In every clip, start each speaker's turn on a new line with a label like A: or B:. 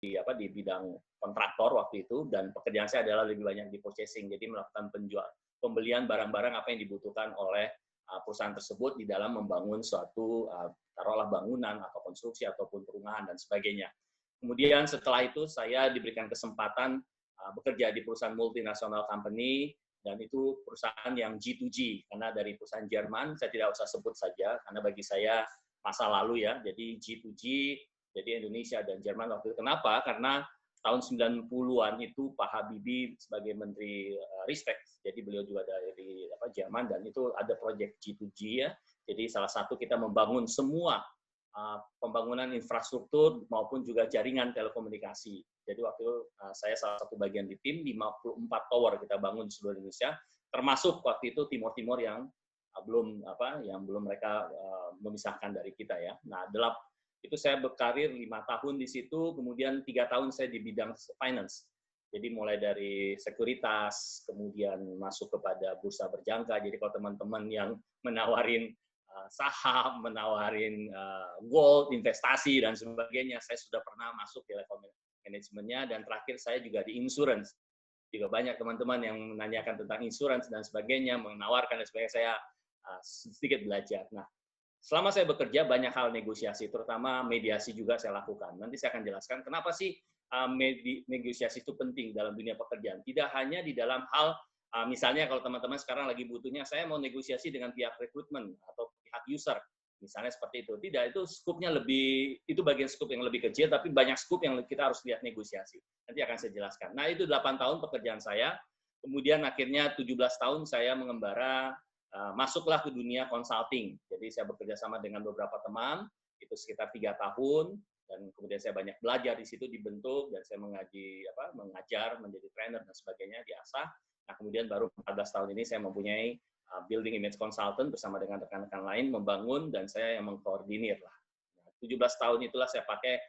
A: di bidang kontraktor waktu itu, dan pekerjaan saya adalah lebih banyak di purchasing, jadi melakukan pembelian barang-barang apa yang dibutuhkan oleh perusahaan tersebut di dalam membangun suatu taruhlah bangunan atau konstruksi ataupun perumahan dan sebagainya. Kemudian setelah itu saya diberikan kesempatan bekerja di perusahaan multinasional company, dan itu perusahaan yang G2G, karena dari perusahaan Jerman, saya tidak usah sebut saja, karena bagi saya masa lalu ya, jadi G2G, jadi Indonesia dan Jerman waktu itu. Kenapa? Karena tahun 90-an itu Pak Habibie sebagai Menteri Ristek, jadi beliau juga dari Jerman, dan itu ada proyek G2G ya, jadi salah satu kita membangun semua pembangunan infrastruktur maupun juga jaringan telekomunikasi. Jadi waktu itu saya salah satu bagian di tim, 54 tower kita bangun di seluruh Indonesia, termasuk waktu itu Timor-Timor yang belum mereka memisahkan dari kita ya. Nah, itu saya berkarir 5 tahun di situ, kemudian 3 tahun saya di bidang finance. Jadi mulai dari sekuritas, kemudian masuk kepada bursa berjangka. Jadi kalau teman-teman yang menawarin saham, menawarin gold, investasi, dan sebagainya. Saya sudah pernah masuk di level manajemennya, dan terakhir saya juga di insurance. Juga banyak teman-teman yang menanyakan tentang insurance dan sebagainya, menawarkan dan sebagainya, saya sedikit belajar. Nah, selama saya bekerja, banyak hal negosiasi, terutama mediasi juga saya lakukan. Nanti saya akan jelaskan kenapa sih negosiasi itu penting dalam dunia pekerjaan. Tidak hanya di dalam hal, misalnya kalau teman-teman sekarang lagi butuhnya, saya mau negosiasi dengan pihak rekrutmen atau pihak user, misalnya seperti itu. Tidak, itu skupnya itu bagian skup yang lebih kecil, tapi banyak skup yang kita harus lihat negosiasi. Nanti akan saya jelaskan. Nah, itu 8 tahun pekerjaan saya. Kemudian akhirnya 17 tahun saya mengembara, masuklah ke dunia consulting. Jadi saya bekerja sama dengan beberapa teman, itu sekitar 3 tahun, dan kemudian saya banyak belajar di situ, dibentuk, dan saya mengajar, menjadi trainer dan sebagainya, diasah. Nah, kemudian baru 14 tahun ini saya mempunyai building image consultant bersama dengan rekan-rekan lain, membangun, dan saya yang mengkoordinir lah. Nah, 17 tahun itulah saya pakai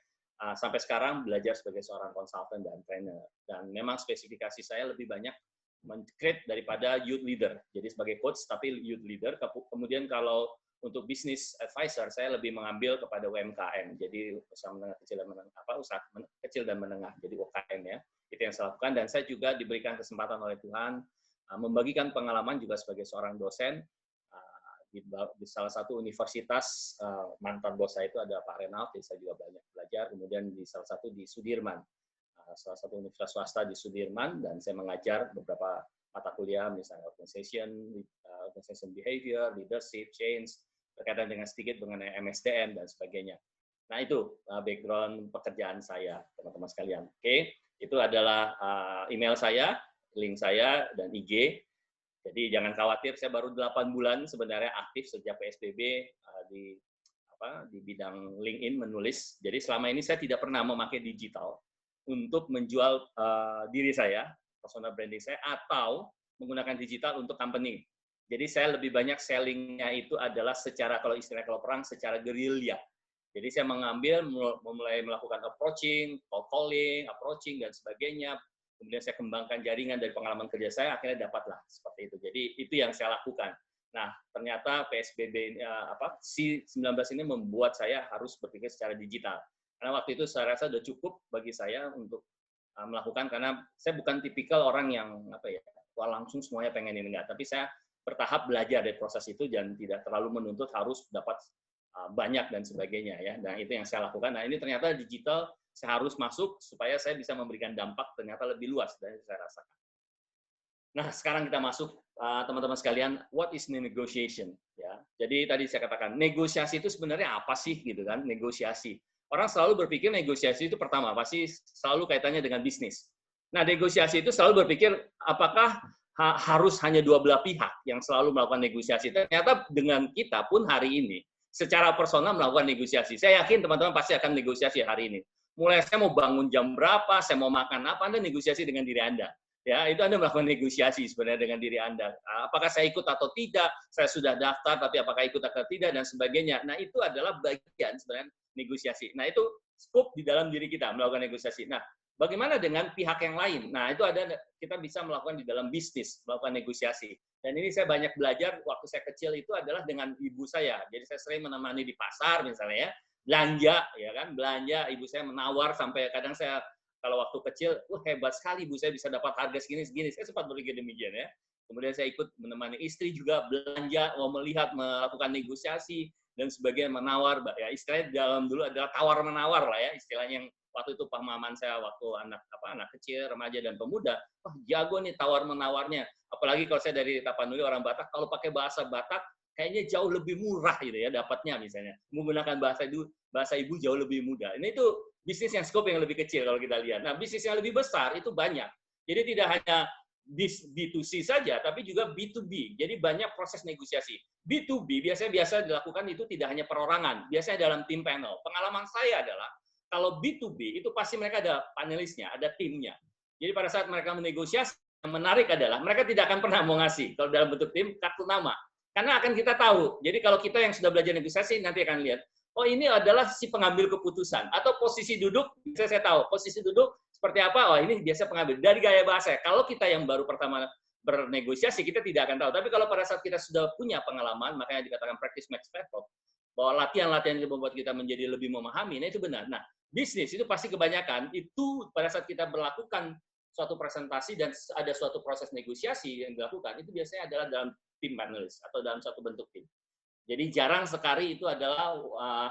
A: sampai sekarang belajar sebagai seorang consultant dan trainer. Dan memang spesifikasi saya lebih banyak men-create daripada youth leader. Jadi sebagai coach, tapi youth leader. Kemudian kalau untuk business advisor, saya lebih mengambil kepada UMKM. Jadi usaha menengah kecil dan menengah, usaha kecil dan menengah, jadi UKM ya. Itu yang saya lakukan, dan saya juga diberikan kesempatan oleh Tuhan membagikan pengalaman juga sebagai seorang dosen di salah satu universitas. Mantan bos saya itu ada Pak Renald, jadi saya juga banyak belajar. Kemudian di salah satu di Sudirman, salah satu universitas swasta di Sudirman, dan saya mengajar beberapa mata kuliah, misalnya organization behavior, leadership, change, berkaitan dengan sedikit mengenai MSDM dan sebagainya. Nah, itu background pekerjaan saya, teman-teman sekalian. Oke, itu adalah email saya, link saya, dan IG. Jadi jangan khawatir, saya baru 8 bulan sebenarnya aktif sejak PSBB di bidang LinkedIn menulis. Jadi selama ini saya tidak pernah memakai digital untuk menjual diri saya, personal branding saya, atau menggunakan digital untuk company. Jadi saya lebih banyak sellingnya itu adalah secara, kalau istilahnya kalau perang, secara gerilya. Jadi saya mulai melakukan approaching, cold calling, approaching, dan sebagainya. Kemudian saya kembangkan jaringan dari pengalaman kerja saya, akhirnya dapatlah seperti itu. Jadi itu yang saya lakukan. Nah, ternyata PSBB C19 ini membuat saya harus berpikir secara digital. Karena waktu itu saya rasa sudah cukup bagi saya untuk melakukan, karena saya bukan tipikal orang yang langsung semuanya pengen ini, enggak. Tapi saya bertahap belajar dari proses itu dan tidak terlalu menuntut harus dapat banyak dan sebagainya ya. Nah, itu yang saya lakukan. Nah, ini ternyata digital saya harus masuk supaya saya bisa memberikan dampak ternyata lebih luas dari yang saya rasakan. Nah, sekarang kita masuk, teman-teman sekalian, what is negotiation? Ya, jadi tadi saya katakan negosiasi itu sebenarnya apa sih, gitu kan? Negosiasi. Orang selalu berpikir negosiasi itu pertama pasti selalu kaitannya dengan bisnis. Nah, negosiasi itu selalu berpikir apakah harus hanya dua belah pihak yang selalu melakukan negosiasi. Ternyata dengan kita pun hari ini secara personal melakukan negosiasi. Saya yakin teman-teman pasti akan negosiasi hari ini. Mulai saya mau bangun jam berapa, saya mau makan apa, Anda negosiasi dengan diri Anda. Ya, itu Anda melakukan negosiasi sebenarnya dengan diri Anda. Apakah saya ikut atau tidak? Saya sudah daftar, tapi apakah ikut atau tidak, dan sebagainya. Nah, itu adalah bagian sebenarnya negosiasi. Nah, itu scope di dalam diri kita melakukan negosiasi. Nah, bagaimana dengan pihak yang lain? Nah, itu kita bisa melakukan di dalam bisnis, melakukan negosiasi. Dan ini saya banyak belajar waktu saya kecil itu adalah dengan ibu saya. Jadi saya sering menemani di pasar misalnya ya. belanja, ya kan, belanja, ibu saya menawar sampai kadang saya kalau waktu kecil, wah hebat sekali ibu saya bisa dapat harga segini-segini. Saya sempat berpikir demikian ya. Kemudian saya ikut menemani istri juga belanja, mau melihat, melakukan negosiasi dan sebagainya, menawar, ya istilahnya dalam dulu adalah tawar menawar lah ya, istilahnya yang waktu itu pemahaman saya waktu anak kecil, remaja dan pemuda, wah jago nih tawar menawarnya. Apalagi kalau saya dari Tapanuli orang Batak, kalau pakai bahasa Batak kayaknya jauh lebih murah gitu ya dapatnya misalnya. Menggunakan bahasa ibu jauh lebih mudah. Ini tuh bisnis yang skop yang lebih kecil kalau kita lihat. Nah, bisnis yang lebih besar itu banyak. Jadi tidak hanya B2C saja, tapi juga B2B. Jadi banyak proses negosiasi. B2B biasa dilakukan itu tidak hanya perorangan, biasanya dalam tim panel. Pengalaman saya adalah kalau B2B itu pasti mereka ada panelisnya, ada timnya. Jadi pada saat mereka menegosiasi, yang menarik adalah mereka tidak akan pernah mau ngasih kalau dalam bentuk tim kartu nama. Karena akan kita tahu. Jadi kalau kita yang sudah belajar negosiasi nanti akan lihat, oh ini adalah si pengambil keputusan atau posisi duduk, bisa saya tahu posisi duduk seperti apa. Oh ini biasa pengambil dari gaya bahasa. Kalau kita yang baru pertama bernegosiasi kita tidak akan tahu. Tapi kalau pada saat kita sudah punya pengalaman, makanya dikatakan practice makes perfect, bahwa latihan-latihan itu membuat kita menjadi lebih memahami. Nah itu benar. Nah bisnis itu pasti kebanyakan itu pada saat kita melakukan suatu presentasi dan ada suatu proses negosiasi yang dilakukan, itu biasanya adalah dalam tim panelis atau dalam satu bentuk tim. Jadi jarang sekali itu adalah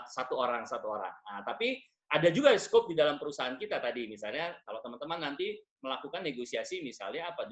A: satu orang. Nah, tapi ada juga skop di dalam perusahaan kita tadi, misalnya kalau teman-teman nanti melakukan negosiasi, misalnya apa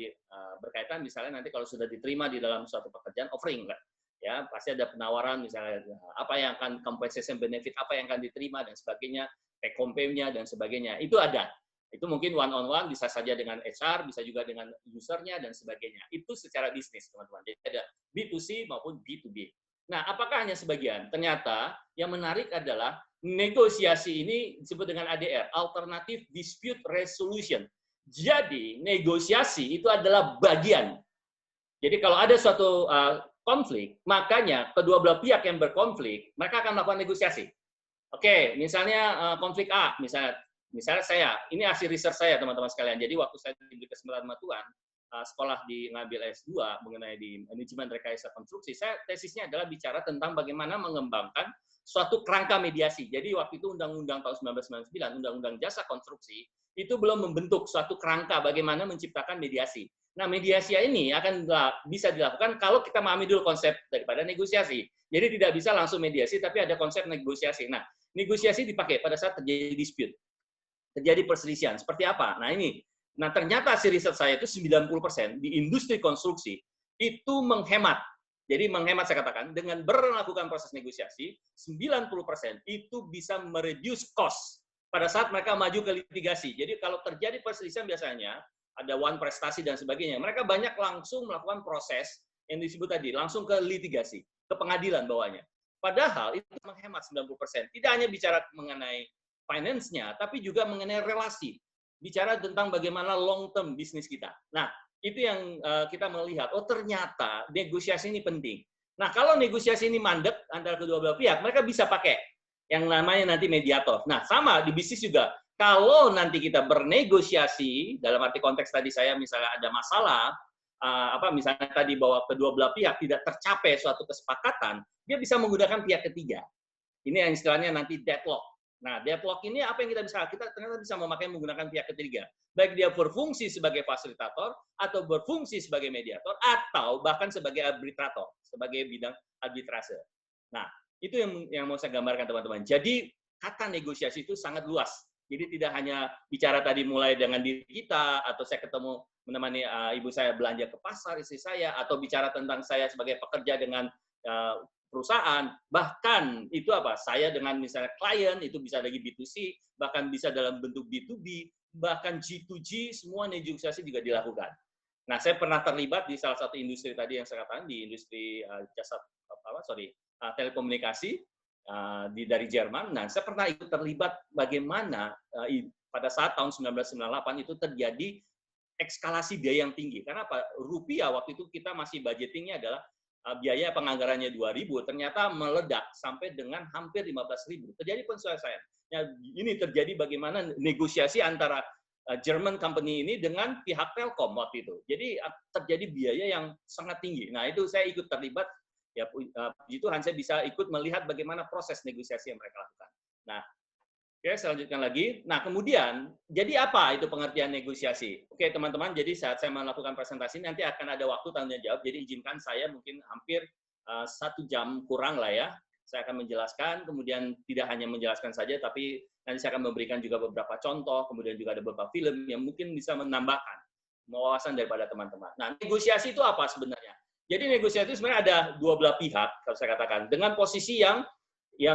A: berkaitan misalnya nanti kalau sudah diterima di dalam suatu pekerjaan offering lah, ya pasti ada penawaran misalnya apa yang akan compensation benefit apa yang akan diterima dan sebagainya, take home pay-nya dan sebagainya, itu ada. Itu mungkin one on one, bisa saja dengan HR, bisa juga dengan usernya dan sebagainya. Itu secara bisnis, teman-teman. Jadi ada B2C maupun B2B. Nah, apakah hanya sebagian? Ternyata yang menarik adalah negosiasi ini disebut dengan ADR, Alternative Dispute Resolution. Jadi, negosiasi itu adalah bagian. Jadi kalau ada suatu konflik, makanya kedua belah pihak yang berkonflik, mereka akan melakukan negosiasi. Oke, misalnya konflik A, misalnya saya, ini hasil riset saya teman-teman sekalian. Jadi waktu saya diberi kesempatan Tuhan, sekolah di ngambil S2 mengenai di manajemen rekayasa konstruksi, saya tesisnya adalah bicara tentang bagaimana mengembangkan suatu kerangka mediasi. Jadi waktu itu Undang-Undang tahun 1999, Undang-Undang Jasa Konstruksi, itu belum membentuk suatu kerangka bagaimana menciptakan mediasi. Nah, mediasi ini akan bisa dilakukan kalau kita memahami dulu konsep daripada negosiasi. Jadi tidak bisa langsung mediasi, tapi ada konsep negosiasi. Nah, negosiasi dipakai pada saat terjadi dispute. Terjadi perselisihan. Seperti apa? Nah, ini. Nah, ternyata hasil riset saya itu 90% di industri konstruksi itu menghemat. Jadi menghemat saya katakan, dengan melakukan proses negosiasi, 90% itu bisa mereduce cost pada saat mereka maju ke litigasi. Jadi kalau terjadi perselisihan biasanya, ada one prestasi dan sebagainya, mereka banyak langsung melakukan proses yang disebut tadi, langsung ke litigasi, ke pengadilan bawahnya. Padahal itu menghemat 90%. Tidak hanya bicara mengenai finance-nya, tapi juga mengenai relasi. Bicara tentang bagaimana long term bisnis kita. Nah, itu yang kita melihat, oh ternyata negosiasi ini penting. Nah, kalau negosiasi ini mandek antara kedua belah pihak, mereka bisa pakai yang namanya nanti mediator. Nah, sama di bisnis juga. Kalau nanti kita bernegosiasi, dalam arti konteks tadi saya misalnya ada masalah, misalnya tadi bahwa kedua belah pihak tidak tercapai suatu kesepakatan, dia bisa menggunakan pihak ketiga. Ini yang istilahnya nanti deadlock. Nah, deadlock ini apa yang kita ternyata bisa memakai menggunakan pihak ketiga. Baik dia berfungsi sebagai fasilitator, atau berfungsi sebagai mediator, atau bahkan sebagai arbitrator, sebagai bidang arbitrase. Nah, itu yang mau saya gambarkan teman-teman. Jadi, kata negosiasi itu sangat luas. Jadi tidak hanya bicara tadi mulai dengan diri kita, atau saya ketemu menemani ibu saya belanja ke pasar, istri saya, atau bicara tentang saya sebagai pekerja dengan perusahaan, bahkan itu saya dengan misalnya klien, itu bisa lagi B2C, bahkan bisa dalam bentuk B2B, bahkan G2G, semua negosiasi juga dilakukan. Nah, saya pernah terlibat di salah satu industri tadi yang saya katakan, di industri telekomunikasi dari Jerman. Nah, saya pernah ikut terlibat bagaimana pada saat tahun 1998 itu terjadi eskalasi biaya yang tinggi. Karena apa? Rupiah waktu itu kita masih budgetingnya adalah biaya penganggarannya 2.000, ternyata meledak sampai dengan hampir 15.000. Terjadi penyesuaian. Ya, ini terjadi bagaimana negosiasi antara German company ini dengan pihak Telkom waktu itu. Jadi terjadi biaya yang sangat tinggi. Nah, itu saya ikut terlibat. Ya, puji Tuhan saya bisa ikut melihat bagaimana proses negosiasi yang mereka lakukan. Nah, oke, saya lanjutkan lagi. Nah, kemudian, jadi apa itu pengertian negosiasi? Oke, teman-teman, jadi saat saya melakukan presentasi, nanti akan ada waktu tanya jawab, jadi izinkan saya mungkin hampir 1 jam kurang lah ya. Saya akan menjelaskan, kemudian tidak hanya menjelaskan saja, tapi nanti saya akan memberikan juga beberapa contoh, kemudian juga ada beberapa film yang mungkin bisa menambahkan wawasan daripada teman-teman. Nah, negosiasi itu apa sebenarnya? Jadi negosiasi itu sebenarnya ada dua belah pihak, kalau saya katakan, dengan posisi yang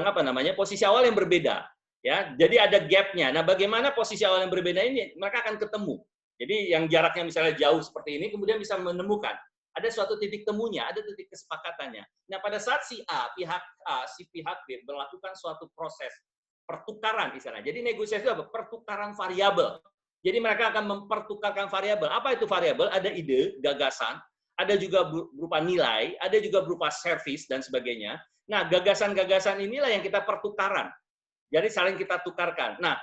A: apa namanya, posisi awal yang berbeda. Ya, jadi ada gap-nya. Nah, bagaimana posisi awal yang berbeda ini mereka akan ketemu. Jadi yang jaraknya misalnya jauh seperti ini, kemudian bisa menemukan ada suatu titik temunya, ada titik kesepakatannya. Nah, pada saat si A, pihak A, si pihak B melakukan suatu proses pertukaran istilahnya. Jadi negosiasi itu apa? Pertukaran variabel. Jadi mereka akan mempertukarkan variabel. Apa itu variabel? Ada ide, gagasan, ada juga berupa nilai, ada juga berupa service dan sebagainya. Nah, gagasan-gagasan inilah yang kita pertukaran. Jadi saling kita tukarkan. Nah,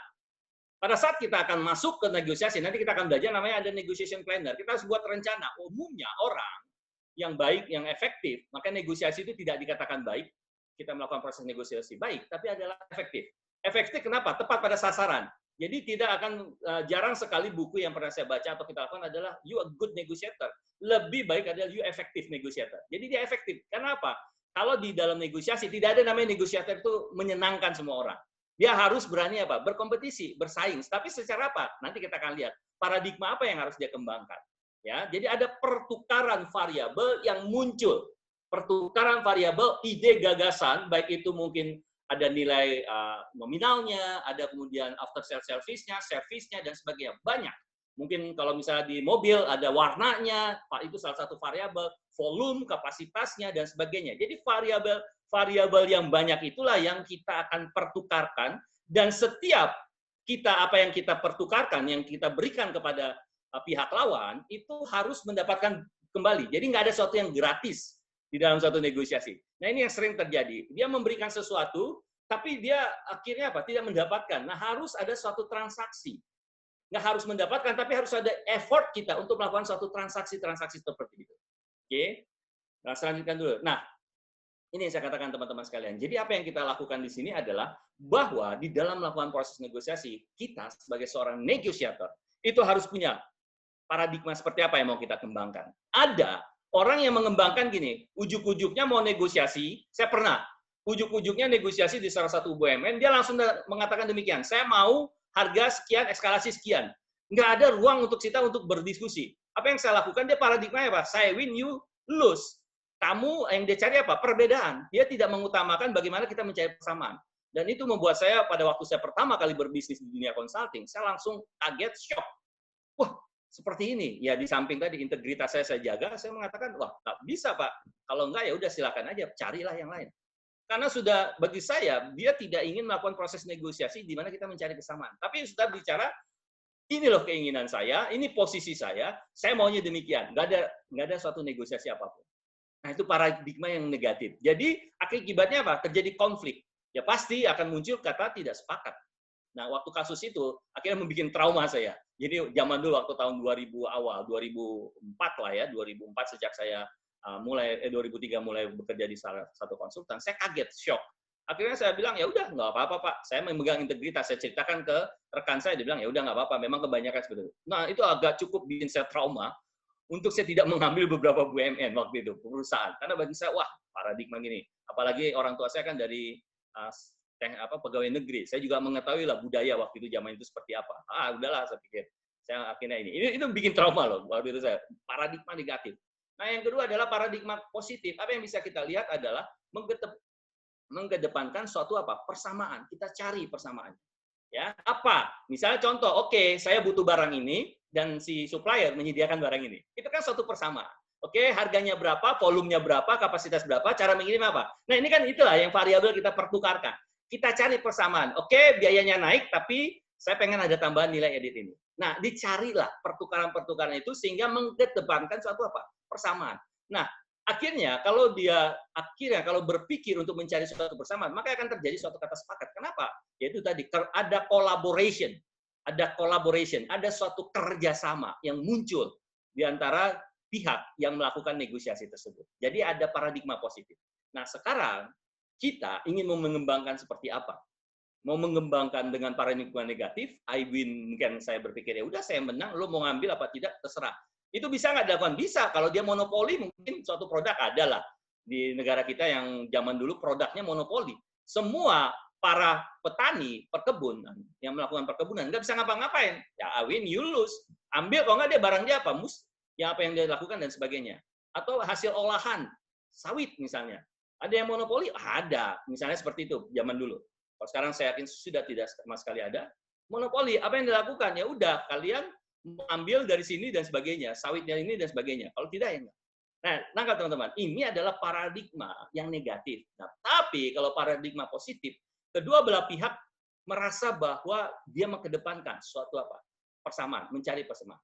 A: pada saat kita akan masuk ke negosiasi, nanti kita akan belajar namanya ada negotiation planner. Kita harus buat rencana. Umumnya orang yang baik, yang efektif, maka negosiasi itu tidak dikatakan baik. Kita melakukan proses negosiasi baik, tapi adalah efektif. Efektif kenapa? Tepat pada sasaran. Jadi tidak akan jarang sekali buku yang pernah saya baca atau kita lakukan adalah you a good negotiator. Lebih baik adalah you effective negotiator. Jadi dia efektif. Kenapa? Kalau di dalam negosiasi tidak ada namanya negosiator itu menyenangkan semua orang. Dia harus berani apa? Berkompetisi, bersaing. Tapi secara apa? Nanti kita akan lihat paradigma apa yang harus dia kembangkan. Ya, jadi ada pertukaran variabel yang muncul. Pertukaran variabel ide gagasan, baik itu mungkin ada nilai nominalnya, ada kemudian after sale service-nya, service-nya dan sebagainya. Banyak. Mungkin kalau misalnya di mobil ada warnanya, itu salah satu variabel, volume, kapasitasnya dan sebagainya. Jadi variabel yang banyak itulah yang kita akan pertukarkan dan setiap kita apa yang kita pertukarkan, yang kita berikan kepada pihak lawan itu harus mendapatkan kembali. Jadi nggak ada sesuatu yang gratis di dalam suatu negosiasi. Nah ini yang sering terjadi. Dia memberikan sesuatu, tapi dia akhirnya apa? Tidak mendapatkan. Nah harus ada suatu transaksi. Nggak harus mendapatkan, tapi harus ada effort kita untuk melakukan suatu transaksi-transaksi seperti itu. Oke? Nah, selanjutkan dulu. Nah, ini yang saya katakan teman-teman sekalian. Jadi apa yang kita lakukan di sini adalah bahwa di dalam melakukan proses negosiasi, kita sebagai seorang negosiator itu harus punya paradigma seperti apa yang mau kita kembangkan. Ada orang yang mengembangkan gini, ujuk-ujuknya mau negosiasi, saya pernah, ujuk-ujuknya negosiasi di salah satu BUMN, dia langsung mengatakan demikian, saya mau harga sekian, eskalasi sekian. Nggak ada ruang untuk kita untuk berdiskusi. Apa yang saya lakukan, dia paradigmanya apa? Saya win, you lose. Kamu yang dia cari apa? Perbedaan. Dia tidak mengutamakan bagaimana kita mencari persamaan. Dan itu membuat saya pada waktu saya pertama kali berbisnis di dunia consulting, saya langsung kaget, shock. Wah, seperti ini. Ya di samping tadi integritas saya jaga, saya mengatakan, wah, tak bisa Pak. Kalau enggak ya udah silakan aja, carilah yang lain. Karena sudah bagi saya, dia tidak ingin melakukan proses negosiasi di mana kita mencari kesamaan. Tapi sudah bicara, ini loh keinginan saya, ini posisi saya maunya demikian. Nggak ada suatu negosiasi apapun. Nah, itu paradigma yang negatif. Jadi, akibatnya apa? Terjadi konflik. Ya pasti akan muncul kata tidak sepakat. Nah, waktu kasus itu, akhirnya membuat trauma saya. Jadi, zaman dulu waktu tahun 2000 awal, 2004 lah ya, 2004 sejak saya 2003 mulai bekerja di salah satu konsultan, saya kaget, shock. Akhirnya saya bilang, ya udah, nggak apa-apa Pak. Saya memegang integritas. Saya ceritakan ke rekan saya, dia bilang, ya udah nggak apa-apa. Memang kebanyakan seperti itu. Nah, itu agak cukup bikin saya trauma untuk saya tidak mengambil beberapa BUMN waktu itu, perusahaan. Karena bagi saya, wah, paradigma gini. Apalagi orang tua saya kan dari pegawai negeri. Saya juga mengetahui lah budaya waktu itu, zaman itu seperti apa. Udahlah, saya pikir. Saya akhirnya ini. Itu bikin trauma loh, waktu itu saya. Paradigma negatif. Nah, yang kedua adalah paradigma positif. Apa yang bisa kita lihat adalah mengedepankan suatu apa? Persamaan. Kita cari persamaan. Ya, apa? Misalnya contoh, oke, saya butuh barang ini, dan si supplier menyediakan barang ini. Itu kan suatu persamaan. Oke, harganya berapa, volumenya berapa, kapasitas berapa, cara mengirim apa. Nah, ini kan itulah yang variabel kita pertukarkan. Kita cari persamaan. Oke, biayanya naik, tapi saya pengen ada tambahan nilai edit ini. Nah, dicarilah pertukaran-pertukaran itu sehingga mengedepankan suatu apa? Persamaan. Nah, akhirnya kalau berpikir untuk mencari suatu persamaan, maka akan terjadi suatu kata sepakat. Kenapa? Yaitu tadi ada collaboration. Ada suatu kerjasama yang muncul di antara pihak yang melakukan negosiasi tersebut. Jadi ada paradigma positif. Nah, sekarang kita ingin mengembangkan seperti apa? mau mengembangkan dengan paradigma negatif, I win, mungkin saya berpikir ya udah saya menang, lo mau ngambil apa tidak terserah. Itu bisa nggak dilakukan? Bisa. Kalau dia monopoli, mungkin suatu produk ada lah di negara kita yang zaman dulu produknya monopoli. Semua para petani perkebun yang melakukan perkebunan nggak bisa ngapa-ngapain. Ya I win, you lose. Ambil, kalau nggak dia barang dia apa? Ya apa yang dia lakukan dan sebagainya. Atau hasil olahan sawit misalnya. Ada yang monopoli? Ada. Misalnya seperti itu zaman dulu. Kalau sekarang saya yakin sudah tidak sama sekali ada. Monopoli, apa yang dilakukan? Ya udah, kalian ambil dari sini dan sebagainya, sawitnya ini dan sebagainya. Kalau tidak, ya enggak. Nah, nangkap teman-teman, ini adalah paradigma yang negatif. Nah, tapi kalau paradigma positif, kedua belah pihak merasa bahwa dia mengedepankan suatu apa? Persamaan, mencari persamaan.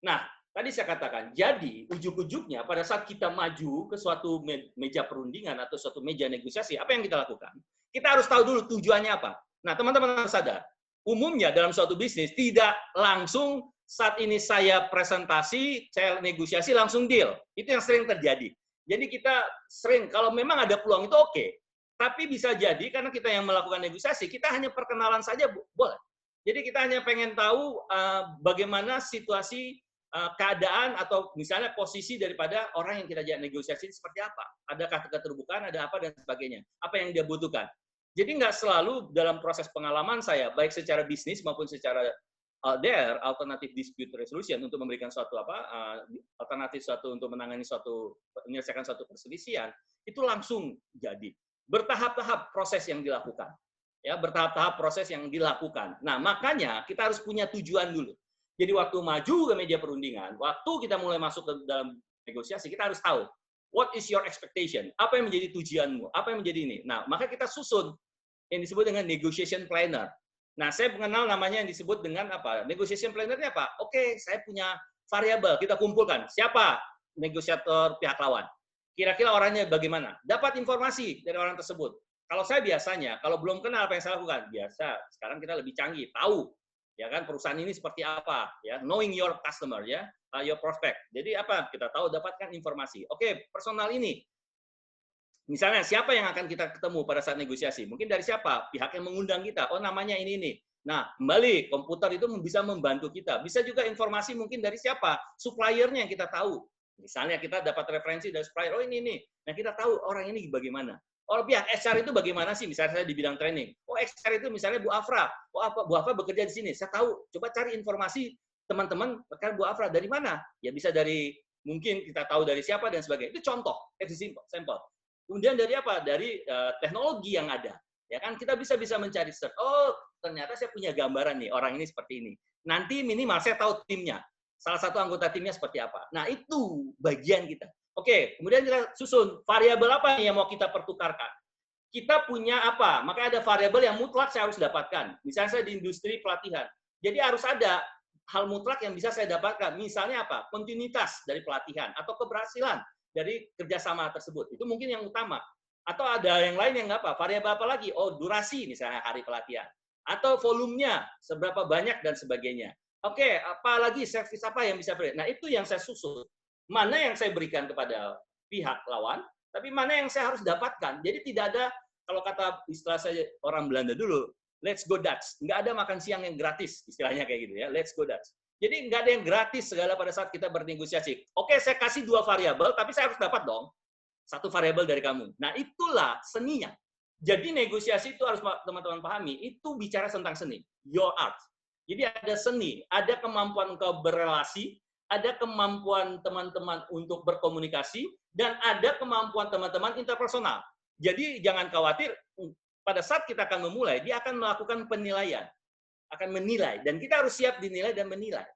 A: Nah, tadi saya katakan, jadi ujuk-ujuknya pada saat kita maju ke suatu meja perundingan atau suatu meja negosiasi, apa yang kita lakukan? Kita harus tahu dulu tujuannya apa. Nah, teman-teman harus sadar, umumnya dalam suatu bisnis tidak langsung saat ini saya presentasi, saya negosiasi langsung deal. Itu yang sering terjadi. Jadi kita sering, kalau memang ada peluang itu oke. Tapi bisa jadi karena kita yang melakukan negosiasi, kita hanya perkenalan saja boleh. Jadi kita hanya pengen tahu bagaimana situasi keadaan atau misalnya posisi daripada orang yang kita ajak negosiasi seperti apa. Adakah keterbukaan, ada apa, dan sebagainya. Apa yang dia butuhkan. Jadi nggak selalu dalam proses pengalaman saya, baik secara bisnis maupun secara alternative dispute resolution untuk memberikan suatu alternatif suatu untuk menangani suatu menyelesaikan suatu perselisihan, itu langsung jadi. Bertahap-tahap proses yang dilakukan. Ya, bertahap-tahap proses yang dilakukan. Nah, makanya kita harus punya tujuan dulu. Jadi waktu maju ke meja perundingan, waktu kita mulai masuk ke dalam negosiasi, kita harus tahu what is your expectation, apa yang menjadi tujuanmu, apa yang menjadi ini. Nah, maka kita susun yang disebut dengan negotiation planner. Nah, saya mengenal namanya yang disebut dengan apa? Negotiation planner-nya apa? Oke, saya punya variabel, kita kumpulkan. Siapa negosiator pihak lawan? Kira-kira orangnya bagaimana? Dapat informasi dari orang tersebut. Kalau saya biasanya, kalau belum kenal apa yang saya lakukan, biasa. Sekarang kita lebih canggih, tahu ya kan perusahaan ini seperti apa, ya, knowing your customer, ya, your prospect. Jadi apa? Kita tahu, dapatkan informasi. Oke, personal ini, misalnya siapa yang akan kita ketemu pada saat negosiasi? Mungkin dari siapa? Pihak yang mengundang kita. Oh, namanya ini. Nah, kembali komputer itu bisa membantu kita. Bisa juga informasi mungkin dari siapa? Suppliernya yang kita tahu. Misalnya kita dapat referensi dari supplier. Oh, ini. Nah, kita tahu orang ini bagaimana. Oh, pihak HR itu bagaimana sih? Misalnya saya di bidang training. Oh, HR itu misalnya Bu Afra. Oh, Bu Afra bekerja di sini. Saya tahu. Coba cari informasi teman-teman rekan Bu Afra dari mana? Ya bisa dari mungkin kita tahu dari siapa dan sebagainya. Itu contoh, sampel. Kemudian dari apa? Dari teknologi yang ada. Ya kan kita bisa mencari search. Oh, ternyata saya punya gambaran nih orang ini seperti ini. Nanti minimal saya tahu timnya. Salah satu anggota timnya seperti apa. Nah, itu bagian kita. Oke, kemudian kita susun variabel apa yang mau kita pertukarkan. Kita punya apa? Maka ada variabel yang mutlak saya harus dapatkan. Misalnya saya di industri pelatihan. Jadi harus ada hal mutlak yang bisa saya dapatkan. Misalnya apa? Kontinuitas dari pelatihan atau keberhasilan dari kerjasama tersebut. Itu mungkin yang utama. Atau ada yang lain yang apa? Variabel apa lagi? Oh, durasi misalnya hari pelatihan. Atau volumenya, seberapa banyak dan sebagainya. Oke, apalagi servis apa yang bisa beri. Nah, itu yang saya susun. Mana yang saya berikan kepada pihak lawan, tapi mana yang saya harus dapatkan. Jadi tidak ada, kalau kata istilah saya orang Belanda dulu, let's go Dutch. Nggak ada makan siang yang gratis, istilahnya kayak gitu ya, let's go Dutch. Jadi nggak ada yang gratis segala pada saat kita bernegosiasi. Oke, saya kasih 2 variabel, tapi saya harus dapat dong 1 variabel dari kamu. Nah, itulah seninya. Jadi negosiasi itu harus teman-teman pahami, itu bicara tentang seni, your art. Jadi ada seni, ada kemampuan engkau berrelasi, ada kemampuan teman-teman untuk berkomunikasi, dan ada kemampuan teman-teman interpersonal. Jadi jangan khawatir, pada saat kita akan memulai, dia akan melakukan penilaian. Akan menilai, dan kita harus siap dinilai dan menilai.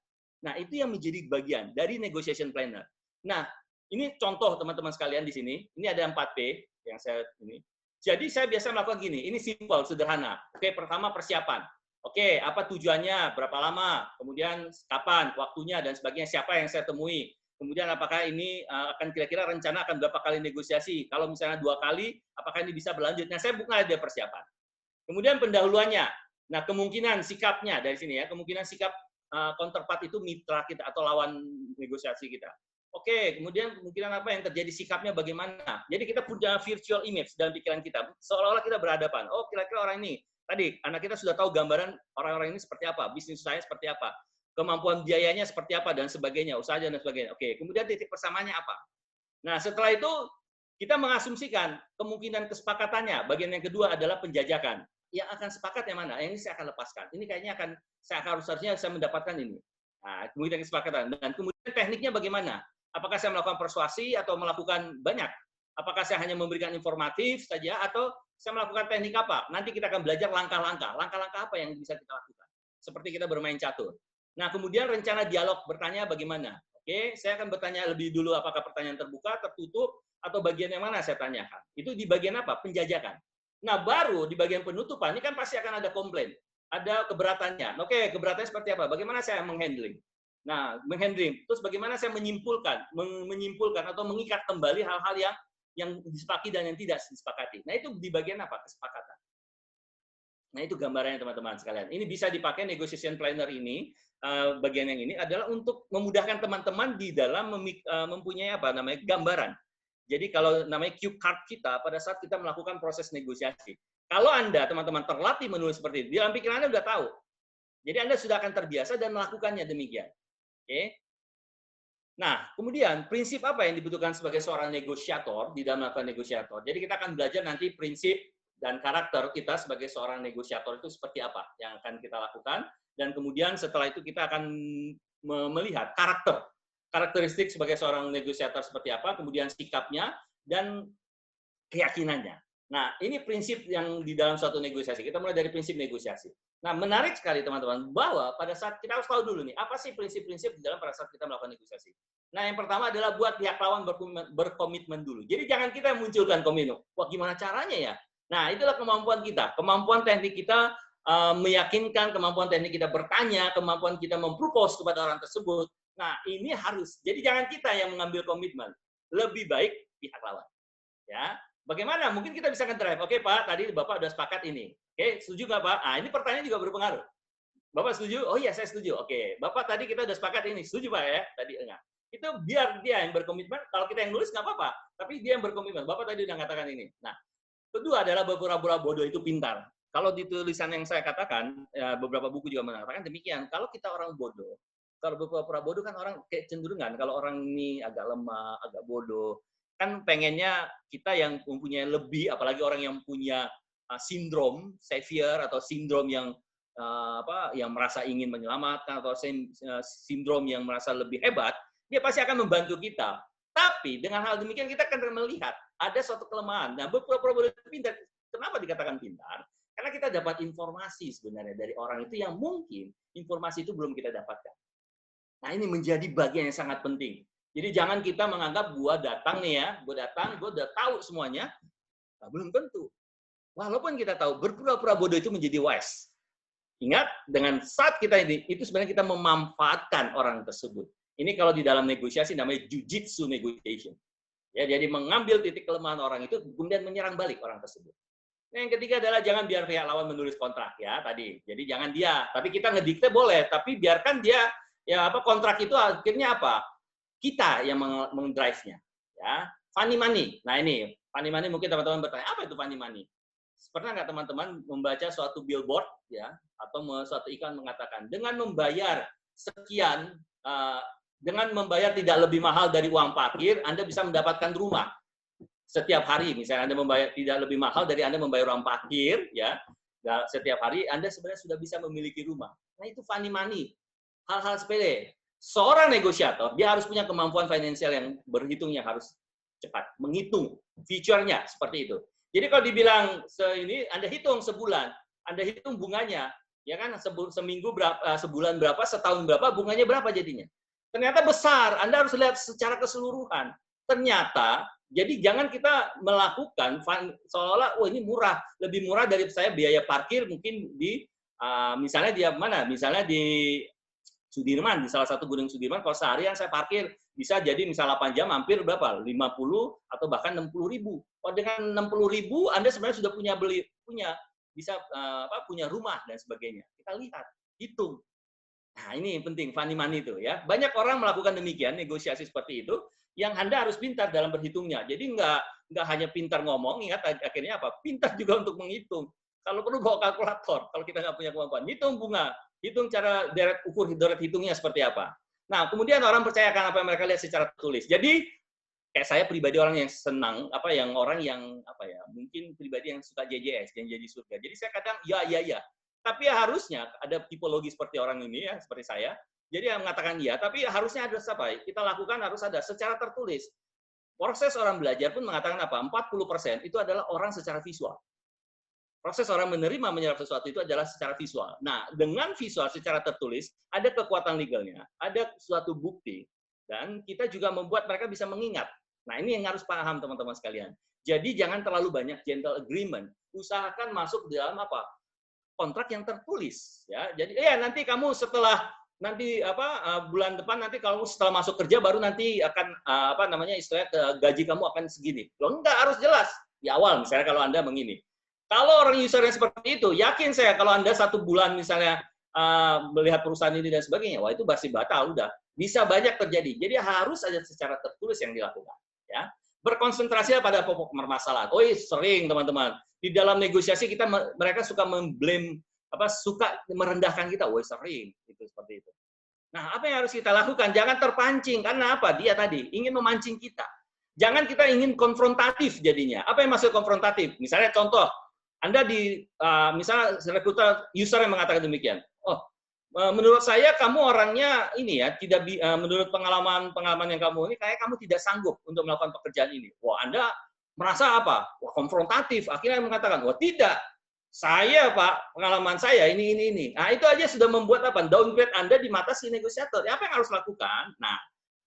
A: Nah, itu yang menjadi bagian dari negotiation planner. Nah, ini contoh teman-teman sekalian di sini, ini ada 4P yang saya ini. Jadi saya biasa melakukan gini, ini simple, sederhana. Oke, pertama persiapan. Oke, apa tujuannya, berapa lama, kemudian kapan, waktunya, dan sebagainya, siapa yang saya temui. Kemudian apakah ini akan kira-kira rencana akan berapa kali negosiasi. Kalau misalnya 2 kali, apakah ini bisa berlanjut. Nah, saya bukan ada persiapan. Kemudian pendahuluannya. Nah, kemungkinan sikapnya dari sini ya, kemungkinan sikap counterpart itu mitra kita atau lawan negosiasi kita. Oke, kemudian kemungkinan apa yang terjadi, sikapnya bagaimana. Jadi kita punya virtual image dalam pikiran kita, seolah-olah kita berhadapan. Oh, kira-kira orang ini tadi anak kita sudah tahu gambaran orang-orang ini seperti apa, bisnis saya seperti apa, kemampuan biayanya seperti apa dan sebagainya, usaha dan sebagainya. Oke, kemudian titik persamaannya apa? Nah, setelah itu kita mengasumsikan kemungkinan kesepakatannya. Bagian yang kedua adalah penjajakan. Yang akan sepakat yang mana? Yang ini saya akan lepaskan. Ini kayaknya saya harusnya saya mendapatkan ini. Nah, kemudian kesepakatan. Dan kemudian tekniknya bagaimana? Apakah saya melakukan persuasi atau melakukan banyak? Apakah saya hanya memberikan informatif saja atau saya melakukan teknik apa? Nanti kita akan belajar langkah-langkah. Langkah-langkah apa yang bisa kita lakukan? Seperti kita bermain catur. Nah, kemudian rencana dialog bertanya bagaimana? Oke, saya akan bertanya lebih dulu apakah pertanyaan terbuka, tertutup, atau bagian yang mana saya tanyakan. Itu di bagian apa? Penjajakan. Nah, baru di bagian penutupan, ini kan pasti akan ada komplain. Ada keberatannya. Oke, keberatannya seperti apa? Bagaimana saya menghandling? Nah, menghandling. Terus bagaimana saya menyimpulkan atau mengikat kembali hal-hal yang disepakati dan yang tidak disepakati. Nah, itu di bagian apa? Kesepakatan. Nah, itu gambarannya teman-teman sekalian. Ini bisa dipakai negotiation planner ini, bagian yang ini adalah untuk memudahkan teman-teman di dalam mempunyai apa namanya gambaran. Jadi kalau namanya cue card kita pada saat kita melakukan proses negosiasi. Kalau Anda teman-teman terlatih menulis seperti itu, di dalam pikiran Anda sudah tahu. Jadi Anda sudah akan terbiasa dan melakukannya demikian. Oke. Nah, kemudian prinsip apa yang dibutuhkan sebagai seorang negosiator di dalam melakukan negosiator? Jadi kita akan belajar nanti prinsip dan karakter kita sebagai seorang negosiator itu seperti apa yang akan kita lakukan, dan kemudian setelah itu kita akan melihat karakteristik sebagai seorang negosiator seperti apa, kemudian sikapnya dan keyakinannya. Nah, ini prinsip yang di dalam suatu negosiasi. Kita mulai dari prinsip negosiasi. Nah, menarik sekali teman-teman, bahwa pada saat kita harus tahu dulu nih, apa sih prinsip-prinsip di dalam pada saat kita melakukan negosiasi. Nah, yang pertama adalah buat pihak lawan berkomitmen dulu. Jadi jangan kita yang munculkan komitmen. Wah, gimana caranya ya? Nah, itulah kemampuan kita. Kemampuan teknik kita meyakinkan, kemampuan teknik kita bertanya, kemampuan kita mempropose kepada orang tersebut. Nah, ini harus. Jadi jangan kita yang mengambil komitmen. Lebih baik pihak lawan. Ya. Bagaimana? Mungkin kita bisa ngedrive. Oke, Pak, tadi Bapak sudah sepakat ini. Oke, setuju nggak, Pak? Nah, ini pertanyaan juga berpengaruh. Bapak setuju? Oh iya, saya setuju. Oke, Bapak tadi kita sudah sepakat ini. Setuju, Pak, ya? Tadi enggak. Itu biar dia yang berkomitmen. Kalau kita yang nulis nggak apa-apa. Tapi dia yang berkomitmen. Bapak tadi sudah katakan ini. Nah, kedua adalah berpura-pura bodoh itu pintar. Kalau di tulisan yang saya katakan, ya, beberapa buku juga mengatakan demikian. Kalau kita orang bodoh, kalau berpura-pura bodoh kan orang kayak cenderungan. Kalau orang ini agak lemah, agak bodoh, kan pengennya kita yang mempunyai lebih, apalagi orang yang punya sindrom savior atau sindrom yang yang merasa ingin menyelamatkan atau sindrom yang merasa lebih hebat, dia pasti akan membantu kita. Tapi dengan hal demikian kita akan melihat ada suatu kelemahan. Nah, berpura-pura bodoh itu pintar. Kenapa dikatakan pintar? Karena kita dapat informasi sebenarnya dari orang itu yang mungkin informasi itu belum kita dapatkan. Nah, ini menjadi bagian yang sangat penting. Jadi jangan kita menganggap gua datang nih ya, gua udah tahu semuanya. Nah, belum tentu. Walaupun kita tahu, berpura-pura bodoh itu menjadi wise. Ingat, dengan saat kita ini, itu sebenarnya kita memanfaatkan orang tersebut. Ini kalau di dalam negosiasi namanya jujitsu negotiation. Ya, jadi mengambil titik kelemahan orang itu, kemudian menyerang balik orang tersebut. Nah, yang ketiga adalah jangan biar pihak lawan menulis kontrak ya tadi. Jadi jangan dia, tapi kita ngedikte boleh, tapi biarkan dia ya kontrak itu akhirnya apa? Kita yang meng-drive-nya, ya. Funny money. Nah, ini funny money mungkin teman-teman bertanya, apa itu funny money? Pernah nggak teman-teman membaca suatu billboard ya atau suatu iklan mengatakan dengan membayar sekian dengan membayar tidak lebih mahal dari uang parkir, Anda bisa mendapatkan rumah setiap hari. Misalnya Anda membayar tidak lebih mahal dari Anda membayar uang parkir ya. Setiap hari Anda sebenarnya sudah bisa memiliki rumah. Nah, itu funny money. Hal-hal sepele. Seorang negosiator, dia harus punya kemampuan finansial yang berhitung yang harus cepat. Menghitung future-nya, seperti itu. Jadi kalau dibilang, ini Anda hitung sebulan, Anda hitung bunganya, ya kan, seminggu berapa, sebulan berapa, setahun berapa, bunganya berapa jadinya. Ternyata besar, Anda harus lihat secara keseluruhan. Ternyata, jadi jangan kita melakukan, seolah-olah, oh ini murah, lebih murah dari saya biaya parkir mungkin di, misalnya di mana, misalnya di Sudirman, di salah satu gedung Sudirman, kalau seharian saya parkir, bisa jadi misal 8 jam, hampir berapa? 50 atau bahkan 60.000. Kalau dengan 60.000, Anda sebenarnya sudah bisa punya rumah dan sebagainya. Kita lihat, hitung. Nah, ini yang penting, funny money itu ya. Banyak orang melakukan demikian, negosiasi seperti itu, yang Anda harus pintar dalam berhitungnya. Jadi nggak hanya pintar ngomong, ingat akhirnya apa? Pintar juga untuk menghitung. Kalau perlu bawa kalkulator, kalau kita nggak punya kemampuan. Hitung bunga, hitung cara deret hitungnya seperti apa. Nah, kemudian orang percayakan apa yang mereka lihat secara tertulis. Jadi, kayak saya pribadi orang yang senang, mungkin pribadi yang suka JJS, yang jadi surga. Jadi saya kadang, ya. Tapi ya harusnya ada tipologi seperti orang ini ya, seperti saya. Jadi yang mengatakan iya, tapi harusnya ada apa? Kita lakukan harus ada secara tertulis. Proses orang belajar pun mengatakan apa? 40% itu adalah orang secara visual. Proses orang menyerap sesuatu itu adalah secara visual. Nah, dengan visual secara tertulis, ada kekuatan legalnya, ada suatu bukti, dan kita juga membuat mereka bisa mengingat. Nah, ini yang harus paham teman-teman sekalian. Jadi jangan terlalu banyak gentle agreement. Usahakan masuk di dalam apa? Kontrak yang tertulis. Ya, jadi nanti kamu setelah bulan depan nanti kalau setelah masuk kerja baru nanti akan istilahnya gaji kamu akan segini. Loh, enggak, harus jelas di awal misalnya kalau Anda begini. Kalau orang usernya seperti itu, yakin saya kalau Anda 1 bulan misalnya melihat perusahaan ini dan sebagainya, wah itu pasti batal, udah. Bisa banyak terjadi. Jadi harus ada secara tertulis yang dilakukan. Ya. Berkonsentrasi pada pokok permasalahan. Sering teman-teman. Di dalam negosiasi mereka suka memblame, suka merendahkan kita. Sering. Itu seperti itu. Nah, apa yang harus kita lakukan? Jangan terpancing. Karena apa? Dia tadi ingin memancing kita. Jangan kita ingin konfrontatif jadinya. Apa yang maksud konfrontatif? Misalnya contoh, Anda misalnya rekruter user yang mengatakan demikian. Menurut saya kamu orangnya ini ya, menurut pengalaman yang kamu ini, kayak kamu tidak sanggup untuk melakukan pekerjaan ini. Wah, Anda merasa apa? Wah, konfrontatif. Akhirnya mengatakan, wah tidak. Saya, Pak, pengalaman saya ini. Nah, itu aja sudah membuat apa? Downgrade Anda di mata si negosiator. Apa yang harus lakukan? Nah,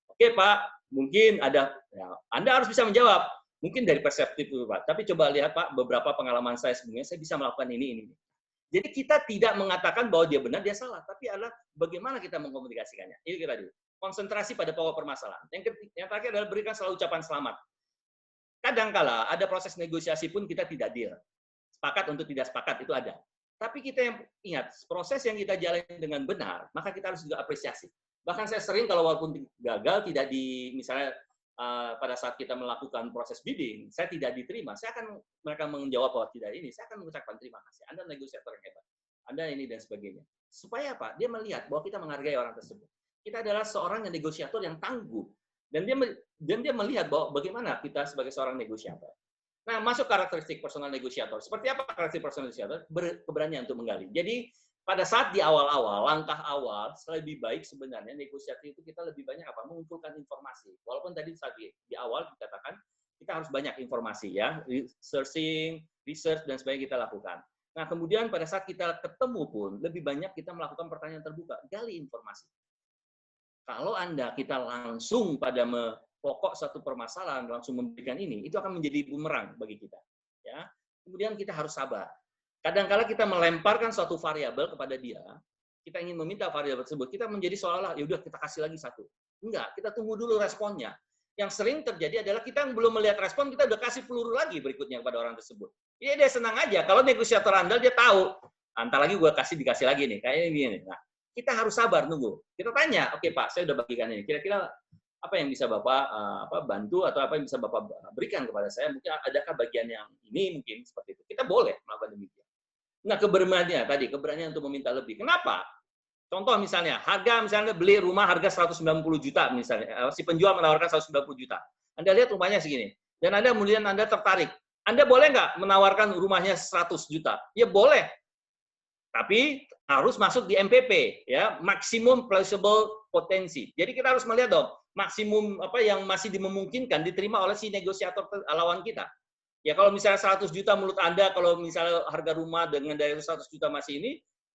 A: oke, Pak, mungkin Anda harus bisa menjawab. Mungkin dari perseptif itu, Pak. Tapi coba lihat, Pak, beberapa pengalaman saya sebelumnya, saya bisa melakukan ini. Jadi kita tidak mengatakan bahwa dia benar, dia salah. Tapi adalah bagaimana kita mengkomunikasikannya. Ini kita dulu. Konsentrasi pada pokok permasalahan. Yang terakhir adalah berikan selalu ucapan selamat. Kadangkala ada proses negosiasi pun kita tidak deal. Sepakat untuk tidak sepakat, itu ada. Tapi kita yang ingat, proses yang kita jalani dengan benar, maka kita harus juga apresiasi. Bahkan saya sering kalau walaupun gagal, tidak misalnya pada saat kita melakukan proses bidding, saya tidak diterima, mereka menjawab bahwa tidak ini, saya akan mengucapkan terima kasih. Anda negosiator yang hebat. Anda ini dan sebagainya. Supaya apa? Dia melihat bahwa kita menghargai orang tersebut. Kita adalah seorang yang negosiator yang tangguh. Dan dia melihat bahwa bagaimana kita sebagai seorang negosiator. Nah, masuk karakteristik personal negosiator. Seperti apa karakteristik personal negosiator? Keberanian untuk menggali. Jadi, pada saat di awal-awal, langkah awal, lebih baik sebenarnya negosiasi itu kita lebih banyak mengumpulkan informasi. Walaupun tadi saat di awal dikatakan kita harus banyak informasi ya, research dan sebagainya kita lakukan. Nah, kemudian pada saat kita ketemu pun lebih banyak kita melakukan pertanyaan terbuka, gali informasi. Kalau kita langsung pada pokok satu permasalahan langsung memberikan ini, itu akan menjadi bumerang bagi kita. Ya, kemudian kita harus sabar. Kadang-kala kita melemparkan suatu variabel kepada dia, kita ingin meminta variabel tersebut, kita menjadi seolah-olah, ya udah kita kasih lagi satu. Enggak, kita tunggu dulu responnya. Yang sering terjadi adalah kita yang belum melihat respon, kita udah kasih peluru lagi berikutnya kepada orang tersebut. Ya dia senang aja, kalau negosiator andal dia tahu, antar lagi gue dikasih lagi nih, kayaknya gini. Nah, kita harus sabar nunggu. Kita tanya, oke Pak, saya udah bagikan ini, kira-kira apa yang bisa Bapak bantu atau apa yang bisa Bapak berikan kepada saya? Mungkin adakah bagian yang ini mungkin seperti itu. Kita boleh melakukan demikian. Nah, keberanian untuk meminta lebih. Kenapa? Contoh misalnya, misalnya beli rumah harga 190 juta misalnya, si penjual menawarkan 190 juta. Anda lihat rumahnya segini, dan kemudian Anda tertarik. Anda boleh nggak menawarkan rumahnya 100 juta? Ya boleh. Tapi harus masuk di MPP, ya, maksimum plausible potensi. Jadi kita harus melihat dong, maksimum apa yang masih dimungkinkan diterima oleh si negosiator lawan kita. Ya kalau misalnya 100 juta menurut Anda, kalau misalnya harga rumah dengan dari 100 juta masih ini,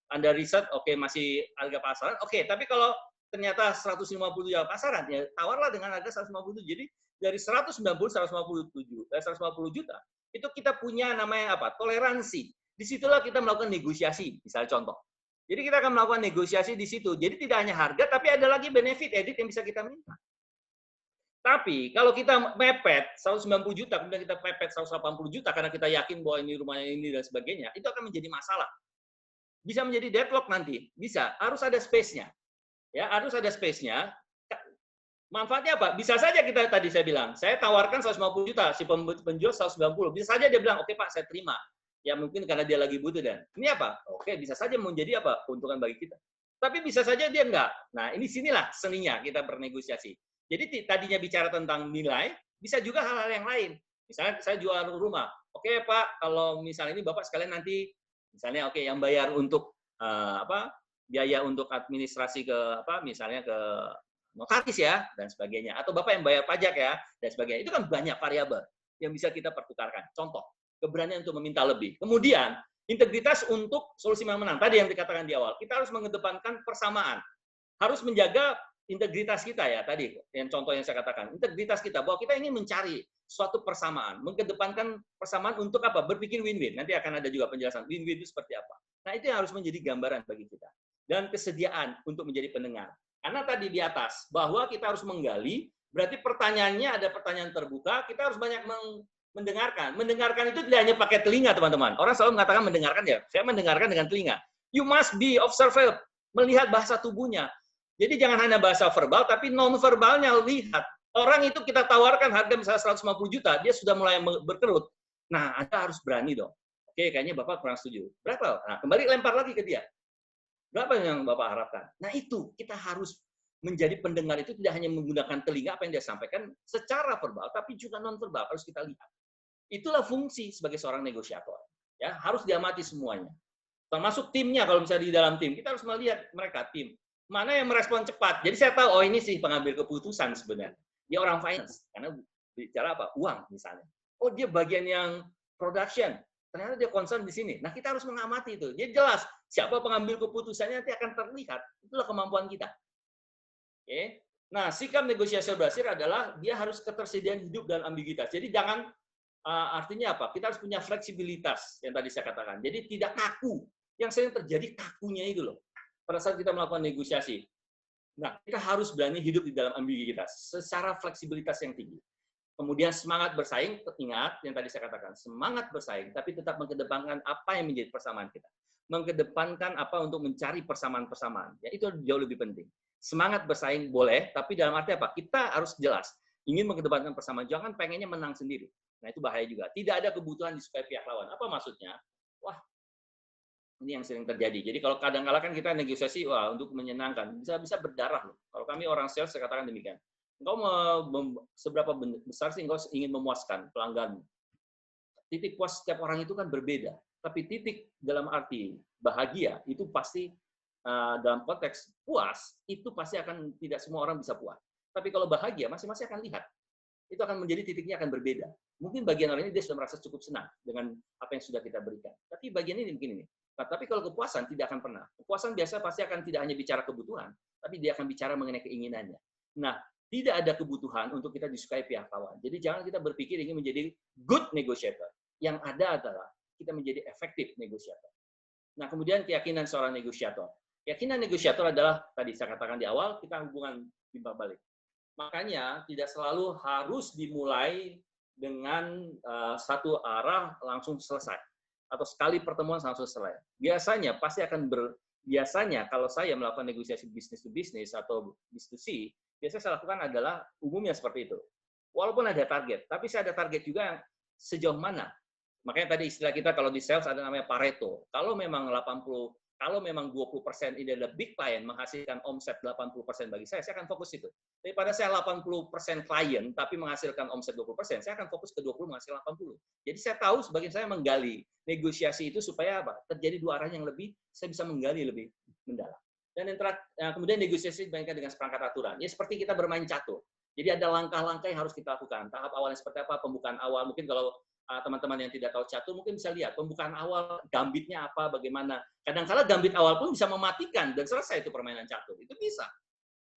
A: Anda riset, oke, masih harga pasaran, oke, tapi kalau ternyata 150 juta pasaran, ya tawarlah dengan harga 150 juta. Jadi dari 190 150 juta, itu kita punya namanya apa? Toleransi. Disitulah kita melakukan negosiasi, misalnya contoh. Jadi kita akan melakukan negosiasi di situ. Jadi tidak hanya harga, tapi ada lagi benefit edit yang bisa kita minta. Tapi kalau kita mepet 190 juta, kemudian kita pepet 180 juta karena kita yakin bahwa ini rumahnya ini dan sebagainya, itu akan menjadi masalah. Bisa menjadi deadlock nanti, bisa. Harus ada space-nya. Ya, harus ada space-nya. Manfaatnya apa? Bisa saja kita tadi saya bilang, saya tawarkan 150 juta, si penjual 190. Bisa saja dia bilang, oke Pak, saya terima. Ya mungkin karena dia lagi butuh dan ini apa? Oke, bisa saja menjadi apa? Keuntungan bagi kita. Tapi bisa saja dia enggak. Nah, ini sinilah seninya kita bernegosiasi. Jadi tadinya bicara tentang nilai, bisa juga hal-hal yang lain. Misalnya saya jual rumah. Oke, Pak, kalau misalnya ini Bapak sekalian nanti misalnya oke yang bayar untuk biaya untuk administrasi ke misalnya ke notaris ya dan sebagainya atau Bapak yang bayar pajak ya dan sebagainya. Itu kan banyak variabel yang bisa kita pertukarkan. Contoh, keberanian untuk meminta lebih. Kemudian, integritas untuk solusi yang menang. Tadi yang dikatakan di awal, kita harus mengedepankan persamaan. Harus menjaga integritas kita ya tadi yang contoh yang saya katakan integritas kita bahwa kita ingin mencari suatu persamaan mengedepankan persamaan untuk apa berpikir win-win nanti akan ada juga penjelasan win-win itu seperti apa nah itu yang harus menjadi gambaran bagi kita dan kesediaan untuk menjadi pendengar karena tadi di atas bahwa kita harus menggali berarti pertanyaannya ada pertanyaan terbuka kita harus banyak mendengarkan itu tidak hanya pakai telinga teman-teman orang selalu mengatakan mendengarkan ya saya mendengarkan dengan telinga you must be observant melihat bahasa tubuhnya. Jadi jangan hanya bahasa verbal, tapi non-verbalnya lihat. Orang itu kita tawarkan harga misalnya 150 juta, dia sudah mulai berkerut. Nah, Anda harus berani dong. Oke, kayaknya Bapak kurang setuju. Berapa? Nah, kembali lempar lagi ke dia. Berapa yang Bapak harapkan? Nah, itu kita harus menjadi pendengar itu tidak hanya menggunakan telinga apa yang dia sampaikan secara verbal, tapi juga non-verbal harus kita lihat. Itulah fungsi sebagai seorang negosiator. Ya, harus diamati semuanya. Termasuk timnya, kalau misalnya di dalam tim, kita harus melihat mereka, tim. Mana yang merespon cepat. Jadi saya tahu, oh ini sih pengambil keputusan sebenarnya. Dia orang finance, karena bicara apa? Uang misalnya. Oh dia bagian yang production, ternyata dia concern di sini. Nah kita harus mengamati itu. Jadi jelas, siapa pengambil keputusannya nanti akan terlihat. Itulah kemampuan kita. Oke. Nah sikap negosiasi berhasil adalah dia harus ketersediaan hidup dan ambiguitas. Jadi jangan, artinya apa? Kita harus punya fleksibilitas, yang tadi saya katakan. Jadi tidak kaku. Yang sering terjadi kakunya itu loh. Pada saat kita melakukan negosiasi. Nah, kita harus berani hidup di dalam ambiguitas secara fleksibilitas yang tinggi. Kemudian semangat bersaing, ingat yang tadi saya katakan, semangat bersaing, tapi tetap mengedepankan apa yang menjadi persamaan kita. Mengedepankan apa untuk mencari persamaan-persamaan. Ya, itu jauh lebih penting. Semangat bersaing boleh, tapi dalam arti apa? Kita harus jelas. Ingin mengedepankan persamaan, jangan pengennya menang sendiri. Nah, itu bahaya juga. Tidak ada kebutuhan disukai pihak lawan. Apa maksudnya? Wah, ini yang sering terjadi. Jadi kalau kadang-kala kan kita negosiasi wah untuk menyenangkan, bisa berdarah loh. Kalau kami orang sales saya katakan demikian. Engkau seberapa besar sih engkau ingin memuaskan pelangganmu? Titik puas setiap orang itu kan berbeda. Tapi titik dalam arti bahagia itu pasti dalam konteks puas itu pasti akan tidak semua orang bisa puas. Tapi kalau bahagia masing-masing akan lihat. Itu akan menjadi titiknya akan berbeda. Mungkin bagian orang ini dia sudah merasa cukup senang dengan apa yang sudah kita berikan. Tapi bagian ini mungkin ini. Nah, tapi kalau kepuasan tidak akan pernah. Kepuasan biasa pasti akan tidak hanya bicara kebutuhan, tapi dia akan bicara mengenai keinginannya. Nah, tidak ada kebutuhan untuk kita disukai pihak lawan. Jadi jangan kita berpikir ingin menjadi good negotiator. Yang ada adalah kita menjadi efektif negotiator. Nah, kemudian keyakinan seorang negosiator. Keyakinan negosiator adalah, tadi saya katakan di awal, kita hubungan timbal balik. Makanya tidak selalu harus dimulai dengan satu arah langsung selesai atau sekali pertemuan langsung selesai. Biasanya pasti akan biasanya kalau saya melakukan negosiasi bisnis to bisnis atau business to C, biasanya saya lakukan adalah umumnya seperti itu. Walaupun ada target, tapi saya ada target juga sejauh mana. Makanya tadi istilah kita kalau di sales ada namanya Pareto. Kalau memang 20% ini adalah big client menghasilkan omset 80% bagi saya akan fokus itu. Daripada saya 80% klien tapi menghasilkan omset 20%, saya akan fokus ke 20 menghasilkan 80. Jadi saya tahu sebagian saya menggali negosiasi itu supaya apa? Terjadi dua arah yang lebih, saya bisa menggali lebih mendalam. Dan kemudian negosiasi dibandingkan dengan seperangkat aturan. Ya seperti kita bermain catur. Jadi ada langkah-langkah yang harus kita lakukan. Tahap awalnya seperti apa? Pembukaan awal. Mungkin kalau teman-teman yang tidak tahu catur mungkin bisa lihat pembukaan awal gambitnya apa, bagaimana. Kadang-kala gambit awal pun bisa mematikan dan selesai itu permainan catur. Itu bisa.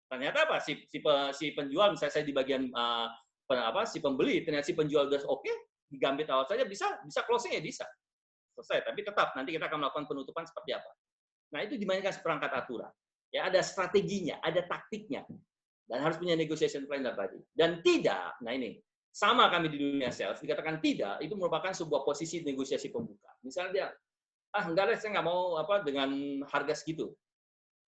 A: Ternyata apa? Si penjual misalnya saya di bagian si pembeli, ternyata si penjual udah oke, di gambit awal saja bisa closing ya bisa. Selesai, tapi tetap nanti kita akan melakukan penutupan seperti apa. Nah, itu dimainkan seperangkat aturan. Ya, ada strateginya, ada taktiknya. Dan harus punya negotiation plan tadi. Dan tidak, nah ini sama kami di dunia sales, dikatakan tidak, itu merupakan sebuah posisi negosiasi pembuka. Misalnya dia, enggak deh, saya nggak mau dengan harga segitu,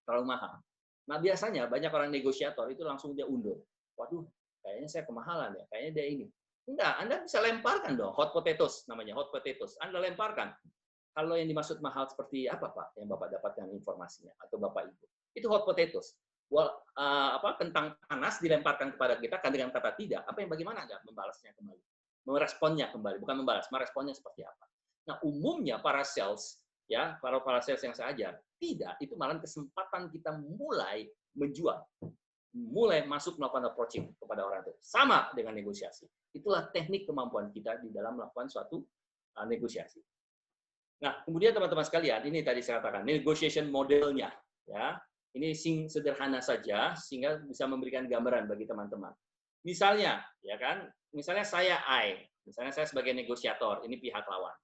A: terlalu mahal. Nah, biasanya banyak orang negosiator itu langsung dia undur. Waduh, kayaknya saya kemahalan ya, kayaknya dia ini. Enggak, Anda bisa lemparkan dong, hot potatoes namanya, hot potatoes. Anda lemparkan. Kalau yang dimaksud mahal seperti apa, Pak, yang Bapak dapatkan informasinya, atau Bapak Ibu? Itu hot potatoes. Kentang panas dilemparkan kepada kita kan dengan kata tidak, apa yang bagaimana Anda membalasnya kembali? Meresponnya kembali, bukan membalas, meresponnya seperti apa? Nah, umumnya para sales, ya, para sales yang saya ajar, tidak, itu malah kesempatan kita mulai menjual, mulai masuk melakukan approaching kepada orang itu. Sama dengan negosiasi. Itulah teknik kemampuan kita di dalam melakukan suatu negosiasi. Nah, kemudian teman-teman sekalian, ini tadi saya katakan, negotiation modelnya. Ya, ini sederhana saja, sehingga bisa memberikan gambaran bagi teman-teman. Misalnya, ya kan, misalnya saya misalnya saya sebagai negosiator, ini pihak lawan,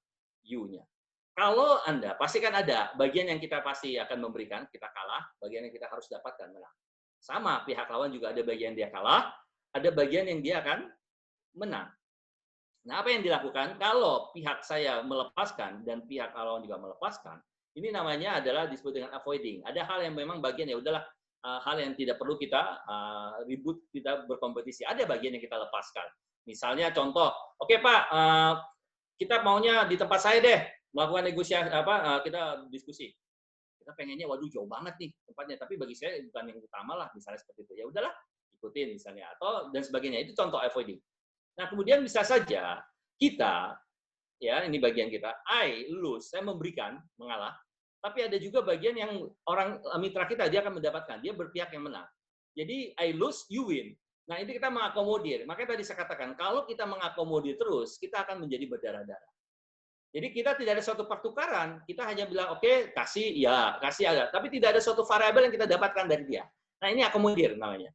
A: you-nya. Kalau Anda, pasti kan ada bagian yang kita pasti akan memberikan, kita kalah, bagian yang kita harus dapatkan, menang. Sama, pihak lawan juga ada bagian dia kalah, ada bagian yang dia akan menang. Nah, apa yang dilakukan? Kalau pihak saya melepaskan dan pihak lawan juga melepaskan, ini namanya adalah disebut dengan avoiding. Ada hal yang memang bagian ya udahlah, hal yang tidak perlu kita ribut, kita berkompetisi. Ada bagian yang kita lepaskan. Misalnya contoh, oke Pak, kita maunya di tempat saya deh melakukan negosiasi, kita diskusi. Kita pengennya, waduh jauh banget nih tempatnya, tapi bagi saya bukan yang utama lah, misalnya seperti itu. Ya udahlah, ikutin misalnya atau dan sebagainya. Itu contoh avoiding. Nah, kemudian bisa saja kita, ya ini bagian kita, I lose, saya memberikan, mengalah, tapi ada juga bagian yang orang mitra kita, dia akan mendapatkan, dia berpihak yang menang. Jadi, I lose, you win. Nah, itu kita mengakomodir. Makanya tadi saya katakan, kalau kita mengakomodir terus, kita akan menjadi berdarah-darah. Jadi kita tidak ada suatu pertukaran, kita hanya bilang, oke, kasih, ya, kasih ada. Tapi tidak ada suatu variabel yang kita dapatkan dari dia. Nah, ini akomodir namanya.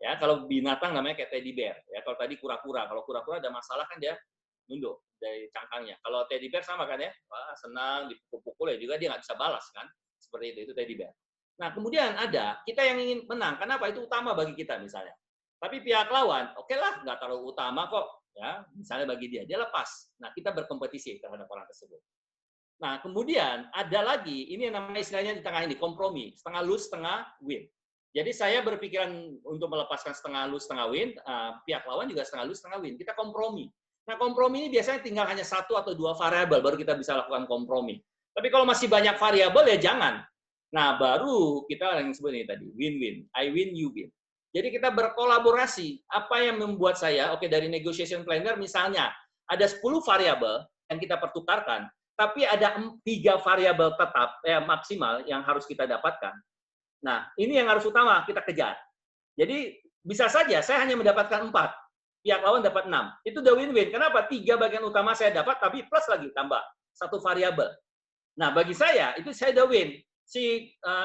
A: Ya, kalau binatang namanya kayak teddy bear. Ya, kalau tadi kura-kura. Kalau kura-kura ada masalah kan dia nunduk dari cangkangnya. Kalau teddy bear sama kan ya, wah senang dipukul-pukul ya juga dia nggak bisa balas kan. Seperti itu teddy bear. Nah, kemudian ada kita yang ingin menang. Kenapa? Itu utama bagi kita misalnya. Tapi pihak lawan, oke lah, nggak terlalu utama kok. Ya, misalnya bagi dia lepas. Nah, kita berkompetisi terhadap orang tersebut. Nah, kemudian ada lagi, ini yang namanya istilahnya di tengah ini, kompromi. Setengah lose, setengah win. Jadi saya berpikiran untuk melepaskan setengah lose, setengah win, pihak lawan juga setengah lose, setengah win. Kita kompromi. Nah, kompromi ini biasanya tinggal hanya satu atau dua variabel, baru kita bisa lakukan kompromi. Tapi kalau masih banyak variabel, ya jangan. Nah, baru kita yang sebut ini tadi, win-win. I win, you win. Jadi kita berkolaborasi. Apa yang membuat saya, oke dari negotiation planner misalnya, ada 10 variabel yang kita pertukarkan, tapi ada 3 variabel tetap, maksimal yang harus kita dapatkan. Nah, ini yang harus utama kita kejar. Jadi, bisa saja saya hanya mendapatkan 4, pihak lawan dapat 6. Itu udah win-win. Kenapa? 3 bagian utama saya dapat, tapi plus lagi tambah 1 variabel. Nah, bagi saya, itu saya udah win.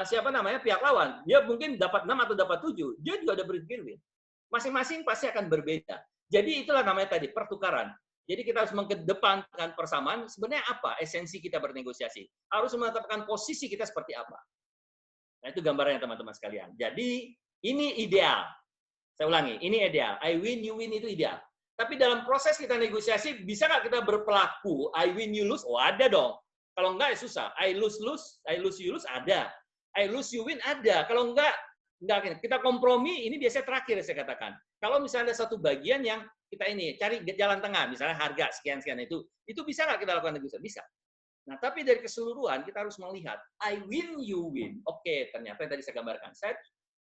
A: Siapa namanya, pihak lawan, dia mungkin dapat 6 atau dapat 7, dia juga udah berpikir win. Masing-masing pasti akan berbeda. Jadi, itulah namanya tadi, pertukaran. Jadi kita harus mengedepankan persamaan, sebenarnya apa esensi kita bernegosiasi? Harus menetapkan posisi kita seperti apa. Nah, itu gambarannya teman-teman sekalian. Jadi, ini ideal. Saya ulangi, ini ideal. I win, you win itu ideal. Tapi dalam proses kita negosiasi, bisa nggak kita berpelaku, I win, you lose? Oh, ada dong. Kalau enggak, ya susah. I lose, you lose, ada. I lose, you win, ada. Kalau enggak, kita kompromi, ini biasanya terakhir saya katakan. Kalau misalnya ada satu bagian yang kita ini, cari jalan tengah, misalnya harga sekian-sekian itu bisa nggak kita lakukan negosiasi? Bisa. Nah, tapi dari keseluruhan kita harus melihat, I win, you win. Oke, ternyata yang tadi saya gambarkan. Saya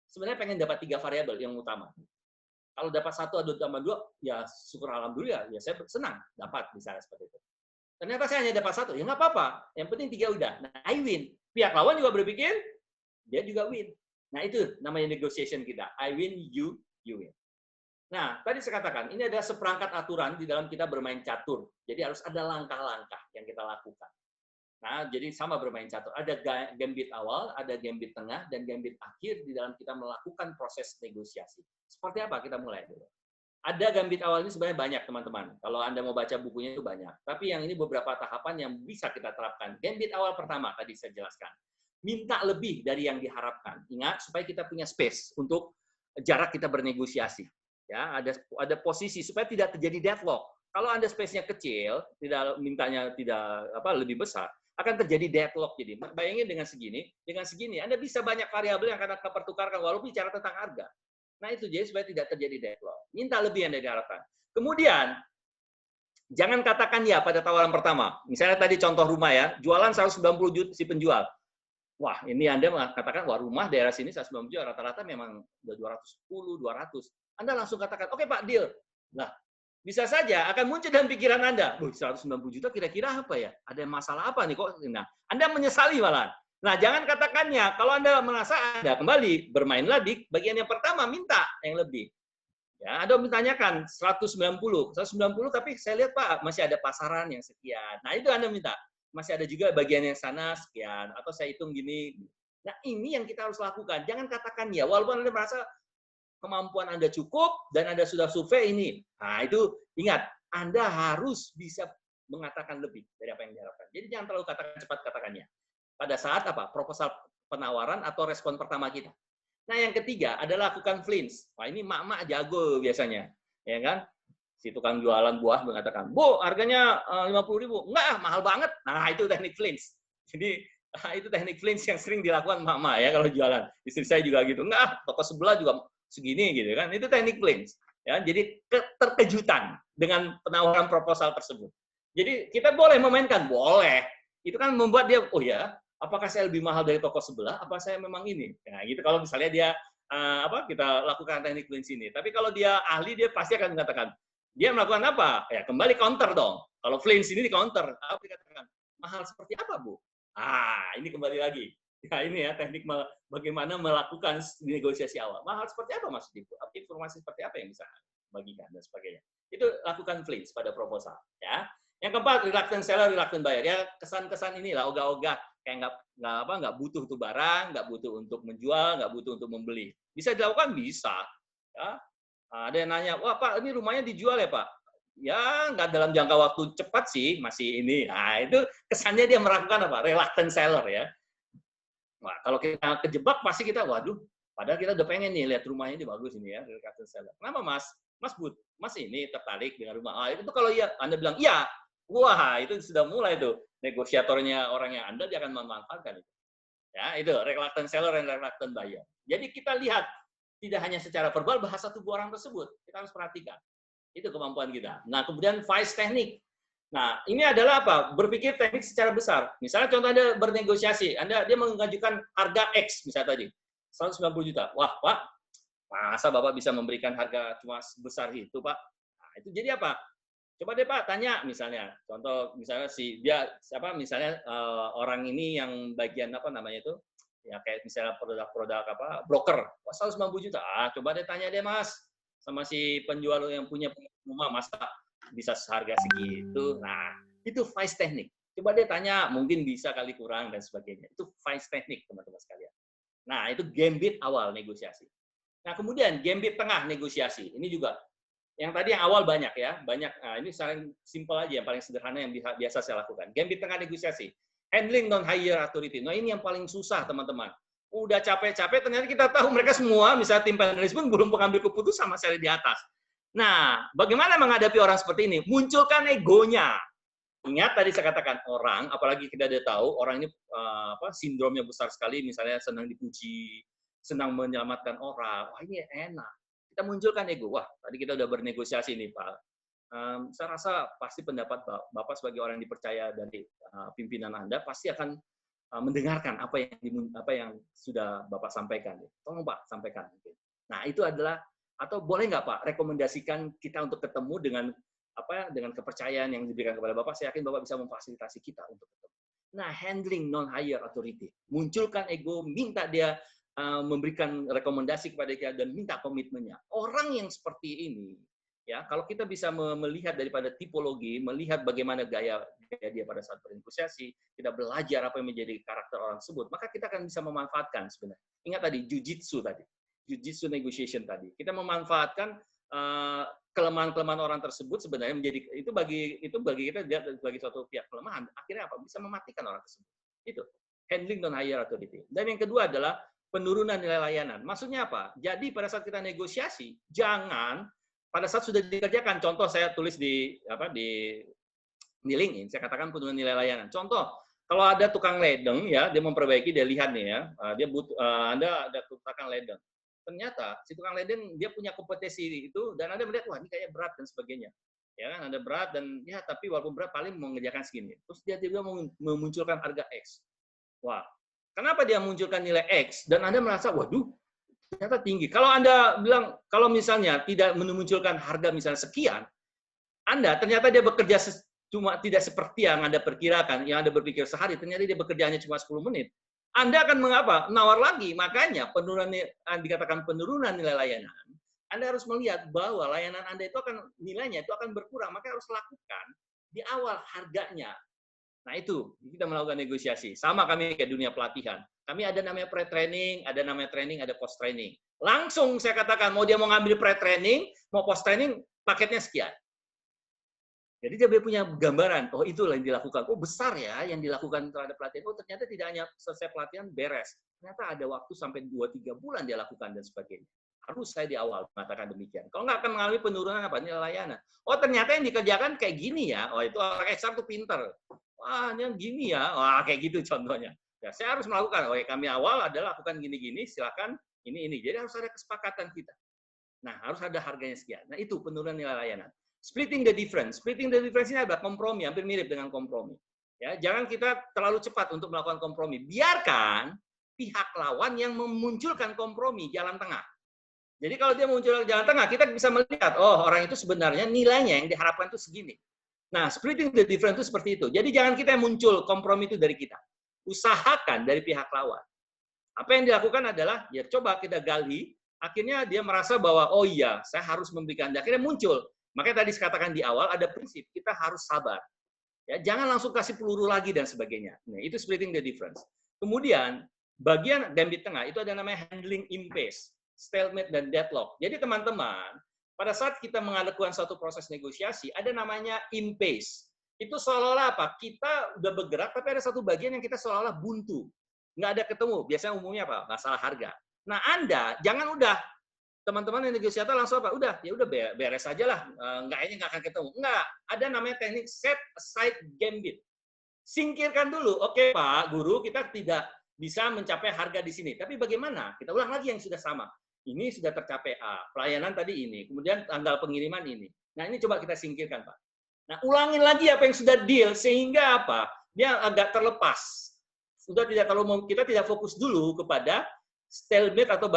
A: sebenarnya pengen dapat 3 variabel yang utama. Kalau dapat 1 atau tambah 2, ya syukur alhamdulillah, ya saya senang dapat misalnya seperti itu. Ternyata saya hanya dapat 1, ya nggak apa-apa. Yang penting 3 udah. Nah, I win. Pihak lawan juga berpikir, dia juga win. Nah, itu namanya negotiation kita. I win, you win. Nah, tadi saya katakan, ini adalah seperangkat aturan di dalam kita bermain catur. Jadi harus ada langkah-langkah yang kita lakukan. Nah, jadi sama bermain catur. Ada gambit awal, ada gambit tengah, dan gambit akhir di dalam kita melakukan proses negosiasi. Seperti apa? Kita mulai dulu. Ada gambit awal ini sebenarnya banyak, teman-teman. Kalau Anda mau baca bukunya itu banyak. Tapi yang ini beberapa tahapan yang bisa kita terapkan. Gambit awal pertama, tadi saya jelaskan. Minta lebih dari yang diharapkan. Ingat, supaya kita punya space untuk jarak kita bernegosiasi. Ya, ada posisi supaya tidak terjadi deadlock. Kalau Anda space-nya kecil, tidak mintanya lebih besar, akan terjadi deadlock. Jadi bayangin dengan segini Anda bisa banyak variabel yang akan terpertukarkan walaupun bicara tentang harga. Nah, itu jadi supaya tidak terjadi deadlock. Minta lebih yang diharapkan. Kemudian Jangan katakan ya pada tawaran pertama. Misalnya tadi contoh rumah ya, jualan 190 juta si penjual. Wah, ini Anda mengatakan, wah rumah daerah sini 190 juta, rata-rata memang udah 210, 200. Anda langsung katakan, oke Pak, deal. Nah, bisa saja akan muncul dalam pikiran Anda, 190 juta kira-kira apa ya? Ada masalah apa nih kok? Nah, Anda menyesali malah. Nah, jangan katakannya. Kalau Anda merasa Anda kembali, bermainlah di bagian yang pertama, minta yang lebih. Ya, ada menanyakan 190 tapi saya lihat Pak masih ada pasaran yang sekian. Nah, itu Anda minta. Masih ada juga bagian yang sana sekian atau saya hitung gini. Nah, ini yang kita harus lakukan. Jangan katakan ya, walaupun Anda merasa kemampuan Anda cukup dan Anda sudah survei ini. Nah, itu ingat, Anda harus bisa mengatakan lebih dari apa yang diharapkan. Jadi jangan terlalu katakan cepat katakannya. Pada saat apa? Proposal penawaran atau respon pertama kita. Nah, yang ketiga adalah lakukan flinch. Wah, ini mak-mak jago biasanya. Ya kan? Si tukang jualan buah mengatakan, Bu, harganya 50.000. Enggak, mahal banget. Nah, itu teknik flinch. Jadi, itu teknik flinch yang sering dilakukan mak-mak ya kalau jualan. Istri saya juga gitu. Enggak, toko sebelah juga segini gitu kan. Itu teknik flinch. Ya, jadi terkejutan dengan penawaran proposal tersebut. Jadi, kita boleh memainkan, boleh. Itu kan membuat dia, oh ya, apakah saya lebih mahal dari toko sebelah? Apa saya memang ini? Nah, gitu kalau misalnya dia kita lakukan teknik flinch ini. Tapi kalau dia ahli, dia pasti akan mengatakan, dia melakukan apa? Ya kembali counter dong. Kalau flinch ini di counter, apa dikatakan? Mahal seperti apa, Bu? Ini kembali lagi. Ya ini ya teknik bagaimana melakukan negosiasi awal. Mahal seperti apa Mas Ibu? Informasi seperti apa yang bisa bagikan dan sebagainya. Itu lakukan flinch pada proposal, ya. Yang keempat, reluctant seller, reluctant buyer. Ya kesan-kesan inilah ogah-ogah kayak nggak butuh tuh barang, nggak butuh untuk menjual, nggak butuh untuk membeli. Bisa dilakukan, bisa. Ya, ada yang nanya, wah Pak, ini rumahnya dijual ya Pak? Ya, nggak dalam jangka waktu cepat sih, masih ini. Nah, itu kesannya dia melakukan apa? Reluctant seller ya. Wah, kalau kita kejebak, pasti kita, waduh, padahal kita udah pengen nih lihat rumahnya ini bagus ini ya, reluctant seller. Kenapa Mas? Mas ini tertarik dengan rumah. Itu kalau iya, Anda bilang, iya. Wah, itu sudah mulai tuh. Negosiatornya orang yang Anda, dia akan memanfaatkan itu. Ya, itu reluctant seller dan reluctant buyer. Jadi kita lihat tidak hanya secara verbal, bahasa tubuh orang tersebut. Kita harus perhatikan. Itu kemampuan kita. Nah, kemudian vice teknik. Nah, ini adalah apa? Berpikir teknik secara besar. Misalnya contoh Anda bernegosiasi, dia mengajukan harga X, misalnya tadi, 190 juta. Wah, Pak, masa Bapak bisa memberikan harga cuma sebesar itu, Pak? Nah, itu jadi apa? Coba deh Pak tanya misalnya, contoh misalnya misalnya orang ini yang bagian apa namanya itu, ya kayak misalnya produk-produk apa, broker, 190 juta, coba deh tanya deh Mas, sama si penjual yang punya rumah, masa bisa seharga segitu. Nah, itu vice teknik. Coba deh tanya, mungkin bisa kali kurang dan sebagainya. Itu vice teknik, teman-teman sekalian. Nah, itu gambit awal negosiasi. Nah, kemudian gambit tengah negosiasi. Ini juga yang tadi yang awal banyak ya, ini saling simpel aja, yang paling sederhana yang biasa saya lakukan. Gambit tengah negosiasi. Handling non-hire authority. Nah, ini yang paling susah, teman-teman. Udah capek-capek, ternyata kita tahu mereka semua, misalnya tim panelis pun belum mengambil keputusan sama sekali di atas. Nah, bagaimana menghadapi orang seperti ini? Munculkan egonya. Ingat tadi saya katakan orang, apalagi kita udah tahu orang ini sindromnya besar sekali, misalnya senang dipuji, senang menyelamatkan orang. Wah, ini enak. Kita munculkan ego. Wah, tadi kita udah bernegosiasi nih, Pak. Saya rasa pasti pendapat Bapak sebagai orang yang dipercaya dari pimpinan Anda pasti akan mendengarkan apa yang sudah Bapak sampaikan. Tolong Pak, sampaikan. Nah, itu adalah, atau boleh nggak Pak, rekomendasikan kita untuk ketemu dengan kepercayaan yang diberikan kepada Bapak, saya yakin Bapak bisa memfasilitasi kita untuk ketemu. Nah, handling non-hire authority. Munculkan ego, minta dia memberikan rekomendasi kepada kita dan minta komitmennya. Orang yang seperti ini, ya, kalau kita bisa melihat daripada tipologi, melihat bagaimana gaya dia pada saat bernegosiasi, kita belajar apa yang menjadi karakter orang tersebut, maka kita akan bisa memanfaatkan sebenarnya. Ingat tadi, jujitsu negotiation tadi. Kita memanfaatkan kelemahan-kelemahan orang tersebut sebenarnya menjadi itu bagi kita lihat sebagai suatu pihak kelemahan. Akhirnya apa? Bisa mematikan orang tersebut. Itu handling non-hire authority. Dan yang kedua adalah penurunan nilai layanan. Maksudnya apa? Jadi pada saat kita negosiasi, jangan pada saat sudah dikerjakan. Contoh saya tulis di LinkedIn, saya katakan penurunan nilai layanan. Contoh, kalau ada tukang ledeng ya, dia memperbaiki, dia lihat nih ya, dia butuh Anda ada tukang ledeng. Ternyata si tukang ledeng dia punya kompetensi itu dan Anda melihat wah ini kayak berat dan sebagainya. Ya kan, ada berat dan ya tapi walaupun berat paling mengerjakan segini. Terus dia tiba-tiba memunculkan harga X. Wah, kenapa dia munculkan nilai X dan Anda merasa, waduh, ternyata tinggi. Kalau Anda bilang, kalau misalnya tidak memunculkan harga misalnya sekian, Anda ternyata dia bekerja cuma tidak seperti yang Anda perkirakan, yang Anda berpikir sehari, ternyata dia bekerja hanya cuma 10 menit. Anda akan mengapa? Nawar lagi. Makanya penurunan dikatakan penurunan nilai layanan. Anda harus melihat bahwa layanan Anda itu akan nilainya itu akan berkurang, maka harus lakukan di awal harganya. Nah itu kita melakukan negosiasi. Sama kami kayak dunia pelatihan. Kami ada namanya pre-training, ada namanya training, ada post-training. Langsung saya katakan mau dia mau ngambil pre-training, mau post-training, paketnya sekian. Jadi dia punya gambaran, oh itulah yang dilakukan. Oh besar ya yang dilakukan terhadap pelatihan. Oh ternyata tidak hanya selesai pelatihan beres. Ternyata ada waktu sampai 2-3 bulan dia lakukan dan sebagainya. Harus saya di awal mengatakan demikian. Kalau nggak akan mengalami penurunan apa nilai layanan. Oh ternyata yang dikerjakan kayak gini ya. Oh itu orang HR tuh pinter. Wah ini gini ya. Wah kayak gitu contohnya. Ya saya harus melakukan. Oh ya, kami awal adalah lakukan gini-gini. Silakan ini. Jadi harus ada kesepakatan kita. Nah harus ada harganya sekian. Nah itu penurunan nilai layanan. Splitting the difference. Splitting the difference ini adalah kompromi, hampir mirip dengan kompromi. Ya, jangan kita terlalu cepat untuk melakukan kompromi. Biarkan pihak lawan yang memunculkan kompromi jalan tengah. Jadi kalau dia muncul jalan tengah, kita bisa melihat, oh orang itu sebenarnya nilainya yang diharapkan itu segini. Nah, splitting the difference itu seperti itu. Jadi jangan kita yang muncul kompromi itu dari kita. Usahakan dari pihak lawan. Apa yang dilakukan adalah, ya coba kita gali, akhirnya dia merasa bahwa, oh iya, saya harus memberikan. Akhirnya muncul. Makanya tadi dikatakan di awal ada prinsip kita harus sabar. Ya, jangan langsung kasih peluru lagi dan sebagainya. Nah, itu splitting the difference. Kemudian bagian gambit tengah itu ada namanya handling impasse, stalemate dan deadlock. Jadi teman-teman, pada saat kita melakukan suatu proses negosiasi ada namanya impasse. Itu seolah-olah apa? Kita udah bergerak tapi ada satu bagian yang kita seolah-olah buntu. Nggak ada ketemu. Biasanya umumnya apa? Masalah harga. Nah, Anda jangan udah teman-teman yang negosiator langsung apa? Udah, ya udah beres aja lah. Nggak akan ketemu. Enggak, ada namanya teknik set aside gambit. Singkirkan dulu. Oke, Pak Guru, kita tidak bisa mencapai harga di sini. Tapi bagaimana? Kita ulang lagi yang sudah sama. Ini sudah tercapai A, pelayanan tadi ini, kemudian tanggal pengiriman ini. Nah, ini coba kita singkirkan, Pak. Nah, ulangin lagi apa yang sudah deal sehingga apa? Dia agak terlepas. Sudah tidak terlalu kita tidak fokus dulu kepada stalemate atau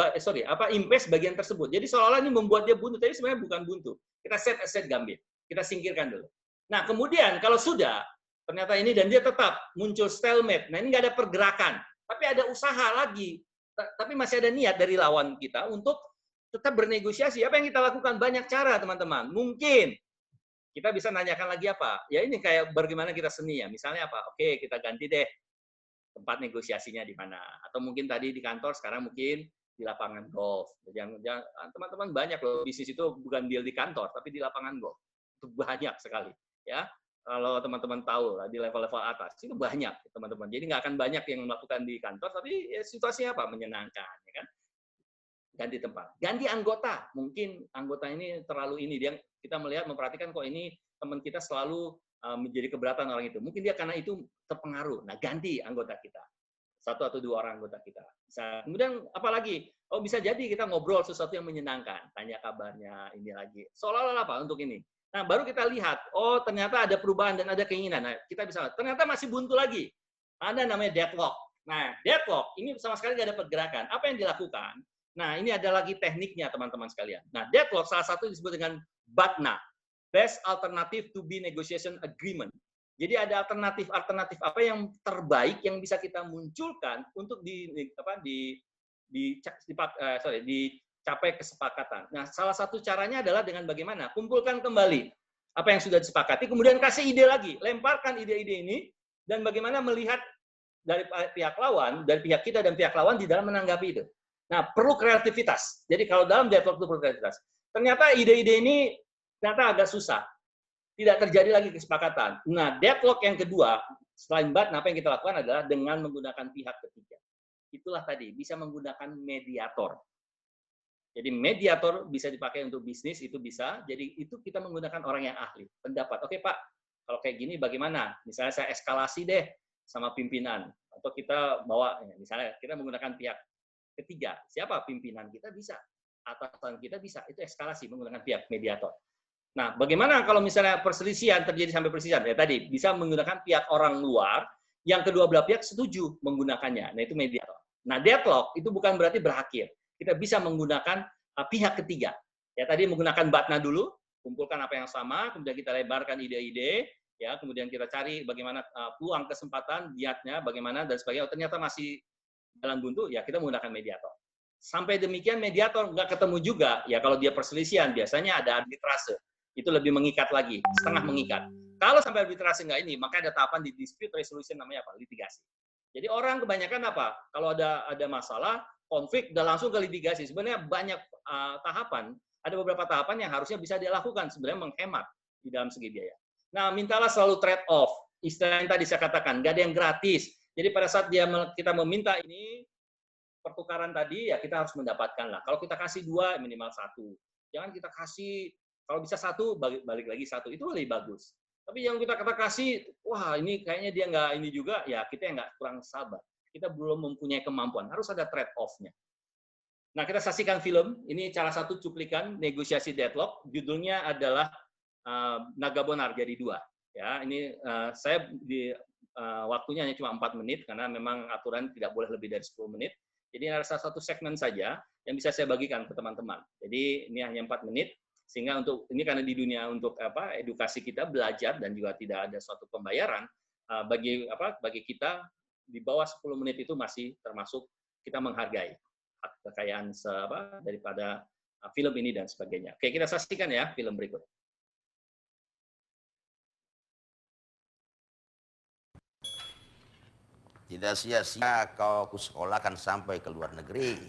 A: impasse bagian tersebut. Jadi seolah-olah ini membuat dia buntu, tapi sebenarnya bukan buntu. Kita set aside gambit, kita singkirkan dulu. Nah kemudian kalau sudah ternyata ini dan dia tetap muncul stalemate, nah ini nggak ada pergerakan, tapi ada usaha lagi, tapi masih ada niat dari lawan kita untuk tetap bernegosiasi. Apa yang kita lakukan? Banyak cara teman-teman. Mungkin kita bisa nanyakan lagi apa? Ya ini kayak bagaimana kita seni ya. Misalnya apa? Oke kita ganti deh tempat negosiasinya di mana. Atau mungkin tadi di kantor, sekarang mungkin di lapangan golf. Teman-teman banyak loh, bisnis itu bukan deal di kantor, tapi di lapangan golf. Itu banyak sekali. Ya, kalau teman-teman tahu di level-level atas, itu banyak teman-teman. Jadi nggak akan banyak yang melakukan di kantor, tapi ya, situasinya apa? Menyenangkan. Ya kan? Ganti tempat. Ganti anggota. Mungkin anggota ini terlalu ini. Dia kita melihat, memperhatikan kok ini teman kita selalu menjadi keberatan orang itu. Mungkin dia karena itu terpengaruh. Nah, ganti anggota kita. 1 atau 2 orang anggota kita. Kemudian apalagi? Oh, bisa jadi kita ngobrol sesuatu yang menyenangkan. Tanya kabarnya, ini lagi. Seolah-olah apa untuk ini? Nah, baru kita lihat, oh ternyata ada perubahan dan ada keinginan. Nah, kita bisa, ternyata masih buntu lagi. Ada namanya deadlock. Nah, deadlock, ini sama sekali nggak ada pergerakan. Apa yang dilakukan? Nah, ini ada lagi tekniknya, teman-teman sekalian. Nah, deadlock salah satu disebut dengan BATNA. Best Alternative to be Negotiation Agreement. Jadi ada alternatif apa yang terbaik yang bisa kita munculkan untuk dicapai kesepakatan. Nah, salah satu caranya adalah dengan bagaimana? Kumpulkan kembali apa yang sudah disepakati, kemudian kasih ide lagi, lemparkan ide-ide ini dan bagaimana melihat dari pihak lawan, dari pihak kita dan pihak lawan di dalam menanggapi itu. Nah, perlu kreativitas. Jadi kalau dalam deadlock itu perlu kreativitas. Ternyata ide-ide ini ternyata agak susah. Tidak terjadi lagi kesepakatan. Nah, deadlock yang kedua, selain BATNA, apa yang kita lakukan adalah dengan menggunakan pihak ketiga. Itulah tadi, bisa menggunakan mediator. Jadi mediator bisa dipakai untuk bisnis, itu bisa. Jadi itu kita menggunakan orang yang ahli. Pendapat, oke Pak, kalau kayak gini bagaimana? Misalnya saya eskalasi deh sama pimpinan. Atau kita bawa, misalnya kita menggunakan pihak ketiga. Siapa pimpinan kita bisa? Atasan kita bisa. Itu eskalasi menggunakan pihak mediator. Nah, bagaimana kalau misalnya perselisihan terjadi sampai perselisihan? Ya tadi, bisa menggunakan pihak orang luar yang kedua belah pihak setuju menggunakannya. Nah, itu mediator. Nah, deadlock itu bukan berarti berakhir. Kita bisa menggunakan pihak ketiga. Ya, tadi menggunakan BATNA dulu, kumpulkan apa yang sama, kemudian kita lebarkan ide-ide, ya, kemudian kita cari bagaimana peluang kesempatan, giatnya, bagaimana, dan sebagainya. Ternyata masih jalan buntu, ya kita menggunakan mediator. Sampai demikian mediator nggak ketemu juga, ya kalau dia perselisihan, biasanya ada arbitrase. Itu lebih mengikat lagi, setengah mengikat. Kalau sampai arbitrase nggak ini, maka ada tahapan di dispute resolution, namanya apa? Litigasi. Jadi orang kebanyakan apa? Kalau ada masalah, konflik, udah langsung ke litigasi. Sebenarnya banyak tahapan, ada beberapa tahapan yang harusnya bisa dilakukan, sebenarnya menghemat di dalam segi biaya. Nah, mintalah selalu trade off. Istilah yang tadi saya katakan, nggak ada yang gratis. Jadi pada saat kita meminta ini, pertukaran tadi, ya kita harus mendapatkan lah. Kalau kita kasih 2, minimal 1. Jangan kita kasih, kalau bisa 1, balik lagi 1. Itu lebih bagus. Tapi yang kita kasih, wah ini kayaknya dia nggak ini juga, ya kita yang nggak, kurang sabar. Kita belum mempunyai kemampuan. Harus ada trade off-nya. Nah, kita saksikan film. Ini salah satu cuplikan negosiasi deadlock. Judulnya adalah Naga Bonar jadi 2. Ya, ini saya di waktunya hanya cuma 4 menit karena memang aturan tidak boleh lebih dari 10 menit. Jadi ada salah satu segmen saja yang bisa saya bagikan ke teman-teman. Jadi ini hanya 4 menit. Sehingga untuk ini karena di dunia untuk edukasi kita belajar dan juga tidak ada suatu pembayaran, bagi kita di bawah 10 menit itu masih termasuk kita menghargai hak kekayaan daripada film ini dan sebagainya. Oke, kita saksikan ya film berikut.
B: Tidak sia-sia kau aku sekolahkan sampai ke luar negeri.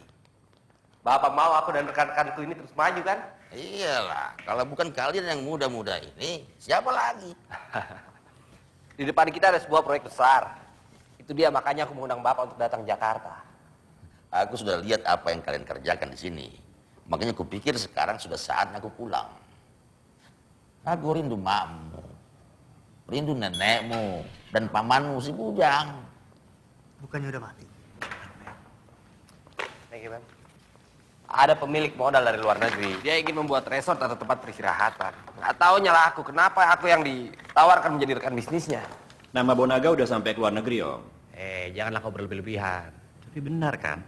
C: Bapak mau aku dan rekan-rekanku ini terus maju kan?
B: Iyalah, kalau bukan kalian yang muda-muda ini, siapa lagi?
C: Di depan kita ada sebuah proyek besar. Itu dia makanya aku mengundang Bapak untuk datang ke Jakarta.
B: Aku sudah lihat apa yang kalian kerjakan di sini. Makanya aku pikir sekarang sudah saatnya aku pulang. Aku rindu makmu, rindu nenekmu, dan pamanmu si Bujang.
D: Bukannya udah mati?
C: Thank you, Bang. Ada pemilik modal dari luar negeri. Dia ingin membuat resort atau tempat peristirahatan. Nggak tahu nyala aku. Kenapa aku yang ditawarkan menjadi rekan bisnisnya?
E: Nama Bonaga udah sampai ke luar negeri, Om.
C: Janganlah kau berlebih-lebihan.
E: Tapi benar kan?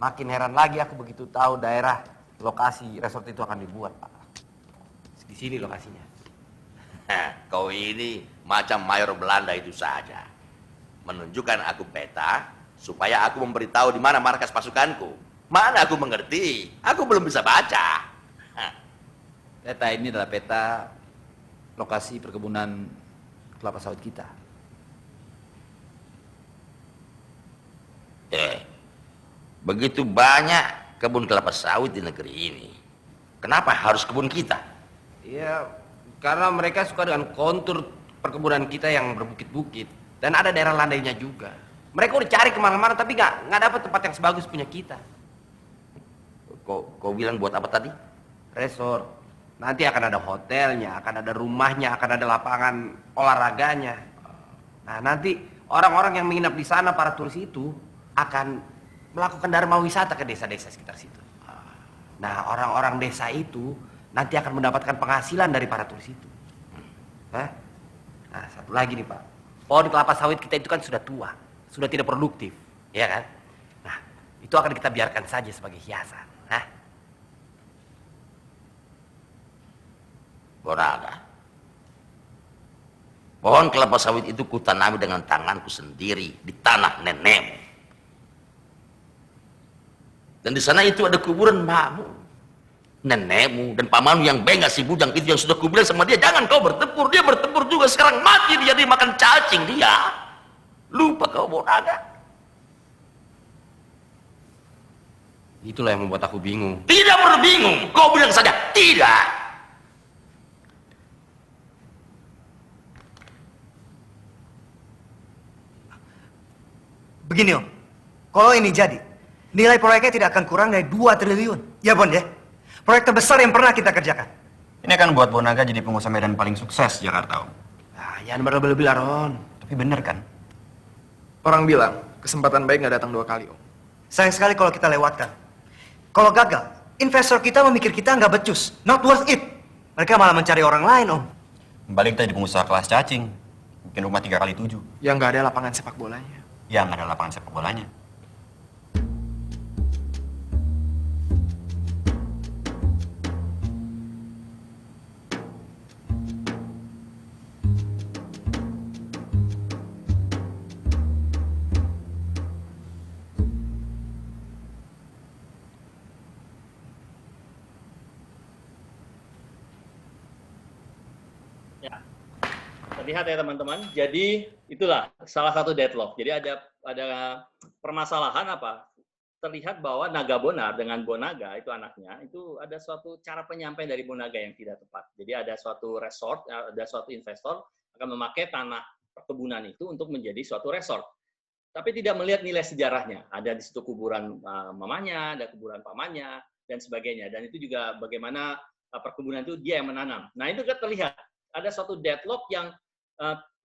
C: Makin heran lagi aku begitu tahu daerah lokasi resort itu akan dibuat, Pak. Di sini lokasinya.
B: Kau ini macam mayor Belanda itu saja. Menunjukkan aku peta supaya aku memberitahu di mana markas pasukanku. Mana aku mengerti? Aku belum bisa baca.
E: Peta ini adalah peta lokasi perkebunan kelapa sawit kita.
B: Begitu banyak kebun kelapa sawit di negeri ini. Kenapa harus kebun kita?
C: Iya, karena mereka suka dengan kontur perkebunan kita yang berbukit-bukit. Dan ada daerah landainya juga. Mereka udah cari kemana-mana tapi nggak dapat tempat yang sebagus punya kita.
B: Kau bilang buat apa tadi?
C: Resort. Nanti akan ada hotelnya, akan ada rumahnya, akan ada lapangan olahraganya. Nah, nanti orang-orang yang menginap di sana, para turis itu akan melakukan dharma wisata ke desa-desa sekitar situ. Nah, orang-orang desa itu nanti akan mendapatkan penghasilan dari para turis itu. Nah, satu lagi nih, Pak. Pohon kelapa sawit kita itu kan sudah tua, sudah tidak produktif, ya kan? Nah, itu akan kita biarkan saja sebagai hiasan.
B: Bonaga. Pohon kelapa sawit itu kutanami dengan tanganku sendiri di tanah nenekmu. Dan di sana itu ada kuburan makmu, nenekmu dan pamanmu yang bengak si Bujang itu yang sudah kubilang sama dia, jangan kau bertempur. Dia bertempur juga, sekarang mati dia makan cacing dia. Lupa kau, Bonaga.
C: Itulah yang membuat aku bingung.
B: Tidak perlu bingung, kau bilang saja tidak.
D: Begini Om, kalau ini jadi, nilai proyeknya tidak akan kurang dari 2 triliun. Ya Bon ya? Proyek terbesar yang pernah kita kerjakan.
E: Ini akan buat Bonaga jadi pengusaha medan paling sukses Jakarta, Om.
C: Jangan berlebih-lebih lah, Ron.
E: Tapi bener kan?
F: Orang bilang, kesempatan baik nggak datang 2 kali, Om.
D: Sayang sekali kalau kita lewatkan. Kalau gagal, investor kita memikir kita nggak becus. Not worth it. Mereka malah mencari orang lain, Om.
E: Balik tadi pengusaha kelas cacing. Bikin rumah 3x7.
F: Yang nggak ada lapangan sepak bolanya.
E: Yang ada lapangan sepak bolanya.
A: Ya, terlihat ya teman-teman. Jadi itulah salah satu deadlock. Jadi ada permasalahan apa? Terlihat bahwa Naga Bonar dengan Bonaga itu anaknya itu ada suatu cara penyampaian dari Bonaga yang tidak tepat. Jadi ada suatu resort, ada suatu investor akan memakai tanah perkebunan itu untuk menjadi suatu resort. Tapi tidak melihat nilai sejarahnya. Ada di situ kuburan mamanya, ada kuburan pamannya dan sebagainya. Dan itu juga bagaimana perkebunan itu dia yang menanam. Nah itu kan terlihat ada suatu deadlock yang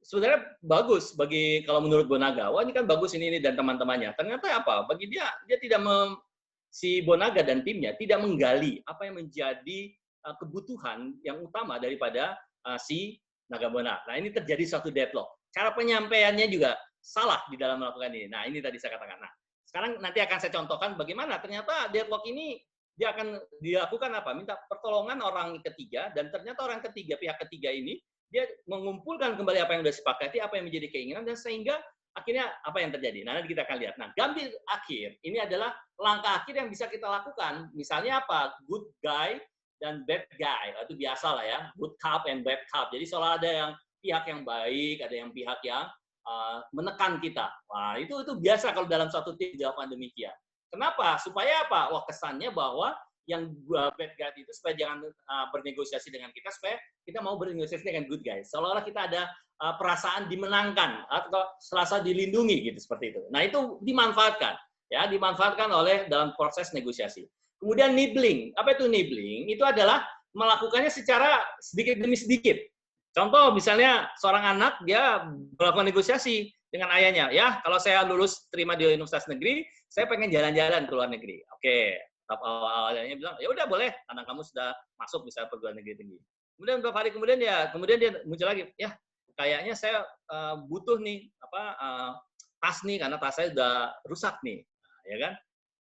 A: sebenarnya bagus bagi kalau menurut Bonaga. Wah ini kan bagus ini dan teman-temannya. Ternyata apa? Bagi dia tidak si Bonaga dan timnya tidak menggali apa yang menjadi kebutuhan yang utama daripada si Naga Bonar. Nah ini terjadi suatu deadlock. Cara penyampaiannya juga salah di dalam melakukan ini. Nah ini tadi saya katakan. Nah sekarang nanti akan saya contohkan bagaimana ternyata deadlock ini dia akan dilakukan apa? Minta pertolongan orang ketiga, dan ternyata orang ketiga, pihak ketiga ini, dia mengumpulkan kembali apa yang sudah disepakati, apa yang menjadi keinginan, dan sehingga akhirnya apa yang terjadi. Nah, nanti kita akan lihat. Nah, gambar akhir, ini adalah langkah akhir yang bisa kita lakukan. Misalnya apa? Good guy dan bad guy. Itu biasa lah ya. Good cop and bad cop. Jadi soal ada yang pihak yang baik, ada yang pihak yang menekan kita. Wah, itu biasa kalau dalam suatu tim dilakukan demikian. Kenapa? Supaya apa? Wah, kesannya bahwa yang bad guy itu supaya jangan bernegosiasi dengan kita, supaya kita mau bernegosiasi dengan good guy. Seolah-olah kita ada perasaan dimenangkan atau serasa dilindungi gitu seperti itu. Nah, itu dimanfaatkan ya, dimanfaatkan oleh dalam proses negosiasi. Kemudian nibbling. Apa itu nibbling? Itu adalah melakukannya secara sedikit demi sedikit. Contoh misalnya seorang anak dia melakukan negosiasi dengan ayahnya, ya kalau saya lulus terima di universitas negeri, saya pengen jalan-jalan ke luar negeri. Oke, awalnya bilang ya udah boleh, anak kamu sudah masuk misalnya perguruan negeri tinggi. Kemudian beberapa hari kemudian dia muncul lagi, ya kayaknya saya butuh nih tas nih karena tas saya sudah rusak nih, ya kan?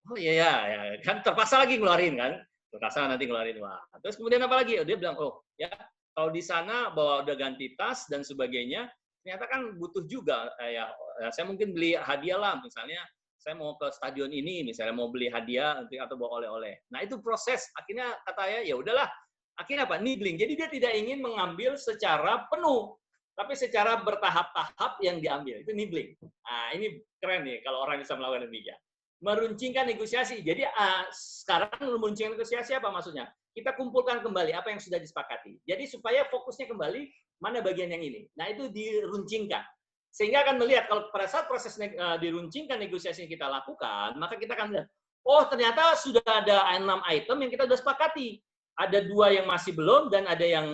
A: Oh iya ya kan terpaksa lagi ngeluarin kan, terpaksa nanti ngeluarin. Wah, terus kemudian apa lagi? Dia bilang oh ya kalau di sana bawa udah ganti tas dan sebagainya. Ternyata kan butuh juga, ya saya mungkin beli hadiah lah, misalnya saya mau ke stadion ini, misalnya mau beli hadiah atau bawa oleh-oleh. Nah itu proses, akhirnya katanya ya udahlah, akhirnya apa? Nibbling. Jadi dia tidak ingin mengambil secara penuh, tapi secara bertahap-tahap yang diambil. Itu nibbling. Nah ini keren nih kalau orang bisa melakukan demikian. Meruncingkan negosiasi. Jadi sekarang meruncingkan negosiasi apa maksudnya? Kita kumpulkan kembali apa yang sudah disepakati. Jadi supaya fokusnya kembali mana bagian yang ini. Nah, itu diruncingkan. Sehingga akan melihat kalau pada saat proses diruncingkan negosiasi yang kita lakukan, maka kita akan melihat, oh ternyata sudah ada 6 item yang kita sudah sepakati. Ada 2 yang masih belum, dan ada yang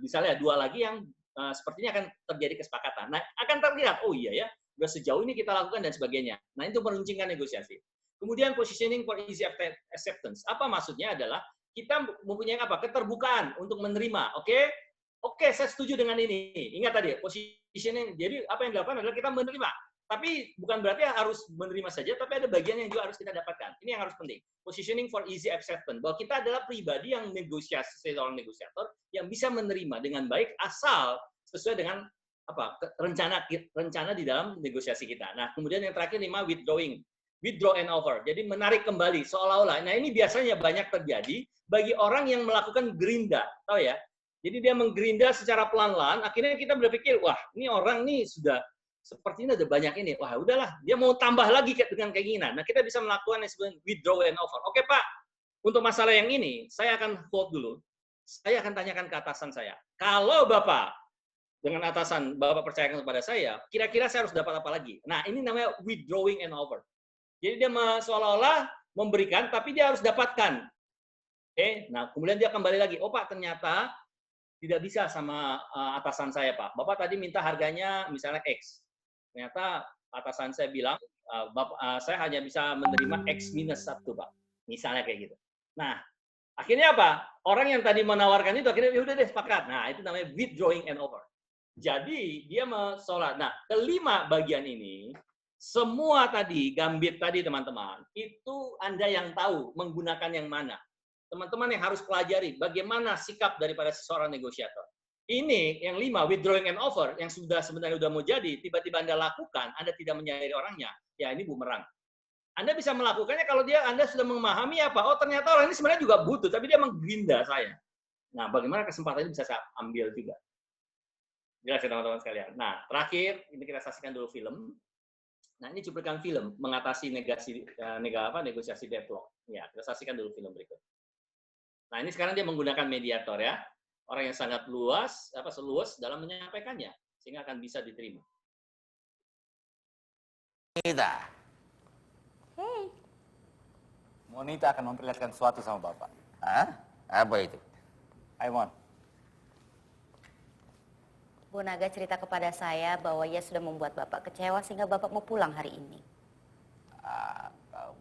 A: misalnya 2 lagi yang sepertinya akan terjadi kesepakatan. Nah, akan terlihat, oh iya ya, sudah sejauh ini kita lakukan dan sebagainya. Nah, itu meruncingkan negosiasi. Kemudian positioning for easy acceptance. Apa maksudnya adalah kita mempunyai apa? Keterbukaan untuk menerima. Oke, saya setuju dengan ini. Ingat tadi, positioning. Jadi apa yang dilakukan adalah kita menerima. Tapi bukan berarti harus menerima saja, tapi ada bagian yang juga harus kita dapatkan. Ini yang harus penting. Positioning for easy acceptance. Bahwa kita adalah pribadi yang negosiasi, seorang negosiator yang bisa menerima dengan baik asal sesuai dengan apa rencana di dalam negosiasi kita. Nah, kemudian yang terakhir 5, withdraw and over. Jadi menarik kembali seolah-olah. Nah, ini biasanya banyak terjadi bagi orang yang melakukan gerinda, tahu ya? Jadi dia menggerinda secara pelan-pelan, akhirnya kita berpikir, wah, ini orang nih sudah sepertinya ada banyak ini. Wah, udahlah, dia mau tambah lagi dengan keinginan. Nah, kita bisa melakukan yang disebut withdraw and over. Oke, Pak, untuk masalah yang ini, saya akan hold dulu. Saya akan tanyakan ke atasan saya. Kalau Bapak dengan atasan Bapak percayakan kepada saya, kira-kira saya harus dapat apa lagi? Nah, ini namanya withdrawing and over. Jadi dia seolah-olah memberikan, tapi dia harus dapatkan. Oke, nah kemudian dia kembali lagi. Oh Pak, ternyata tidak bisa sama atasan saya Pak. Bapak tadi minta harganya misalnya X. Ternyata atasan saya bilang, saya hanya bisa menerima X minus 1 Pak. Misalnya kayak gitu. Nah, akhirnya apa? orang yang tadi menawarkan itu akhirnya ya udah deh sepakat. Nah, itu namanya withdrawing an offer. Jadi dia menolak. Nah, kelima bagian ini semua tadi gambit tadi teman-teman, itu Anda yang tahu menggunakan yang mana. Teman-teman yang harus pelajari bagaimana sikap daripada seorang negosiator. Ini yang 5, withdrawing an offer, yang sebenarnya sudah mau jadi, tiba-tiba Anda lakukan, Anda tidak menyadari orangnya, ya ini bumerang. Anda bisa melakukannya kalau Anda sudah memahami apa, oh ternyata orang ini sebenarnya juga butuh, tapi dia menggrinda saya. Nah, bagaimana kesempatan ini bisa saya ambil juga. Jelas ya teman-teman sekalian. Nah, terakhir, ini kita saksikan dulu film. Nah, ini cuplikan film mengatasi negosiasi deadlock. Ya, kita saksikan dulu film berikut. Nah, ini sekarang dia menggunakan mediator ya. Orang yang sangat seluas dalam menyampaikannya, sehingga akan bisa diterima.
B: Kita.
G: Hey,
H: Monita akan memperlihatkan sesuatu sama Bapak.
B: Hah? Apa itu?
H: Aimon,
G: Bu Naga cerita kepada saya bahwa ia sudah membuat Bapak kecewa sehingga Bapak mau pulang hari ini.
B: Kau.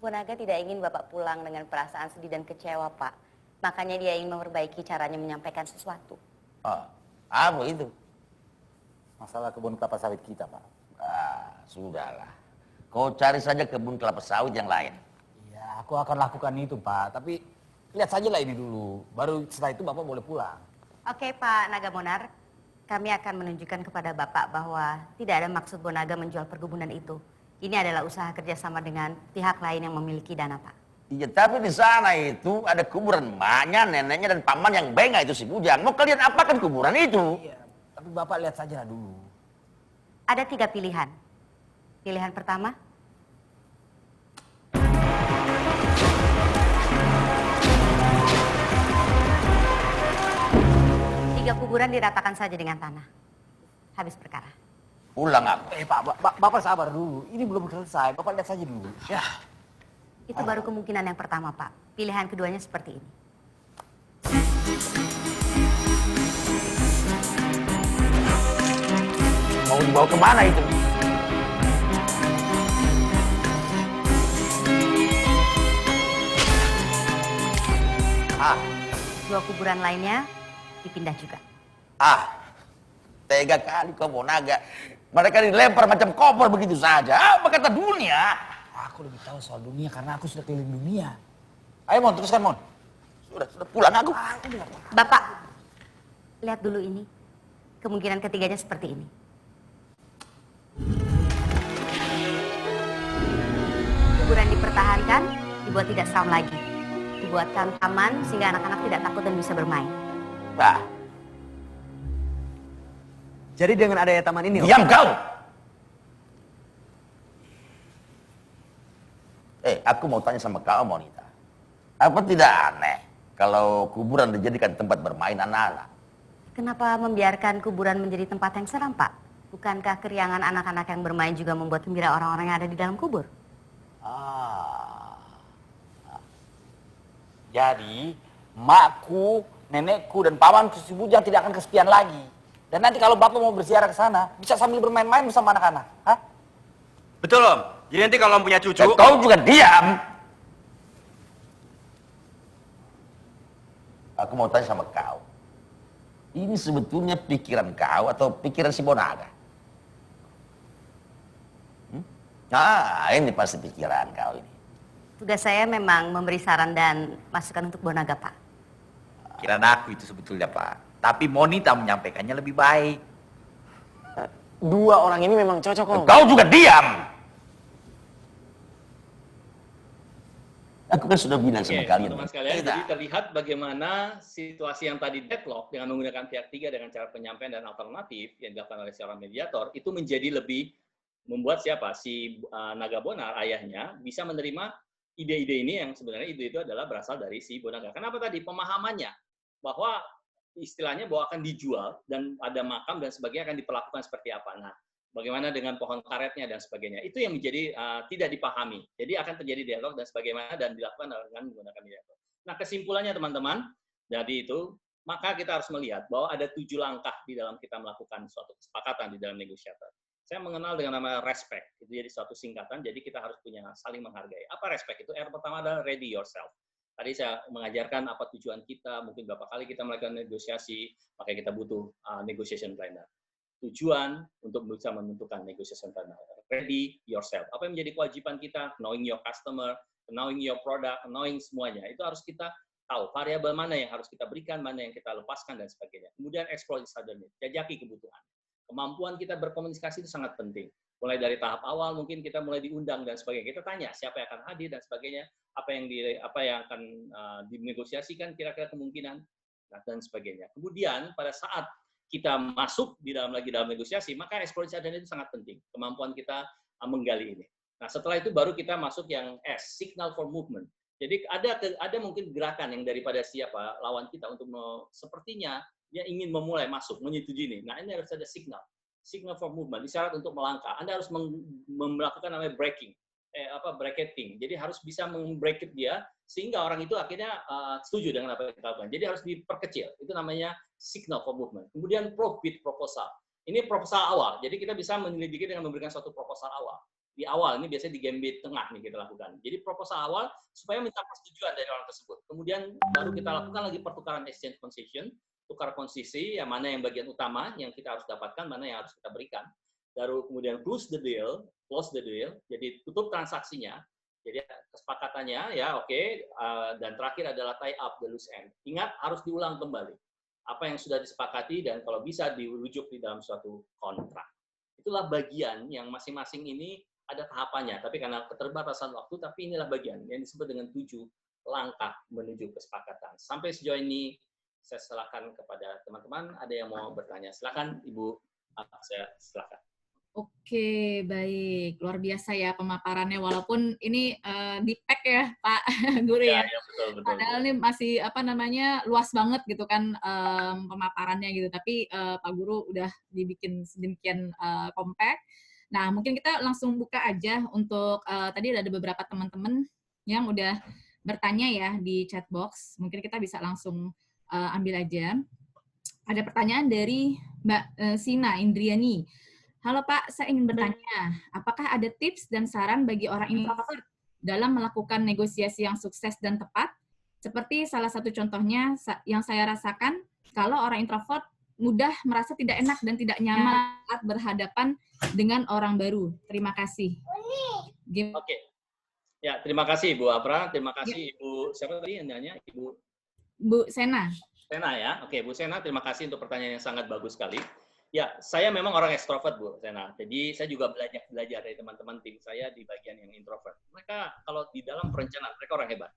G: Bu Naga tidak ingin Bapak pulang dengan perasaan sedih dan kecewa, Pak. Makanya dia ingin memperbaiki caranya menyampaikan sesuatu.
B: Apa itu?
H: masalah kebun kelapa sawit kita, Pak.
B: Sudahlah. Kau cari saja kebun kelapa sawit yang lain.
H: Iya, aku akan lakukan itu, Pak. Tapi lihat saja lah ini dulu. Baru setelah itu Bapak boleh pulang.
G: Oke, Pak Naga Bonar. Kami akan menunjukkan kepada Bapak bahwa tidak ada maksud Bu Naga menjual perkebunan itu. Ini adalah usaha kerjasama dengan pihak lain yang memiliki dana, Pak.
B: Iya, tapi di sana itu ada kuburan emaknya, neneknya, dan paman yang bengak itu si Bujang. Mau kalian apakan kuburan itu?
H: Iya, tapi Bapak lihat saja lah dulu.
G: Ada 3 pilihan. Pilihan pertama, tiga kuburan diratakan saja dengan tanah. Habis perkara.
B: Pulang aku.
H: Pak, Bapak sabar dulu. Ini belum selesai. Bapak lihat saja dulu. Ya.
G: Itu baru kemungkinan yang pertama, Pak. Pilihan keduanya seperti ini.
B: Mau dibawa kemana itu?
G: Dua kuburan lainnya dipindah juga.
B: Tega kali kau mau naga. Mereka dilempar macam koper begitu saja. Apa kata dunia?
H: Aku lebih tahu soal dunia karena aku sudah keliling dunia. Ayo, Mon, teruskan, Mon.
B: Sudah pulang aku.
G: Bapak, lihat dulu ini. Kemungkinan ketiganya seperti ini. Kuburan dipertahankan, dibuat tidak seram lagi. Dibuatkan taman sehingga anak-anak tidak takut dan bisa bermain.
D: Jadi dengan adanya taman ini,
B: Diam kau! Aku mau tanya sama kau, Monita. Apa tidak aneh kalau kuburan dijadikan tempat bermain anak-anak?
G: Kenapa membiarkan kuburan menjadi tempat yang seram, Pak? Bukankah keriangan anak-anak yang bermain juga membuat gembira orang-orang yang ada di dalam kubur?
H: Jadi, makku, nenekku, dan pamanku si Bujang tidak akan kesepian lagi. Dan nanti kalau Bapak mau berziarah ke sana, bisa sambil bermain-main bersama anak-anak. Hah?
E: Betul, Om. Jadi nanti kalau Om punya cucu...
B: Dan kau juga diam! Aku mau tanya sama kau. Ini sebetulnya pikiran kau atau pikiran si Bonaga? Ini pasti pikiran kau ini.
G: Tugas saya memang memberi saran dan masukan untuk Bonaga, Pak.
I: Kiraan aku itu sebetulnya, Pak. Tapi Monita menyampaikannya lebih baik.
E: Dua orang ini memang cocok, Om.
B: Kau juga diam! Aku kan sudah bilang sama kalian.
A: Teman-teman sekalian, jadi terlihat bagaimana situasi yang tadi deadlock dengan menggunakan pihak tiga dengan cara penyampaian dan alternatif yang dilakukan oleh seorang mediator itu menjadi lebih membuat si Naga Bonar ayahnya bisa menerima ide-ide ini yang sebenarnya ide itu adalah berasal dari si Bonaga. Kenapa tadi pemahamannya bahwa istilahnya bahwa akan dijual dan ada makam dan sebagainya akan diperlakukan seperti apa. Nah, bagaimana dengan pohon karetnya dan sebagainya. Itu yang menjadi tidak dipahami. Jadi akan terjadi dialog dan sebagaimana dan dilakukan dengan menggunakan mediator. Nah, kesimpulannya teman-teman, jadi itu, maka kita harus melihat bahwa ada 7 langkah di dalam kita melakukan suatu kesepakatan di dalam negosiator. Saya mengenal dengan nama respect. Itu jadi suatu singkatan, jadi kita harus punya saling menghargai. Apa respect itu? Yang pertama adalah ready yourself. Tadi saya mengajarkan apa tujuan kita, mungkin berapa kali kita melakukan negosiasi, makanya kita butuh negotiation planner. Tujuan untuk bisa menentukan negotiation planner. Ready yourself. Apa yang menjadi kewajiban kita? Knowing your customer, knowing your product, knowing semuanya. Itu harus kita tahu variabel mana yang harus kita berikan, mana yang kita lepaskan, dan sebagainya. Kemudian explore each other needs, jajaki kebutuhan. Kemampuan kita berkomunikasi itu sangat penting. Mulai dari tahap awal mungkin kita mulai diundang dan sebagainya. Kita tanya siapa yang akan hadir dan sebagainya, apa yang akan dinegosiasikan kira-kira kemungkinan dan sebagainya. Kemudian pada saat kita masuk dalam negosiasi, maka explore each other itu sangat penting. Kemampuan kita menggali ini. Nah, setelah itu baru kita masuk yang S, signal for movement. Jadi ada mungkin gerakan yang daripada siapa lawan kita untuk sepertinya dia ingin memulai masuk, menyetujui ini. Nah, ini harus ada signal for movement, isyarat untuk melangkah. Anda harus melakukan namanya bracketing. Jadi harus bisa membracket dia sehingga orang itu akhirnya setuju dengan apa yang kita lakukan. Jadi harus diperkecil. Itu namanya signal for movement. Kemudian bid proposal. Ini proposal awal. Jadi kita bisa menyelidiki dengan memberikan suatu proposal awal. Di awal, ini biasanya di gambit tengah nih kita lakukan. Jadi proposal awal supaya minta persetujuan dari orang tersebut. Kemudian baru kita lakukan lagi pertukaran exchange concession, tukar konsesi, yang mana yang bagian utama yang kita harus dapatkan, mana yang harus kita berikan. Baru kemudian close the deal, jadi tutup transaksinya. Jadi kesepakatannya ya oke, dan terakhir adalah tie up the loose end. Ingat harus diulang kembali apa yang sudah disepakati dan kalau bisa dirujuk di dalam suatu kontrak. Itulah bagian yang masing-masing ini ada tahapannya, tapi karena keterbatasan waktu, tapi inilah bagian yang disebut dengan 7 langkah menuju kesepakatan. Sampai sejauh ini saya silakan kepada teman-teman, ada yang mau bertanya. Silakan Ibu, saya silakan.
J: Oke, baik. Luar biasa ya pemaparannya, walaupun ini di-pack ya Pak Guru ya.
A: Ya, betul.
J: Padahal ini masih luas banget gitu kan pemaparannya gitu. Tapi Pak Guru udah dibikin sedemikian compact. Nah, mungkin kita langsung buka aja untuk tadi ada beberapa teman-teman yang udah bertanya ya di chat box. Mungkin kita bisa langsung ambil aja. Ada pertanyaan dari Mbak Sina Indriani. Halo Pak, saya ingin bertanya, apakah ada tips dan saran bagi orang introvert dalam melakukan negosiasi yang sukses dan tepat? Seperti salah satu contohnya yang saya rasakan, kalau orang introvert mudah merasa tidak enak dan tidak nyaman saat berhadapan dengan orang baru. Terima kasih.
A: Oke. Ya, terima kasih Ibu Apra, terima kasih Ibu, siapa tadi yang nanya?
J: Bu Sena.
A: Sena ya, oke Bu Sena, terima kasih untuk pertanyaan yang sangat bagus sekali. Ya, saya memang orang ekstrovert, Bu Sena. Jadi saya juga belajar dari teman-teman tim saya di bagian yang introvert. Mereka kalau di dalam perencanaan, mereka orang hebat.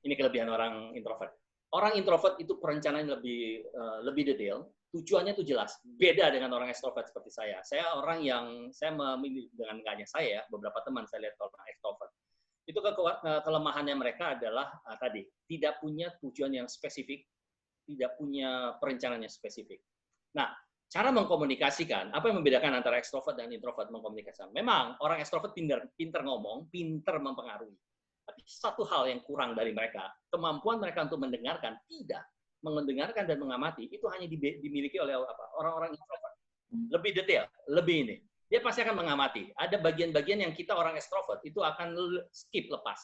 A: Ini kelebihan orang introvert. Orang introvert itu perencanaan lebih detail, tujuannya itu jelas. Beda dengan orang ekstrovert seperti saya. Saya orang yang, saya memilih dengan hanya saya, beberapa teman saya lihat orang ekstrovert. Itu kelemahannya mereka adalah tadi, tidak punya tujuan yang spesifik, tidak punya perencanaan yang spesifik. Nah, cara mengkomunikasikan, apa yang membedakan antara ekstrovert dan introvert mengkomunikasikan? Memang orang ekstrovert pinter ngomong, pinter mempengaruhi. Tapi satu hal yang kurang dari mereka, kemampuan mereka untuk mendengarkan, tidak. Mendengarkan dan mengamati, itu hanya dimiliki oleh orang-orang introvert. Lebih detail, lebih ini. Dia pasti akan mengamati. Ada bagian-bagian yang kita orang ekstrovert, itu akan skip, lepas.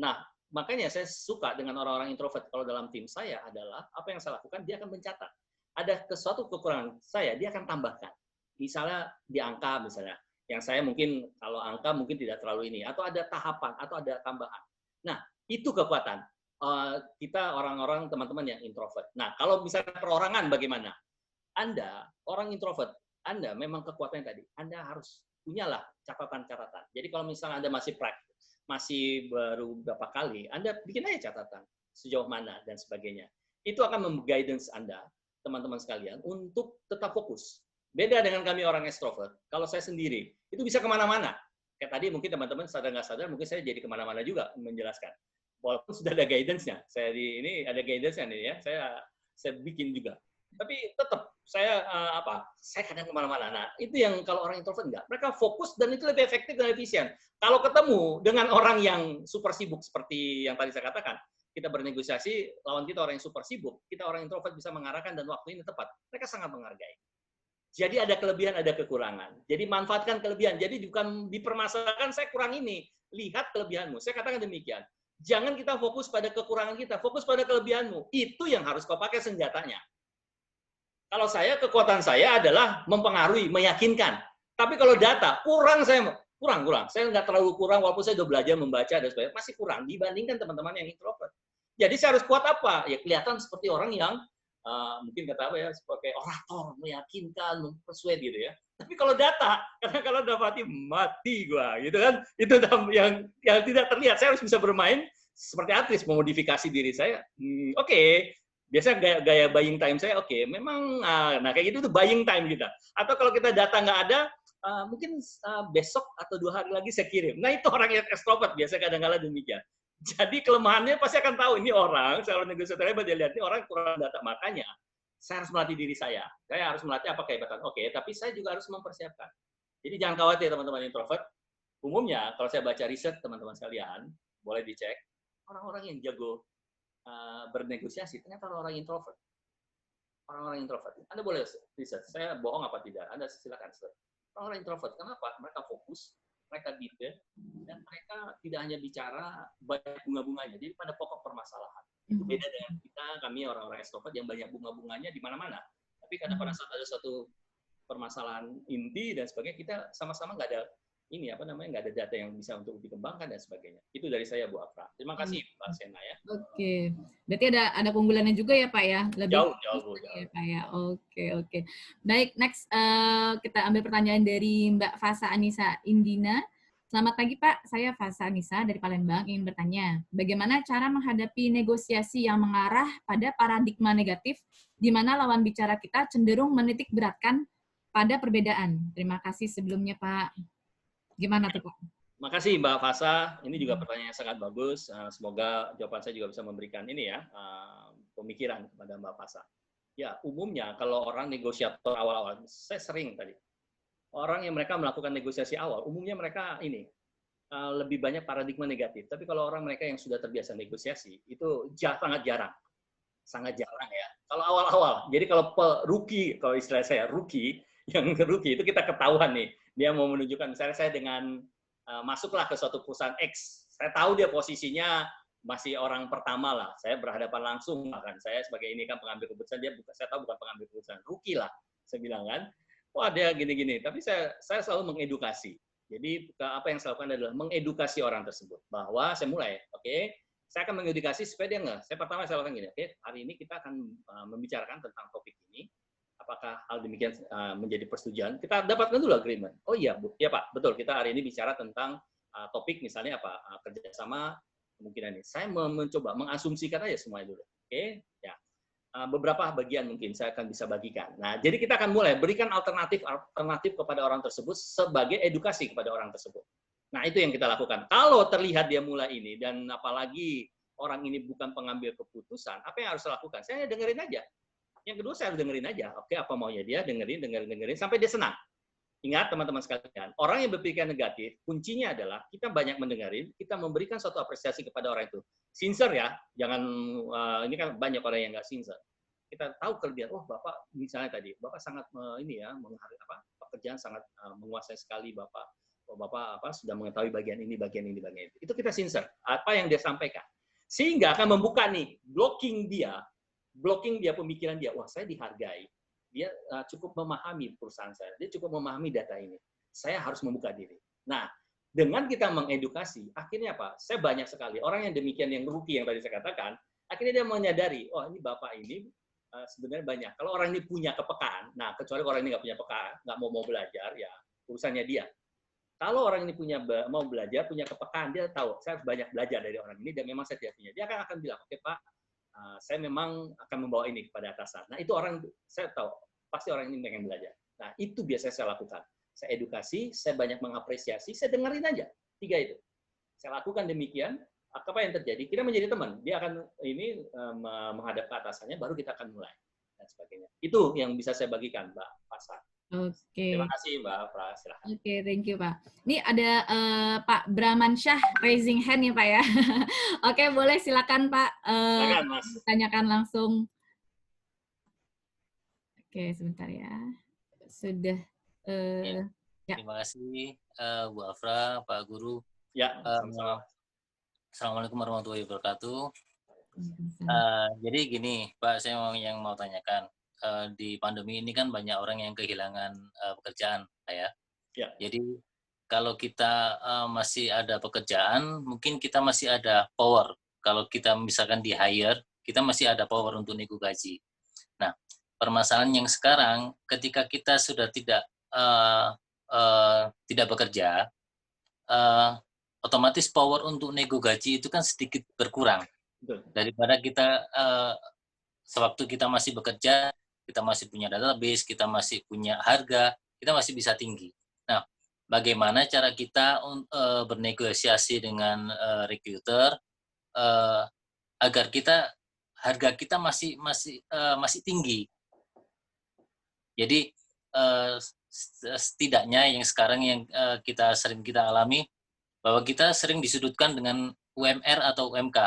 A: Nah, makanya saya suka dengan orang-orang introvert kalau dalam tim saya adalah, apa yang saya lakukan, dia akan mencatat. Ada sesuatu kekurangan saya, dia akan tambahkan. Misalnya di angka misalnya, yang saya mungkin kalau angka mungkin tidak terlalu ini, atau ada tahapan, atau ada tambahan. Nah, itu kekuatan kita orang-orang teman-teman yang introvert. Nah, kalau misalnya perorangan bagaimana? Anda, orang introvert, Anda memang kekuatannya tadi, Anda harus punyalah catatan-catatan. Jadi kalau misalnya Anda masih baru beberapa kali, Anda bikin aja catatan, sejauh mana, dan sebagainya. Itu akan mem-guidance Anda, teman-teman sekalian, untuk tetap fokus. Beda dengan kami orang extrovert, kalau saya sendiri, itu bisa kemana-mana. Kayak tadi mungkin teman-teman sadar nggak sadar, mungkin saya jadi kemana-mana juga menjelaskan. Walaupun sudah ada guidance-nya. Saya ini ada guidance-nya nih ya, saya bikin juga. Tapi tetap, saya kadang kemana-mana. Nah, itu yang kalau orang introvert enggak. Mereka fokus dan itu lebih efektif dan efisien. Kalau ketemu dengan orang yang super sibuk seperti yang tadi saya katakan, kita bernegosiasi, lawan kita orang yang super sibuk, kita orang introvert bisa mengarahkan dan waktu ini tepat. Mereka sangat menghargai. Jadi ada kelebihan, ada kekurangan. Jadi manfaatkan kelebihan. Jadi bukan dipermasalahkan, saya kurang ini. Lihat kelebihanmu. Saya katakan demikian. Jangan kita fokus pada kekurangan kita, fokus pada kelebihanmu. Itu yang harus kau pakai senjatanya. Kalau saya, kekuatan saya adalah mempengaruhi, meyakinkan. Tapi kalau data, kurang. Saya nggak terlalu kurang, walaupun saya udah belajar membaca dan sebagainya, masih kurang dibandingkan teman-teman yang introvert. Jadi saya harus kuat apa? Ya kelihatan seperti orang yang mungkin kata apa ya, sebagai orator, meyakinkan, mempersuade gitu ya. Tapi kalau data, karena kalau udah mati gua gitu kan, itu yang tidak terlihat. Saya harus bisa bermain seperti artis, memodifikasi diri saya. Oke. Biasa gaya buying time saya, oke, memang, nah kayak gitu tuh buying time kita. Atau kalau kita data nggak ada, mungkin besok atau 2 hari lagi saya kirim. Nah itu orang yang extrovert, biasa kadang-kadang demikian. Jadi kelemahannya pasti akan tahu, ini orang, seorang negosiator hebat, dia lihat, ini orang kurang data. Makanya, saya harus melatih diri saya. Saya harus melatih apa kehebatan. Oke, tapi saya juga harus mempersiapkan. Jadi jangan khawatir teman-teman introvert. Umumnya, kalau saya baca riset teman-teman sekalian, boleh dicek, orang-orang yang jago bernegosiasi, ternyata orang-orang introvert. Orang-orang introvert. Anda boleh riset, saya bohong apa tidak, Anda silakan. Orang-orang introvert, kenapa? Mereka fokus, mereka detail, dan mereka tidak hanya bicara banyak bunga-bunganya, jadi pada pokok permasalahan. Itu beda dengan kita, kami orang-orang extrovert yang banyak bunga-bunganya di mana-mana. Tapi karena pada saat ada suatu permasalahan inti dan sebagainya, kita sama-sama nggak ada nggak ada data yang bisa untuk dikembangkan dan sebagainya. Itu dari saya, Bu Afra. Terima kasih, Mbak Sena ya.
J: Oke, berarti ada keunggulannya juga ya Pak ya?
A: Jauh.
J: Ya, Pak ya. Oke. Baik, next kita ambil pertanyaan dari Mbak Fasa Anissa Indina. Selamat pagi Pak, saya Fasa Anissa dari Palembang ingin bertanya, bagaimana cara menghadapi negosiasi yang mengarah pada paradigma negatif di mana lawan bicara kita cenderung menitik beratkan pada perbedaan? Terima kasih sebelumnya Pak. Gimana tuh Pak?
A: Makasih Mbak Fasa, ini juga pertanyaan yang sangat bagus. Semoga jawaban saya juga bisa memberikan pemikiran kepada Mbak Fasa. Ya, umumnya kalau orang negosiator awal-awal, saya sering tadi, orang yang mereka melakukan negosiasi awal, umumnya mereka lebih banyak paradigma negatif. Tapi kalau orang mereka yang sudah terbiasa negosiasi, itu sangat jarang. Sangat jarang ya. Kalau awal-awal, jadi kalau rookie, kalau istilah saya rookie itu kita ketahuan nih, dia mau menunjukkan, misalnya saya dengan masuklah ke suatu perusahaan X, saya tahu dia posisinya masih orang pertama lah, saya berhadapan langsung, bahkan saya sebagai ini kan pengambil keputusan, saya tahu bukan pengambil keputusan, rookie lah, saya bilang kan, wah dia gini-gini, tapi saya selalu mengedukasi. Jadi apa yang saya lakukan adalah mengedukasi orang tersebut, bahwa saya mulai, saya akan mengedukasi supaya dia saya lakukan gini, hari ini kita akan membicarakan tentang topik ini. Apakah hal demikian menjadi persetujuan? Kita dapatkan dulu agreement. Oh iya, Bu. Ya Pak, betul. Kita hari ini bicara tentang topik misalnya apa? Kerjasama kemungkinan ini. Saya mencoba mengasumsikan aja semuanya dulu. Oke, ya. Beberapa bagian mungkin saya akan bisa bagikan. Nah, jadi kita akan mulai berikan alternatif kepada orang tersebut sebagai edukasi kepada orang tersebut. Nah, itu yang kita lakukan. Kalau terlihat dia mulai ini dan apalagi orang ini bukan pengambil keputusan, apa yang harus saya lakukan? Saya dengerin aja. Yang kedua, saya harus dengerin aja. Oke, apa maunya dia, dengerin, sampai dia senang. Ingat, teman-teman sekalian, orang yang berpikiran negatif, kuncinya adalah kita banyak mendengarin, kita memberikan suatu apresiasi kepada orang itu. Sincere ya, jangan, ini kan banyak orang yang nggak sincere. Kita tahu kelebihan, Bapak, misalnya tadi, Bapak sangat, menghargai pekerjaan sangat menguasai sekali, Bapak. Bapak sudah mengetahui bagian ini. Itu kita sincere, apa yang dia sampaikan. Sehingga akan membuka nih, blocking dia pemikiran dia, wah saya dihargai, dia cukup memahami perusahaan saya, dia cukup memahami data ini, saya harus membuka diri. Nah, dengan kita mengedukasi, akhirnya apa? Saya banyak sekali orang yang demikian, yang rookie yang tadi saya katakan, akhirnya dia menyadari, oh ini Bapak ini sebenarnya banyak. Kalau orang ini punya kepekaan, nah kecuali orang ini nggak punya kepekaan, nggak mau belajar, ya urusannya dia. Kalau orang ini mau belajar, punya kepekaan, dia tahu, saya harus banyak belajar dari orang ini, dan memang saya tidak punya. Dia akan bilang, oke Pak, saya memang akan membawa ini kepada atasan. Nah, itu orang, saya tahu, pasti orang ini pengen belajar. Nah, itu biasanya saya lakukan. Saya edukasi, saya banyak mengapresiasi, saya dengerin aja. 3 itu. Saya lakukan demikian, apa yang terjadi? Kita menjadi teman. Dia akan menghadap ke atasannya, baru kita akan mulai. Dan sebagainya. Itu yang bisa saya bagikan, Mbak Fasa.
J: Oke.
A: Terima kasih, Mbak Afra. Silahkan.
J: Oke, thank you, Pak. Ini ada Pak Bramansyah raising hand ya, Pak ya. Oke, boleh silakan, Pak.
A: Silakan, Mas.
J: Tanyakan langsung. Oke, sebentar ya. Sudah. Ya.
K: Terima kasih, Bu Afra, Pak Guru.
A: Ya, sama-sama.
K: Assalamualaikum warahmatullahi wabarakatuh. Jadi gini, Pak, saya mau tanyakan. Di pandemi ini kan banyak orang yang kehilangan pekerjaan, Pak ya.
A: Ya.
K: Jadi kalau kita masih ada pekerjaan, mungkin kita masih ada power. Kalau kita misalkan di hire, kita masih ada power untuk nego gaji. Nah, permasalahan yang sekarang, ketika kita sudah tidak bekerja, otomatis power untuk nego gaji itu kan sedikit berkurang.
A: Betul.
K: Daripada kita sewaktu kita masih bekerja, kita masih punya database, kita masih punya harga, kita masih bisa tinggi. Nah, bagaimana cara kita bernegosiasi dengan recruiter agar harga kita masih tinggi. Jadi setidaknya yang sekarang yang kita alami, bahwa kita sering disudutkan dengan UMR atau UMK.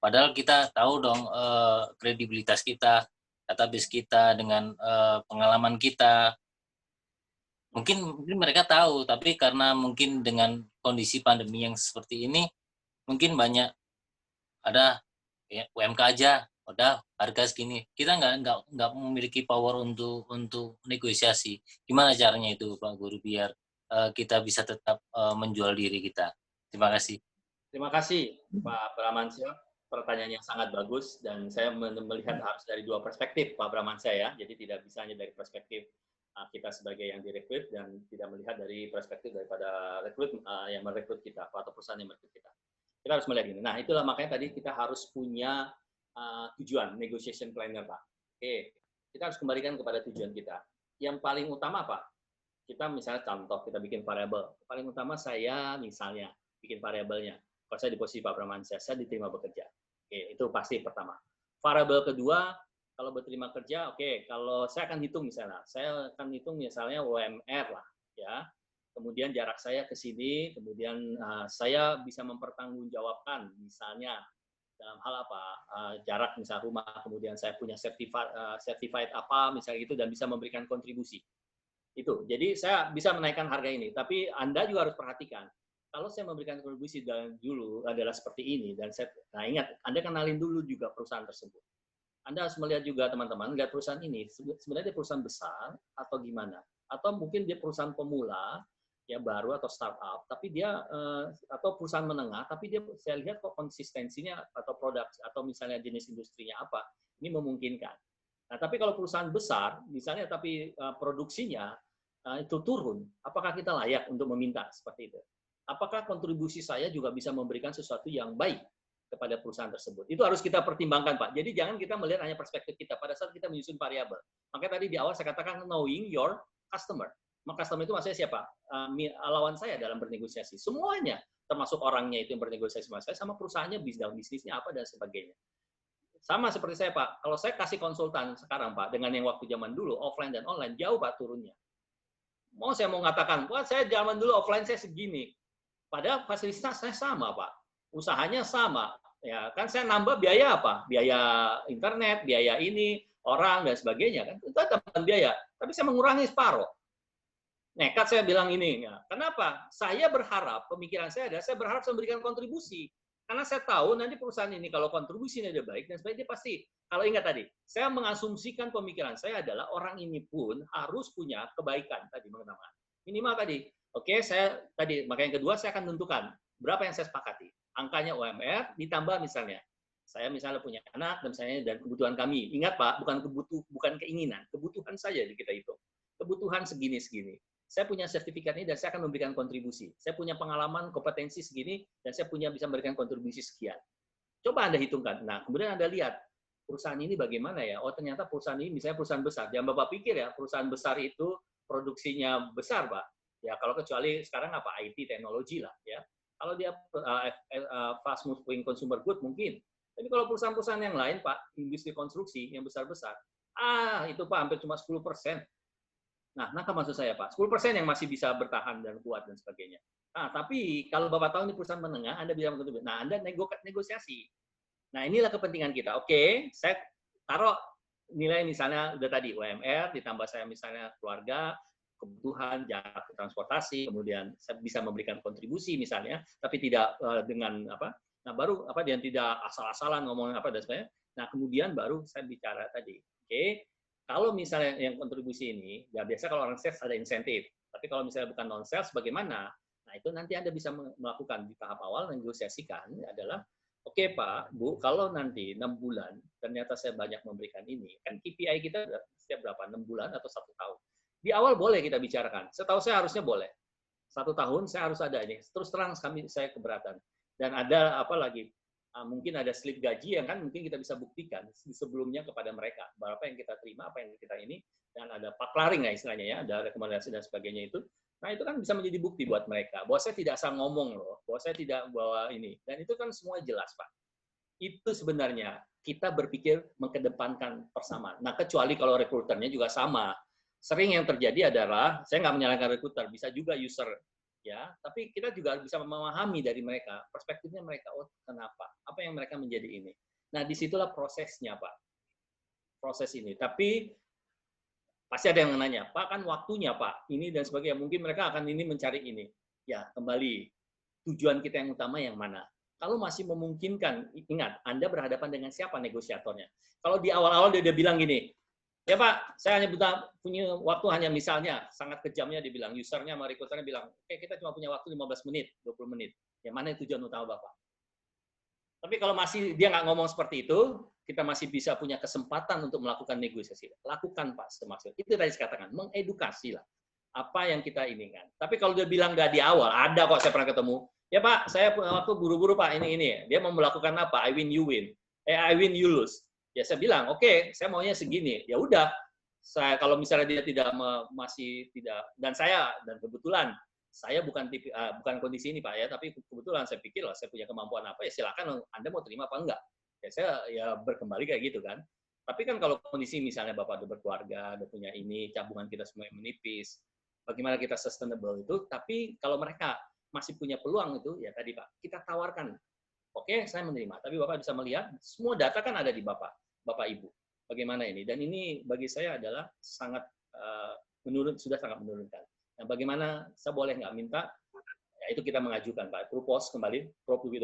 K: Padahal kita tahu dong kredibilitas kita, database kita, dengan pengalaman kita. Mungkin mereka tahu, tapi karena mungkin dengan kondisi pandemi yang seperti ini, mungkin banyak ada ya, UMK aja, udah harga segini. Kita nggak memiliki power untuk negosiasi. Gimana caranya itu, Pak Guru, biar kita bisa tetap menjual diri kita? Terima kasih.
A: Terima kasih, Pak Bramansyah. Pertanyaan yang sangat bagus, dan saya melihat harus dari dua perspektif, Pak Bramansyah ya. Jadi tidak bisa hanya dari perspektif kita sebagai yang direkrut, dan tidak melihat dari perspektif daripada rekrut yang merekrut kita, atau perusahaan yang merekrut kita. Kita harus melihat ini. Nah, itulah makanya tadi kita harus punya tujuan, negotiation planner, Pak. Oke, kita harus kembalikan kepada tujuan kita. Yang paling utama, Pak, kita misalnya contoh, kita bikin variabel. Paling utama saya misalnya bikin variabelnya. Kalau saya di posisi Pak Bramansyah, saya diterima bekerja. Oke, itu pasti pertama. Variabel kedua, kalau berterima kerja, oke, kalau saya akan hitung misalnya, UMR lah, ya. Kemudian jarak saya ke sini, kemudian saya bisa mempertanggungjawabkan misalnya dalam hal apa, jarak misal rumah, kemudian saya punya certified apa misalnya gitu, dan bisa memberikan kontribusi. Itu. Jadi saya bisa menaikkan harga ini, tapi Anda juga harus perhatikan. Kalau saya memberikan kontribusi dulu adalah seperti ini, dan nah ingat, Anda kenalin dulu juga perusahaan tersebut. Anda harus melihat juga, teman-teman, lihat perusahaan ini, sebenarnya dia perusahaan besar atau gimana? Atau mungkin dia perusahaan pemula, ya baru atau startup, tapi dia atau perusahaan menengah, tapi dia saya lihat kok konsistensinya atau produk atau misalnya jenis industrinya apa, ini memungkinkan. Nah, tapi kalau perusahaan besar, misalnya tapi produksinya itu turun, apakah kita layak untuk meminta seperti itu? Apakah kontribusi saya juga bisa memberikan sesuatu yang baik kepada perusahaan tersebut? Itu harus kita pertimbangkan, Pak. Jadi jangan kita melihat hanya perspektif kita pada saat kita menyusun variabel. Makanya tadi di awal saya katakan knowing your customer. Maka customer itu maksudnya siapa? Lawan saya dalam bernegosiasi. Semuanya, termasuk orangnya itu yang bernegosiasi sama saya, sama perusahaannya, bisnisnya apa, dan sebagainya. Sama seperti saya, Pak. Kalau saya kasih konsultan sekarang, Pak, dengan yang waktu zaman dulu, offline dan online, jauh, Pak, turunnya. Saya mau ngatakan, wah, saya zaman dulu offline saya segini. Padahal fasilitas saya sama, Pak. Usahanya sama. Ya, kan saya nambah biaya apa? Biaya internet, biaya ini, orang, dan sebagainya. Kan itu tambahan biaya. Tapi saya mengurangi separuh. Nekat saya bilang ini. Ya. Kenapa? Saya berharap, pemikiran saya adalah, saya berharap saya memberikan kontribusi. Karena saya tahu nanti perusahaan ini kalau kontribusinya dia baik, dan sebagainya, dia pasti. Kalau ingat tadi, saya mengasumsikan pemikiran saya adalah orang ini pun harus punya kebaikan tadi mengenai minimal tadi. Oke, saya tadi makanya yang kedua saya akan tentukan berapa yang saya sepakati. Angkanya UMR ditambah misalnya. Saya misalnya punya anak dan kebutuhan kami. Ingat, Pak, bukan keinginan, kebutuhan saja kita hitung. Kebutuhan segini-segini. Saya punya sertifikat ini dan saya akan memberikan kontribusi. Saya punya pengalaman, kompetensi segini, dan saya bisa memberikan kontribusi sekian. Coba Anda hitungkan. Nah, kemudian Anda lihat, perusahaan ini bagaimana ya? Oh, ternyata perusahaan ini misalnya perusahaan besar. Jangan Bapak pikir ya, perusahaan besar itu produksinya besar, Pak. Ya, kalau kecuali sekarang apa? IT, teknologi lah. Ya. Kalau dia fast moving consumer good mungkin. Tapi kalau perusahaan-perusahaan yang lain, Pak, industri konstruksi yang besar-besar, itu Pak hampir cuma 10%. Nah, maksud saya, Pak, 10% yang masih bisa bertahan dan kuat dan sebagainya. Nah, tapi kalau Bapak tahu ini perusahaan menengah, Anda bisa menentukan. Nah, Anda negosiasi. Nah, inilah kepentingan kita. Oke, saya taruh nilai misalnya udah tadi UMR, ditambah saya misalnya keluarga, kebutuhan, jasa transportasi, kemudian saya bisa memberikan kontribusi misalnya, tapi tidak dengan apa, nah baru apa dia tidak asal-asalan ngomong apa dan sebagainya. Nah kemudian baru saya bicara tadi, oke, kalau misalnya yang kontribusi ini, ya biasa kalau orang sales ada insentif, tapi kalau misalnya bukan non sales bagaimana? Nah itu nanti Anda bisa melakukan di tahap awal negosiasikan adalah, oke Pak, Bu, kalau nanti 6 bulan ternyata saya banyak memberikan ini, kan KPI kita setiap berapa? 6 bulan atau 1 tahun. Di awal boleh kita bicarakan. Setahu saya harusnya boleh. 1 tahun saya harus ada ini. Terus terang saya keberatan. Dan ada apa lagi? Mungkin ada slip gaji yang kan mungkin kita bisa buktikan sebelumnya kepada mereka. Berapa yang kita terima, apa yang kita ini. Dan ada paklaring ya istilahnya ya, ada rekomendasi dan sebagainya itu. Nah itu kan bisa menjadi bukti buat mereka. Bahwa saya tidak asal ngomong loh. Bahwa saya tidak bawa ini. Dan itu kan semua jelas Pak. Itu sebenarnya kita berpikir mengedepankan persamaan. Nah kecuali kalau rekruternya juga sama. Sering yang terjadi adalah, saya nggak menyalahkan rekruter, bisa juga user, ya. Tapi kita juga bisa memahami dari mereka, perspektifnya mereka, oh kenapa, apa yang mereka menjadi ini. Nah disitulah prosesnya Pak, proses ini. Tapi pasti ada yang nanya, Pak kan waktunya Pak, ini dan sebagainya. Mungkin mereka akan ini mencari ini. Ya kembali, tujuan kita yang utama yang mana? Kalau masih memungkinkan, ingat, Anda berhadapan dengan siapa negosiatornya. Kalau di awal-awal dia bilang gini, ya Pak, saya hanya punya waktu hanya misalnya, sangat kejamnya dibilang, usernya sama recruiternya bilang, oke kita cuma punya waktu 15 menit, 20 menit. Yang mana tujuan utama Bapak? Tapi kalau masih dia nggak ngomong seperti itu, kita masih bisa punya kesempatan untuk melakukan negosiasi. Lakukan Pak semaksimal. Itu tadi saya katakan, mengedukasi lah. Apa yang kita inginkan. Tapi kalau dia bilang nggak di awal, ada kok saya pernah ketemu, ya Pak, saya punya waktu buru-buru Pak, ini. Dia mau melakukan apa? I win, you win. I win, you lose. Ya saya bilang, oke, saya maunya segini. Ya udah, saya kalau misalnya dia masih tidak, dan kebetulan saya bukan kondisi ini Pak ya, tapi kebetulan saya pikir lah, saya punya kemampuan apa ya silakan Anda mau terima apa enggak. Ya saya ya berkembali kayak gitu kan. Tapi kan kalau kondisi misalnya Bapak udah berkeluarga, udah punya ini, tabungan kita semua menipis, bagaimana kita sustainable itu, tapi kalau mereka masih punya peluang itu, ya tadi Pak, kita tawarkan. Oke, saya menerima. Tapi Bapak bisa melihat, semua data kan ada di Bapak Ibu. Bagaimana ini? Dan ini bagi saya adalah sangat sudah sangat menurunkan. Nah, bagaimana saya boleh nggak minta? Ya, itu kita mengajukan Pak. Propose kembali,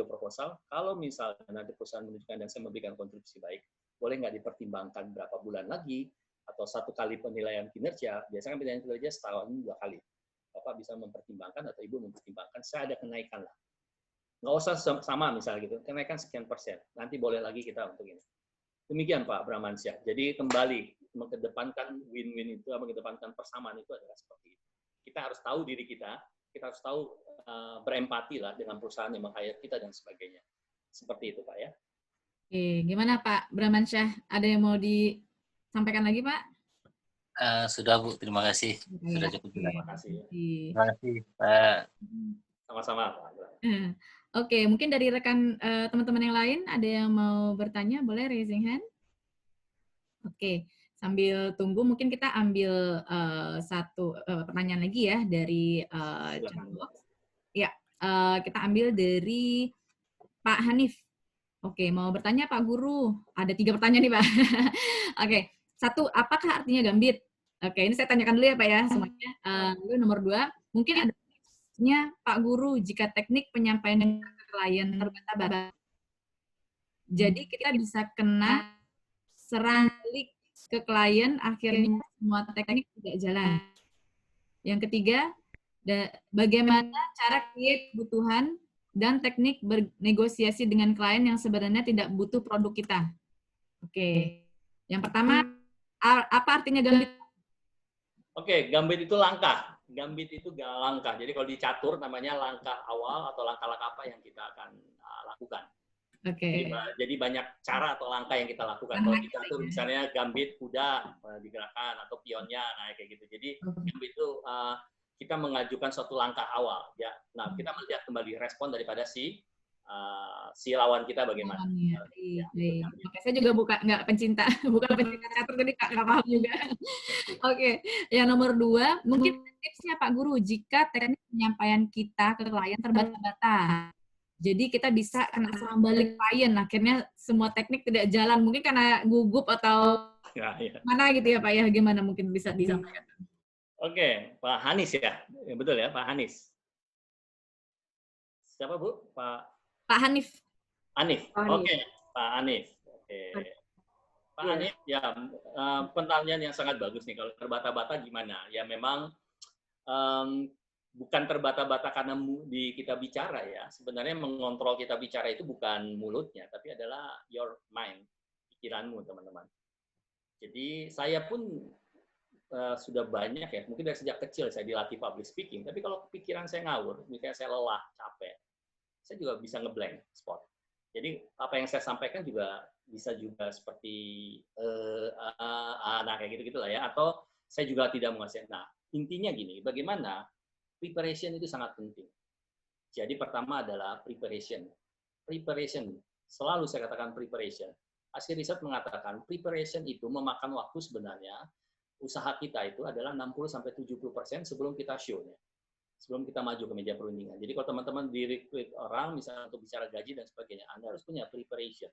A: proposal. Kalau misalnya nanti perusahaan menunjukkan dan saya memberikan kontribusi baik, boleh nggak dipertimbangkan berapa bulan lagi atau 1 kali penilaian kinerja? Biasanya penilaian kinerja setahun 2 kali. Bapak bisa mempertimbangkan atau Ibu mempertimbangkan. Saya ada kenaikan lah. Nggak usah sama misalnya gitu, kenaikan sekian persen. Nanti boleh lagi kita untuk ini. Demikian Pak Bramansyah. Jadi kembali mengedepankan win-win itu, mengedepankan persamaan itu adalah seperti itu. Kita harus tahu diri kita harus tahu berempati lah dengan perusahaan yang meng-hire kita dan sebagainya. Seperti itu Pak ya.
J: Oke, gimana Pak Bramansyah? Ada yang mau disampaikan lagi Pak?
K: Sudah Bu, terima kasih. Sudah cukup.
A: Terima kasih.
K: Terima kasih Pak.
A: Sama-sama Pak.
J: Oke, mungkin dari rekan teman-teman yang lain ada yang mau bertanya, boleh raising hand? Oke, sambil tunggu mungkin kita ambil satu pertanyaan lagi ya dari chat box. Ya, kita ambil dari Pak Hanif. Oke, mau bertanya Pak Guru. Ada 3 pertanyaan nih Pak. Oke, 1, apakah artinya gambit? Oke, ini saya tanyakan dulu ya Pak ya semuanya. Lalu nomor 2, mungkin ada Pak Guru jika teknik penyampaian dengan klien terbata-bata. Jadi kita bisa kena serang balik ke klien, akhirnya semua teknik tidak jalan. Yang ketiga, bagaimana cara create kebutuhan dan teknik bernegosiasi dengan klien yang sebenarnya tidak butuh produk kita. Oke. Yang pertama, apa artinya gambit?
A: Oke, gambit itu langkah. Gambit itu langkah. Jadi kalau dicatur namanya langkah awal atau langkah-langkah apa yang kita akan lakukan.
J: Oke.
A: Jadi banyak cara atau langkah yang kita lakukan. Kalau dicatur misalnya gambit kuda digerakkan atau pionnya, nah kayak gitu. Jadi gambit itu kita mengajukan suatu langkah awal. Ya. Nah kita melihat kembali respon daripada si lawan kita bagaimana.
J: Oke, saya juga bukan pencinta catur, jadi nggak paham juga. Oke, yang nomor 2, mungkin tipsnya Pak Guru jika teknik penyampaian kita ke klien terbata-bata. Jadi kita bisa kena serang balik klien, akhirnya semua teknik tidak jalan. Mungkin karena gugup atau mana gitu ya Pak ya, gimana mungkin bisa disampaikan?
A: Oke, Pak Hanis ya? Betul ya, Pak Hanis. Siapa Bu?
J: Pak Hanif.
A: Hanif.
J: Pak Hanif.
A: Oke, Pak Hanif. Oke. Pak Hanif, ya pertanyaan yang sangat bagus nih. Kalau terbata-bata gimana? Ya memang bukan terbata-bata karena di kita bicara ya. Sebenarnya mengontrol kita bicara itu bukan mulutnya, tapi adalah your mind, pikiranmu teman-teman. Jadi saya pun sudah banyak ya, mungkin dari sejak kecil saya dilatih public speaking, tapi kalau pikiran saya ngawur, misalnya saya lelah, capek, saya juga bisa ngeblank spot. Jadi apa yang saya sampaikan juga bisa juga seperti kayak gitu-gitu lah ya, atau saya juga tidak menguasai. Nah, intinya gini, bagaimana preparation itu sangat penting. Jadi pertama adalah preparation. Preparation, selalu saya katakan preparation. Hasil riset mengatakan preparation itu memakan waktu sebenarnya, usaha kita itu adalah 60-70% sebelum kita show-nya. Sebelum kita maju ke meja perundingan. Jadi kalau teman-teman di-recruit orang, misalnya untuk bicara gaji dan sebagainya, Anda harus punya preparation.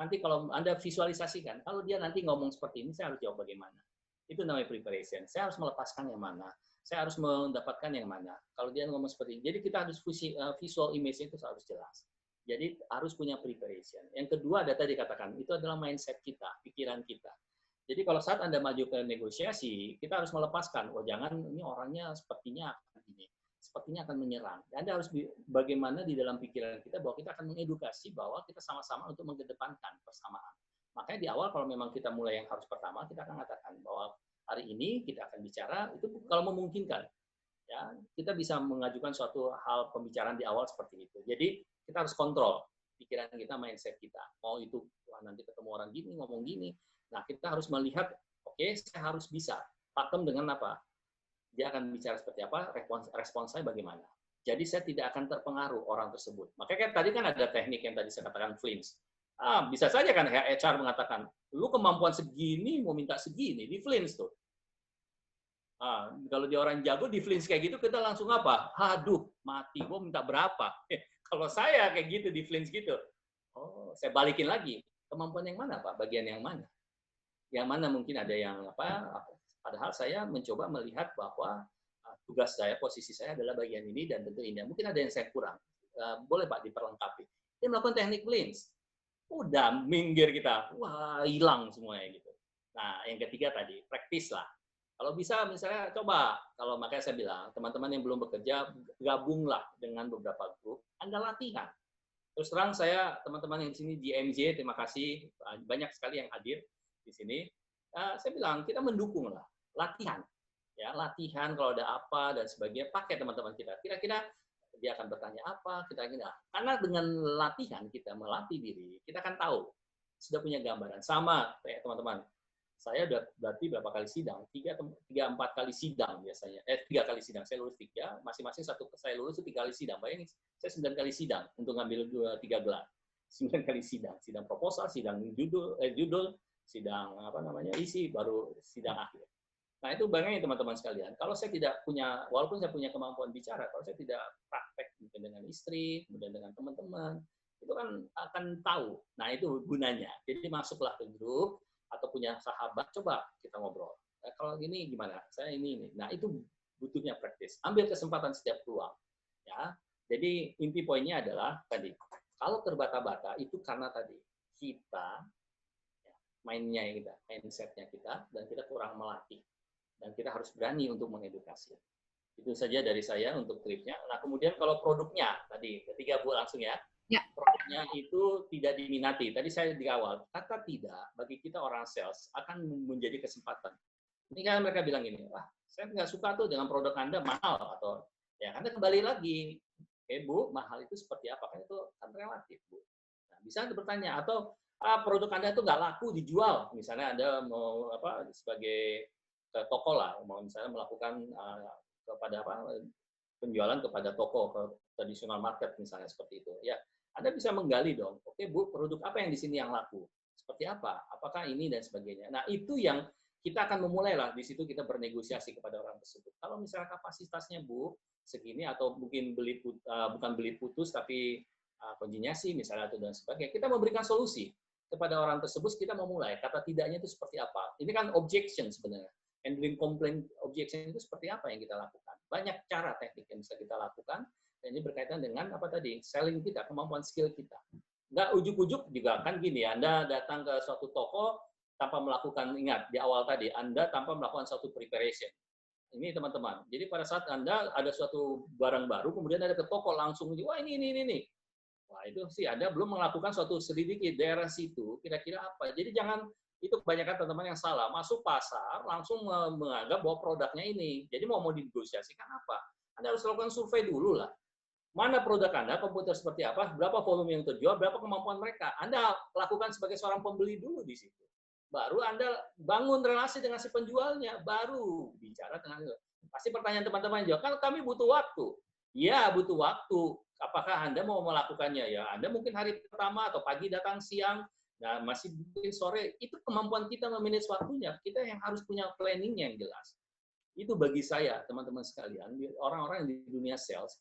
A: Nanti kalau Anda visualisasikan, kalau dia nanti ngomong seperti ini, saya harus jawab bagaimana. Itu namanya preparation. Saya harus melepaskan yang mana. Saya harus mendapatkan yang mana. Kalau dia ngomong seperti ini. Jadi kita harus visual image itu harus jelas. Jadi harus punya preparation. Yang kedua, ada tadi katakan, itu adalah mindset kita, pikiran kita. Jadi kalau saat Anda maju ke negosiasi, kita harus melepaskan, oh jangan ini orangnya sepertinya akan ini. Sepertinya akan menyerang. Anda harus bagaimana di dalam pikiran kita bahwa kita akan mengedukasi bahwa kita sama-sama untuk mengedepankan persamaan. Makanya di awal kalau memang kita mulai yang harus pertama, kita akan katakan bahwa hari ini kita akan bicara itu kalau memungkinkan. Ya, kita bisa mengajukan suatu hal pembicaraan di awal seperti itu. Jadi kita harus kontrol pikiran kita, mindset kita. Mau itu nanti ketemu orang gini, ngomong gini. Nah, kita harus melihat, oke, saya harus bisa. Pakem dengan apa? Dia akan bicara seperti apa, respons saya bagaimana. Jadi saya tidak akan terpengaruh orang tersebut. Makanya tadi kan ada teknik yang tadi saya katakan flinch. Bisa saja kan HR mengatakan, lu kemampuan segini, mau minta segini, di flinch tuh. Kalau dia orang jago, di flinch kayak gitu, kita langsung apa? Aduh, mati, gua minta berapa? Kalau saya kayak gitu, di flinch gitu, oh, saya balikin lagi. Kemampuan yang mana, Pak? Bagian yang mana? Yang mana mungkin ada yang apa? Padahal saya mencoba melihat bahwa tugas saya, posisi saya adalah bagian ini dan tentu ini. Mungkin ada yang saya kurang. Boleh Pak diperlengkapi. Dia melakukan teknik flinch. Udah minggir kita. Wah, hilang semuanya gitu. Nah, yang ketiga tadi, praktis lah. Kalau bisa misalnya coba, kalau makanya saya bilang, teman-teman yang belum bekerja, gabunglah dengan beberapa grup, Anda latihan. Terus terang saya, teman-teman yang di sini di MJ, terima kasih, banyak sekali yang hadir di sini. Saya bilang, kita mendukung lah. Latihan, ya latihan kalau ada apa dan sebagainya pakai teman-teman kita. Kira-kira dia akan bertanya apa, karena dengan latihan kita melatih diri, kita akan tahu sudah punya gambaran. Sama kayak teman-teman, saya udah berarti berapa kali sidang? 3-4 kali sidang biasanya. 3 kali sidang. Saya lulus 3, masing-masing saya lulus 3 kali sidang. Bayangin, saya 9 kali sidang untuk ngambil 3 gelar. 9 kali sidang, sidang proposal, sidang judul, sidang apa namanya isi, baru sidang akhir. Nah, itu bayangin teman-teman sekalian, kalau saya tidak punya, walaupun saya punya kemampuan bicara, kalau saya tidak praktek mungkin dengan istri, kemudian dengan teman-teman, itu kan akan tahu. Nah, itu gunanya. Jadi masuklah ke grup, atau punya sahabat, coba kita ngobrol. Nah, kalau gini gimana? Saya ini. Nah, itu butuhnya praktis. Ambil kesempatan setiap peluang. Ya. Jadi, inti poinnya adalah tadi, kalau terbata-bata, itu karena tadi, kita, mainnya kita, mindset-nya kita, dan kita kurang melatih. Dan kita harus berani untuk mengedukasi. Itu saja dari saya untuk tripnya. Nah, kemudian kalau produknya, tadi, ketiga Bu langsung ya. Ya. Produknya itu tidak diminati. Tadi saya di awal, kata tidak, bagi kita orang sales, akan menjadi kesempatan. Ini kan mereka bilang gini, wah, saya nggak suka tuh dengan produk Anda mahal. Atau, ya, Anda kembali lagi. Bu, mahal itu seperti apa? Kan itu kan relatif, Bu. Nah, bisa Anda bertanya, atau produk Anda itu nggak laku dijual. Misalnya Anda mau apa sebagai ke toko lah, mau misalnya melakukan kepada penjualan kepada toko, ke traditional market misalnya seperti itu. Ya, Anda bisa menggali dong. Oke, Bu, produk apa yang di sini yang laku? Seperti apa? Apakah ini dan sebagainya. Nah, itu yang kita akan memulai lah di situ kita bernegosiasi kepada orang tersebut. Kalau misalnya kapasitasnya Bu segini atau mungkin bukan beli putus tapi konsinyasi misalnya atau dan sebagainya, kita memberikan solusi kepada orang tersebut. Kita memulai kata tidaknya itu seperti apa. Ini kan objection sebenarnya. handling complaint objection itu seperti apa yang kita lakukan. Banyak cara teknik yang bisa kita lakukan, dan ini berkaitan dengan apa tadi, selling kita, kemampuan skill kita. Nggak ujuk-ujuk juga kan gini, Anda datang ke suatu toko tanpa melakukan, ingat di awal tadi, Anda tanpa melakukan suatu preparation. Ini teman-teman, jadi pada saat Anda ada suatu barang baru, kemudian ada ke toko langsung, wah ini. Wah itu sih Anda belum melakukan suatu selidiki daerah situ, kira-kira apa. Jadi jangan, itu kebanyakan teman-teman yang salah, masuk pasar langsung menganggap bahwa produknya ini. Jadi mau dinegosiasikan apa? Anda harus lakukan survei dulu lah. Mana produk Anda, komputer seperti apa, berapa volume yang terjual, berapa kemampuan mereka. Anda lakukan sebagai seorang pembeli dulu di situ. Baru Anda bangun relasi dengan si penjualnya, baru bicara dengan itu. Pasti pertanyaan teman-teman juga, kan kami butuh waktu. Ya, butuh waktu. Apakah Anda mau melakukannya? Ya, Anda mungkin hari pertama atau pagi datang siang, nah masih mungkin sore. Itu kemampuan kita memanage waktunya. Kita yang harus punya planning yang jelas. Itu bagi saya, teman-teman sekalian, orang-orang yang di dunia sales,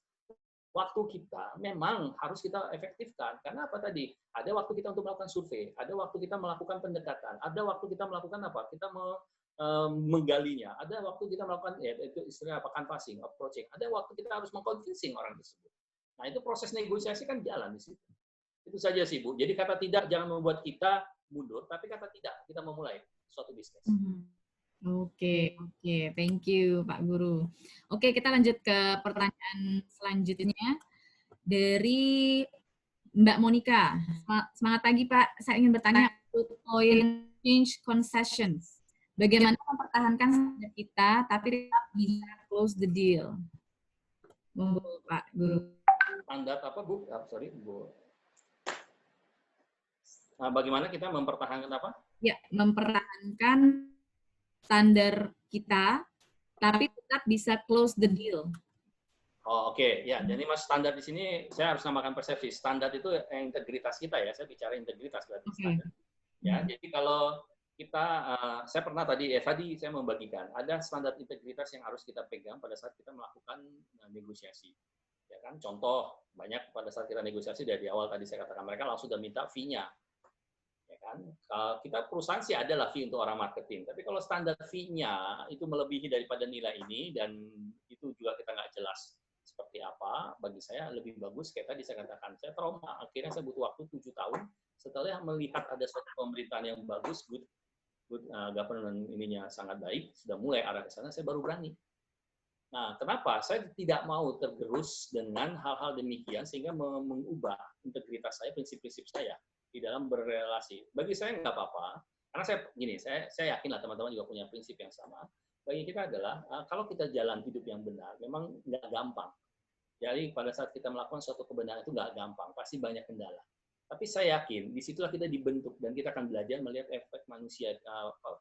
A: waktu kita memang harus kita efektifkan. Karena apa tadi? Ada waktu kita untuk melakukan survei, ada waktu kita melakukan pendekatan, ada waktu kita melakukan apa? Kita menggalinya, ada waktu kita melakukan, ya, itu istilah apa, canvassing, approaching, ada waktu kita harus mengconvincing orang tersebut. Nah, itu proses negosiasi kan jalan di situ. Itu saja sih, Bu. Jadi kata tidak jangan membuat kita mundur, tapi kata tidak kita memulai suatu bisnis.
J: Oke, thank you Pak Guru. Oke, kita lanjut ke pertanyaan selanjutnya dari Mbak Monica. Semangat pagi Pak, saya ingin bertanya untuk poin change concessions. Bagaimana mempertahankan standar kita tapi tetap bisa close the deal? Pak Guru.
A: Standar apa Bu? Sorry Bu. Nah, bagaimana kita mempertahankan apa?
J: Ya, mempertahankan standar kita, tapi tetap bisa close the deal.
A: Oh, oke. Ya, jadi Mas, standar di sini saya harus namakan persepsi. Standar itu integritas kita ya. Saya bicara integritas berarti standar. Ya, jadi kalau kita, saya pernah tadi saya membagikan ada standar integritas yang harus kita pegang pada saat kita melakukan negosiasi. Ya kan, contoh banyak pada saat kita negosiasi dari awal tadi saya katakan mereka langsung sudah minta fee-nya. Ya kan? Kita perusahaan sih adalah fee untuk orang marketing, tapi kalau standar fee-nya itu melebihi daripada nilai ini dan itu juga kita nggak jelas seperti apa, bagi saya lebih bagus kayak tadi saya katakan, saya trauma, akhirnya saya butuh waktu 7 tahun setelah melihat ada suatu pemerintahan yang bagus, good government ininya sangat baik, sudah mulai arah ke sana, saya baru berani. Nah, kenapa? Saya tidak mau tergerus dengan hal-hal demikian sehingga mengubah integritas saya, prinsip-prinsip saya di dalam berrelasi. Bagi saya nggak apa-apa, karena saya yakin lah teman-teman juga punya prinsip yang sama. Bagi kita adalah, kalau kita jalan hidup yang benar, memang nggak gampang. Jadi pada saat kita melakukan suatu kebenaran itu nggak gampang, pasti banyak kendala. Tapi saya yakin, disitulah kita dibentuk, dan kita akan belajar melihat efek manusia,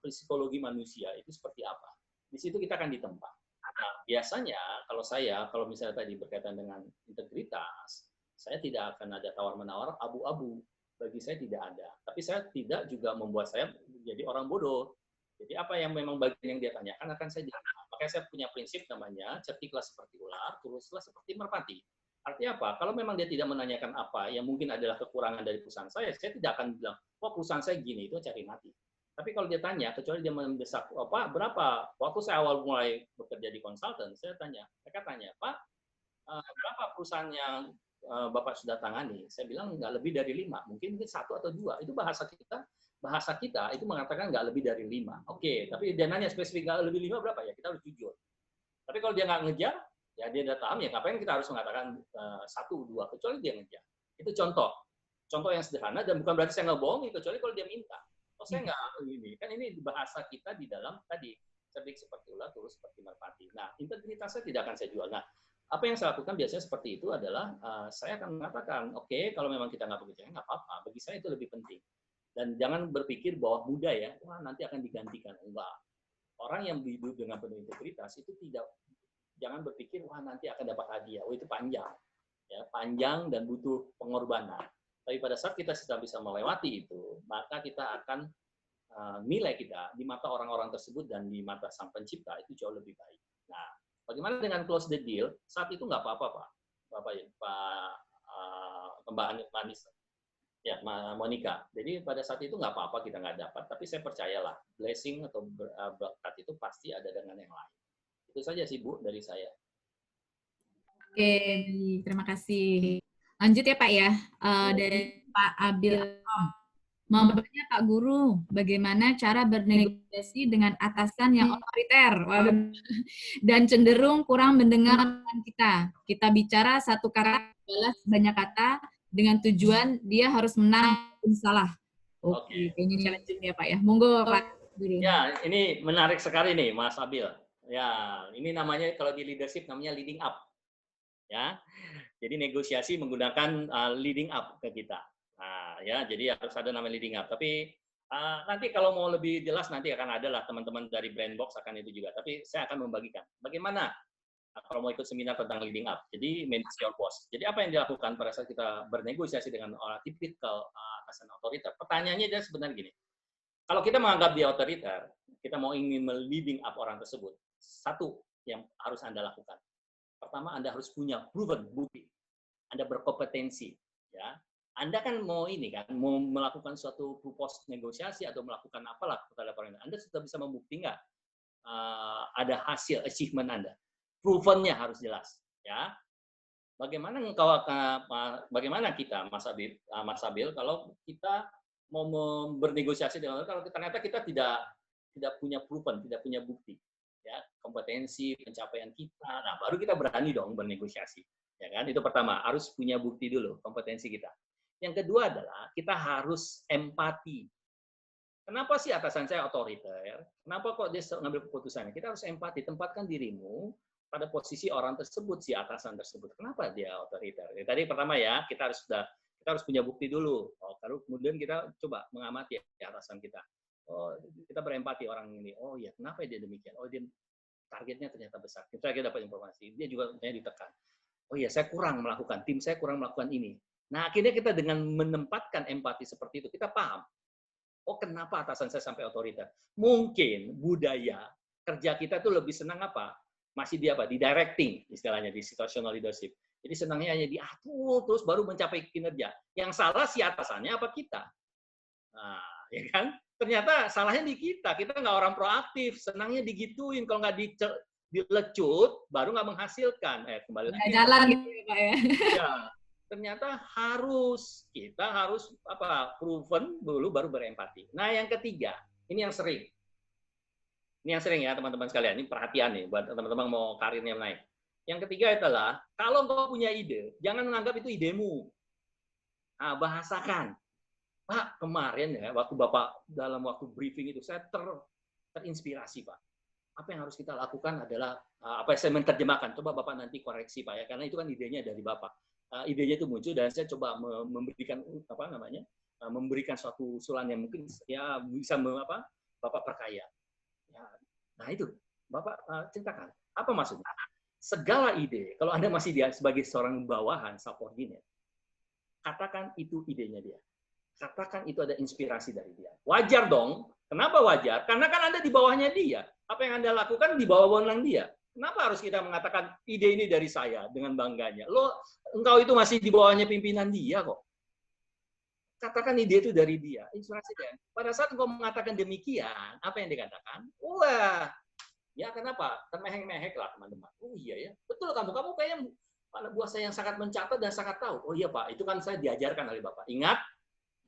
A: psikologi manusia itu seperti apa. Di situ kita akan ditempa. Nah, biasanya, kalau misalnya tadi berkaitan dengan integritas, saya tidak akan ada tawar-menawar abu-abu. Bagi saya tidak ada. Tapi saya tidak juga membuat saya menjadi orang bodoh. Jadi apa yang memang bagian yang dia tanyakan akan saya jawab. Makanya saya punya prinsip namanya, certiklah seperti ular, tulislah seperti merpati. Artinya apa? Kalau memang dia tidak menanyakan apa yang mungkin adalah kekurangan dari perusahaan saya tidak akan bilang, wah perusahaan saya gini, itu cari mati. Tapi kalau dia tanya, kecuali dia mendesak, Pak, berapa? Waktu saya awal mulai bekerja di konsultan, mereka tanya, Pak, berapa perusahaan yang Bapak sudah tangani? Saya bilang nggak lebih dari 5, mungkin 1 atau 2. Itu bahasa kita itu mengatakan nggak lebih dari 5. Oke, tapi dia nanya spesifik nggak lebih 5 berapa ya? Kita harus jujur. Tapi kalau dia nggak ngejar, ya dia udah paham ya. Ngapain kita harus mengatakan 1, 2, kecuali dia ngejar. Itu contoh yang sederhana dan bukan berarti saya nggak bohongi, kecuali kalau dia minta. Oh saya nggak ini, kan ini bahasa kita di dalam tadi cerdik seperti ular, tulus seperti merpati. Nah, integritasnya tidak akan saya jual. Nah, apa yang saya lakukan biasanya seperti itu adalah saya akan mengatakan, oke, kalau memang kita nggak bekerja, nggak apa-apa. Bagi saya itu lebih penting. Dan jangan berpikir bahwa mudah ya, wah nanti akan digantikan. Enggak. Orang yang hidup dengan penuh integritas itu jangan berpikir, wah nanti akan dapat hadiah. Oh itu panjang. Ya, panjang dan butuh pengorbanan. Tapi pada saat kita sudah bisa melewati itu, maka kita akan nilai kita di mata orang-orang tersebut dan di mata Sang Pencipta itu jauh lebih baik. Nah, bagaimana dengan close the deal? Saat itu nggak apa-apa, Pak. Mbak Anis. Ya, Monica. Jadi pada saat itu nggak apa-apa kita nggak dapat, tapi saya percayalah blessing atau berkat itu pasti ada dengan yang lain. Itu saja sih Bu dari saya.
J: Oke, terima kasih. Lanjut ya Pak ya, dari Pak Abil. Mau bertanya Pak Guru, bagaimana cara bernegosiasi dengan atasan yang otoriter dan cenderung kurang mendengar kita? Kita bicara satu kata, balas banyak kata, dengan tujuan dia harus menang pun salah. Oke, kayaknya challenging ya Pak ya. Monggo Pak Guru.
A: Ya, ini menarik sekali nih Mas Abil. Ya, ini namanya kalau di leadership namanya leading up. Ya, jadi negosiasi menggunakan leading up ke kita. Nah, ya, jadi harus ada namanya leading up. Tapi nanti kalau mau lebih jelas nanti akan ada lah teman-teman dari Brandbox akan itu juga. Tapi saya akan membagikan bagaimana kalau mau ikut seminar tentang leading up. Jadi manage your boss. Jadi apa yang dilakukan pada saat kita bernegosiasi dengan orang tipikal atasan otoriter? Pertanyaannya dia sebenarnya gini. Kalau kita menganggap dia otoriter, kita mau ingin leading up orang tersebut. Satu yang harus Anda lakukan. Pertama, Anda harus punya proven bukti. Anda berkompetensi, ya. Anda kan mau ini kan, mau melakukan suatu propose negosiasi atau melakukan apalah kepada orang Anda sudah bisa membukti nggak ada hasil achievement Anda? Proven-nya harus jelas, ya. Bagaimana bagaimana kita, Mas Abil, kalau kita mau bernegosiasi dengan orang, kalau ternyata kita tidak punya proven, tidak punya bukti, ya, kompetensi, pencapaian kita, nah baru kita berani dong bernegosiasi, ya kan? Itu pertama, harus punya bukti dulu kompetensi kita. Yang kedua adalah kita harus empati. Kenapa sih atasan saya otoriter? Kenapa kok dia ngambil keputusannya? Kita harus empati, tempatkan dirimu pada posisi orang tersebut, si atasan tersebut. Kenapa dia otoriter? Tadi pertama ya, kita harus punya bukti dulu. Kemudian kita coba mengamati atasan kita. Oh, kita berempati orang ini. Oh ya, kenapa dia demikian? Oh, dia targetnya ternyata besar. Kita dapat informasi. Dia juga ditekan. Oh iya, saya kurang melakukan. Tim saya kurang melakukan ini. Nah, akhirnya kita dengan menempatkan empati seperti itu, kita paham. Oh, kenapa atasan saya sampai otoriter? Mungkin budaya kerja kita tuh lebih senang apa? Masih di apa? Di directing, istilahnya, di situational leadership. Jadi senangnya hanya diatur, terus baru mencapai kinerja. Yang salah si atasannya apa kita? Nah, ya kan? Ternyata salahnya di kita. Kita nggak orang proaktif, senangnya digituin. Kalau nggak dilecut, baru nggak menghasilkan. Kembali lagi.
J: Jalan gitu ya Pak ya.
A: Ya. Ternyata kita harus proven dulu baru berempati. Nah, yang ketiga, ini yang sering. Ini yang sering ya teman-teman sekalian, ini perhatian nih buat teman-teman mau karirnya naik. Yang ketiga adalah kalau engkau punya ide, jangan menganggap itu idemu. Nah, bahasakan. Pak, kemarin ya waktu Bapak dalam waktu briefing itu saya terinspirasi, Pak. Apa yang harus kita lakukan adalah apa yang saya menerjemahkan. Coba Bapak nanti koreksi, Pak ya, karena itu kan idenya dari Bapak. Idenya itu muncul dan saya coba memberikan memberikan suatu usulan yang mungkin ya bisa Bapak perkaya. Ya, nah itu Bapak ceritakan apa maksudnya? Segala ide kalau Anda masih dia sebagai seorang bawahan subordinate, katakan itu idenya dia. Katakan itu ada inspirasi dari dia. Wajar dong. Kenapa wajar? Karena kan Anda di bawahnya dia. Apa yang Anda lakukan di bawah wewenang dia. Kenapa harus kita mengatakan ide ini dari saya dengan bangganya? Engkau itu masih di bawahnya pimpinan dia kok. Katakan ide itu dari dia, inspirasi dia. Pada saat engkau mengatakan demikian, apa yang dikatakan? Wah, ya kenapa? Termehek-mehek lah teman-teman. Oh iya ya, betul kamu kayaknya anak buah saya yang sangat mencatat dan sangat tahu. Oh iya Pak, itu kan saya diajarkan oleh Bapak. Ingat,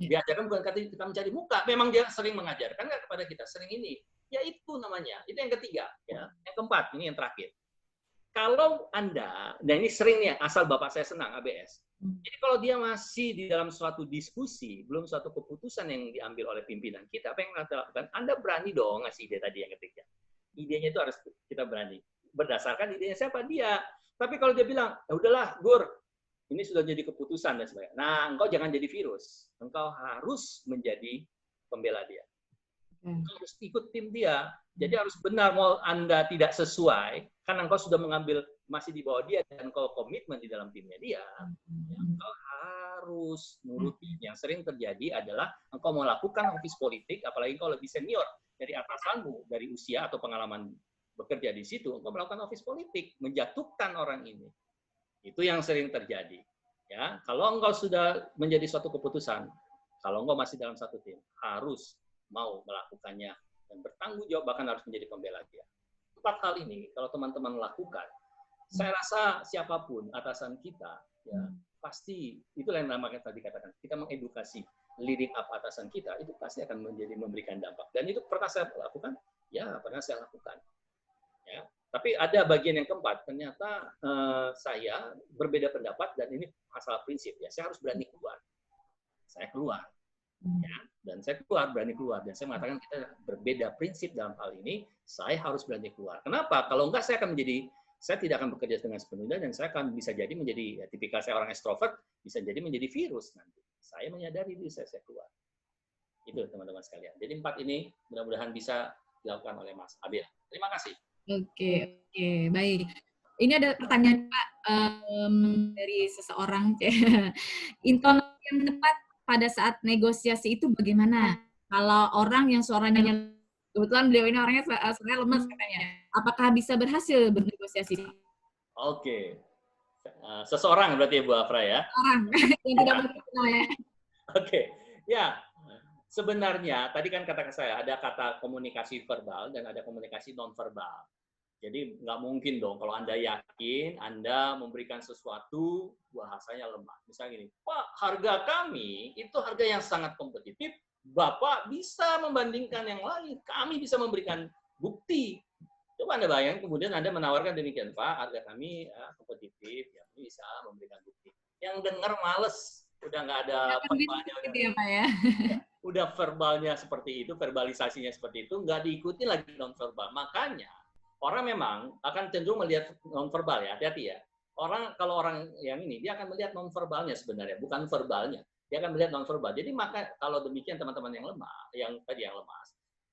A: diajarkan bukan kata kita mencari muka. Memang dia sering mengajarkan nggak kepada kita, sering ini. Ya itu namanya, itu yang ketiga. Ya. Yang keempat, ini yang terakhir. Kalau Anda, dan ini sering nih, asal Bapak saya senang, ABS. Jadi kalau dia masih di dalam suatu diskusi, belum suatu keputusan yang diambil oleh pimpinan kita, apa yang Anda lakukan? Anda berani dong ngasih ide tadi yang ketiga. Idenya itu harus kita berani. Berdasarkan idenya siapa? Dia. Tapi kalau dia bilang, ya udahlah, Gur, ini sudah jadi keputusan dan sebagainya. Nah, engkau jangan jadi virus. Engkau harus menjadi pembela dia. Harus ikut tim dia. Jadi harus benar mau Anda tidak sesuai, karena engkau sudah mengambil masih di bawah dia dan engkau komitmen di dalam timnya dia. Engkau harus nuruti. Yang sering terjadi adalah engkau melakukan office politik, apalagi engkau lebih senior dari atasanmu, dari usia atau pengalaman bekerja di situ, engkau melakukan office politik, menjatuhkan orang ini. Itu yang sering terjadi. Ya, kalau engkau sudah menjadi suatu keputusan, kalau engkau masih dalam satu tim, harus mau melakukannya dan bertanggung jawab, bahkan harus menjadi pembela dia. 4 hal ini kalau teman-teman lakukan, saya rasa siapapun atasan kita, ya pasti itulah yang namanya tadi katakan, kita mengedukasi leading up atasan kita, itu pasti akan memberikan dampak. Dan itu pernah saya lakukan, ya pernah saya lakukan. Ya. Tapi ada bagian yang keempat, ternyata saya berbeda pendapat dan ini masalah prinsip ya. Saya harus berani keluar. Saya keluar, ya, dan saya keluar, berani keluar. Dan saya mengatakan kita berbeda prinsip dalam hal ini. Saya harus berani keluar. Kenapa? Kalau enggak, saya tidak akan bekerja dengan sepenuhnya dan saya akan bisa jadi menjadi, ya, tipikal saya orang ekstrovert, bisa jadi menjadi virus nanti. Saya menyadari diri saya keluar. Itu teman-teman sekalian. Jadi 4 ini mudah-mudahan bisa dilakukan oleh Mas Abil. Terima kasih.
J: Oke, baik. Ini ada pertanyaan Pak dari seseorang. Intonasi yang tepat pada saat negosiasi itu bagaimana? Kalau orang yang suaranya, kebetulan beliau ini orangnya suaranya lemas katanya, apakah bisa berhasil bernegosiasi?
A: Oke. Seseorang berarti ya Bu Afra ya?
J: Orang yang tidak mengenal ya.
A: Oke. Ya, sebenarnya tadi kan kata saya ada kata komunikasi verbal dan ada komunikasi non-verbal. Jadi nggak mungkin dong kalau Anda yakin Anda memberikan sesuatu bahasanya lemah. Misalnya gini, Pak, harga kami itu harga yang sangat kompetitif, Bapak bisa membandingkan yang lain, kami bisa memberikan bukti. Coba Anda bayangkan kemudian Anda menawarkan demikian, Pak, harga kami kompetitif, ya, kami bisa memberikan bukti. Yang dengar males, udah nggak ada verbalnya, udah verbalnya seperti itu, verbalisasinya seperti itu, nggak diikuti lagi non-verbal. Makanya orang memang akan cenderung melihat non-verbal ya, hati-hati ya. Kalau orang yang ini, dia akan melihat non-verbalnya sebenarnya, bukan verbalnya. Dia akan melihat non-verbal. Jadi maka kalau demikian teman-teman yang lemah, yang lemas,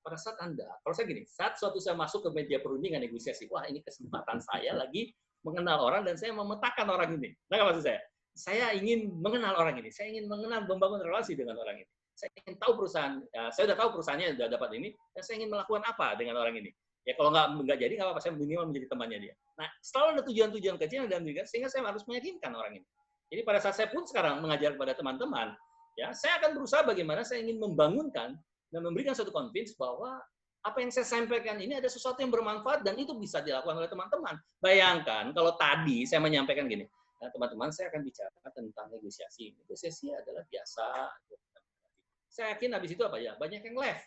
A: pada saat Anda, kalau saya gini, saat suatu saya masuk ke meja perundingan negosiasi, wah ini kesempatan saya lagi mengenal orang dan saya memetakan orang ini. Nah, maksud saya ingin mengenal orang ini, saya ingin membangun relasi dengan orang ini. Saya ingin tahu perusahaan, ya, saya sudah tahu perusahaannya sudah dapat ini, dan saya ingin melakukan apa dengan orang ini. Ya kalau nggak jadi nggak apa-apa, saya minimal menjadi temannya dia. Nah, selalu ada tujuan-tujuan kecil dan juga sehingga saya harus meyakinkan orang ini. Jadi pada saat saya pun sekarang mengajar kepada teman-teman, ya saya akan berusaha bagaimana saya ingin membangunkan dan memberikan suatu convince bahwa apa yang saya sampaikan ini ada sesuatu yang bermanfaat dan itu bisa dilakukan oleh teman-teman. Bayangkan kalau tadi saya menyampaikan gini, nah, teman-teman saya akan bicara tentang negosiasi. Negosiasi adalah biasa. Saya yakin habis itu apa ya? Banyak yang left.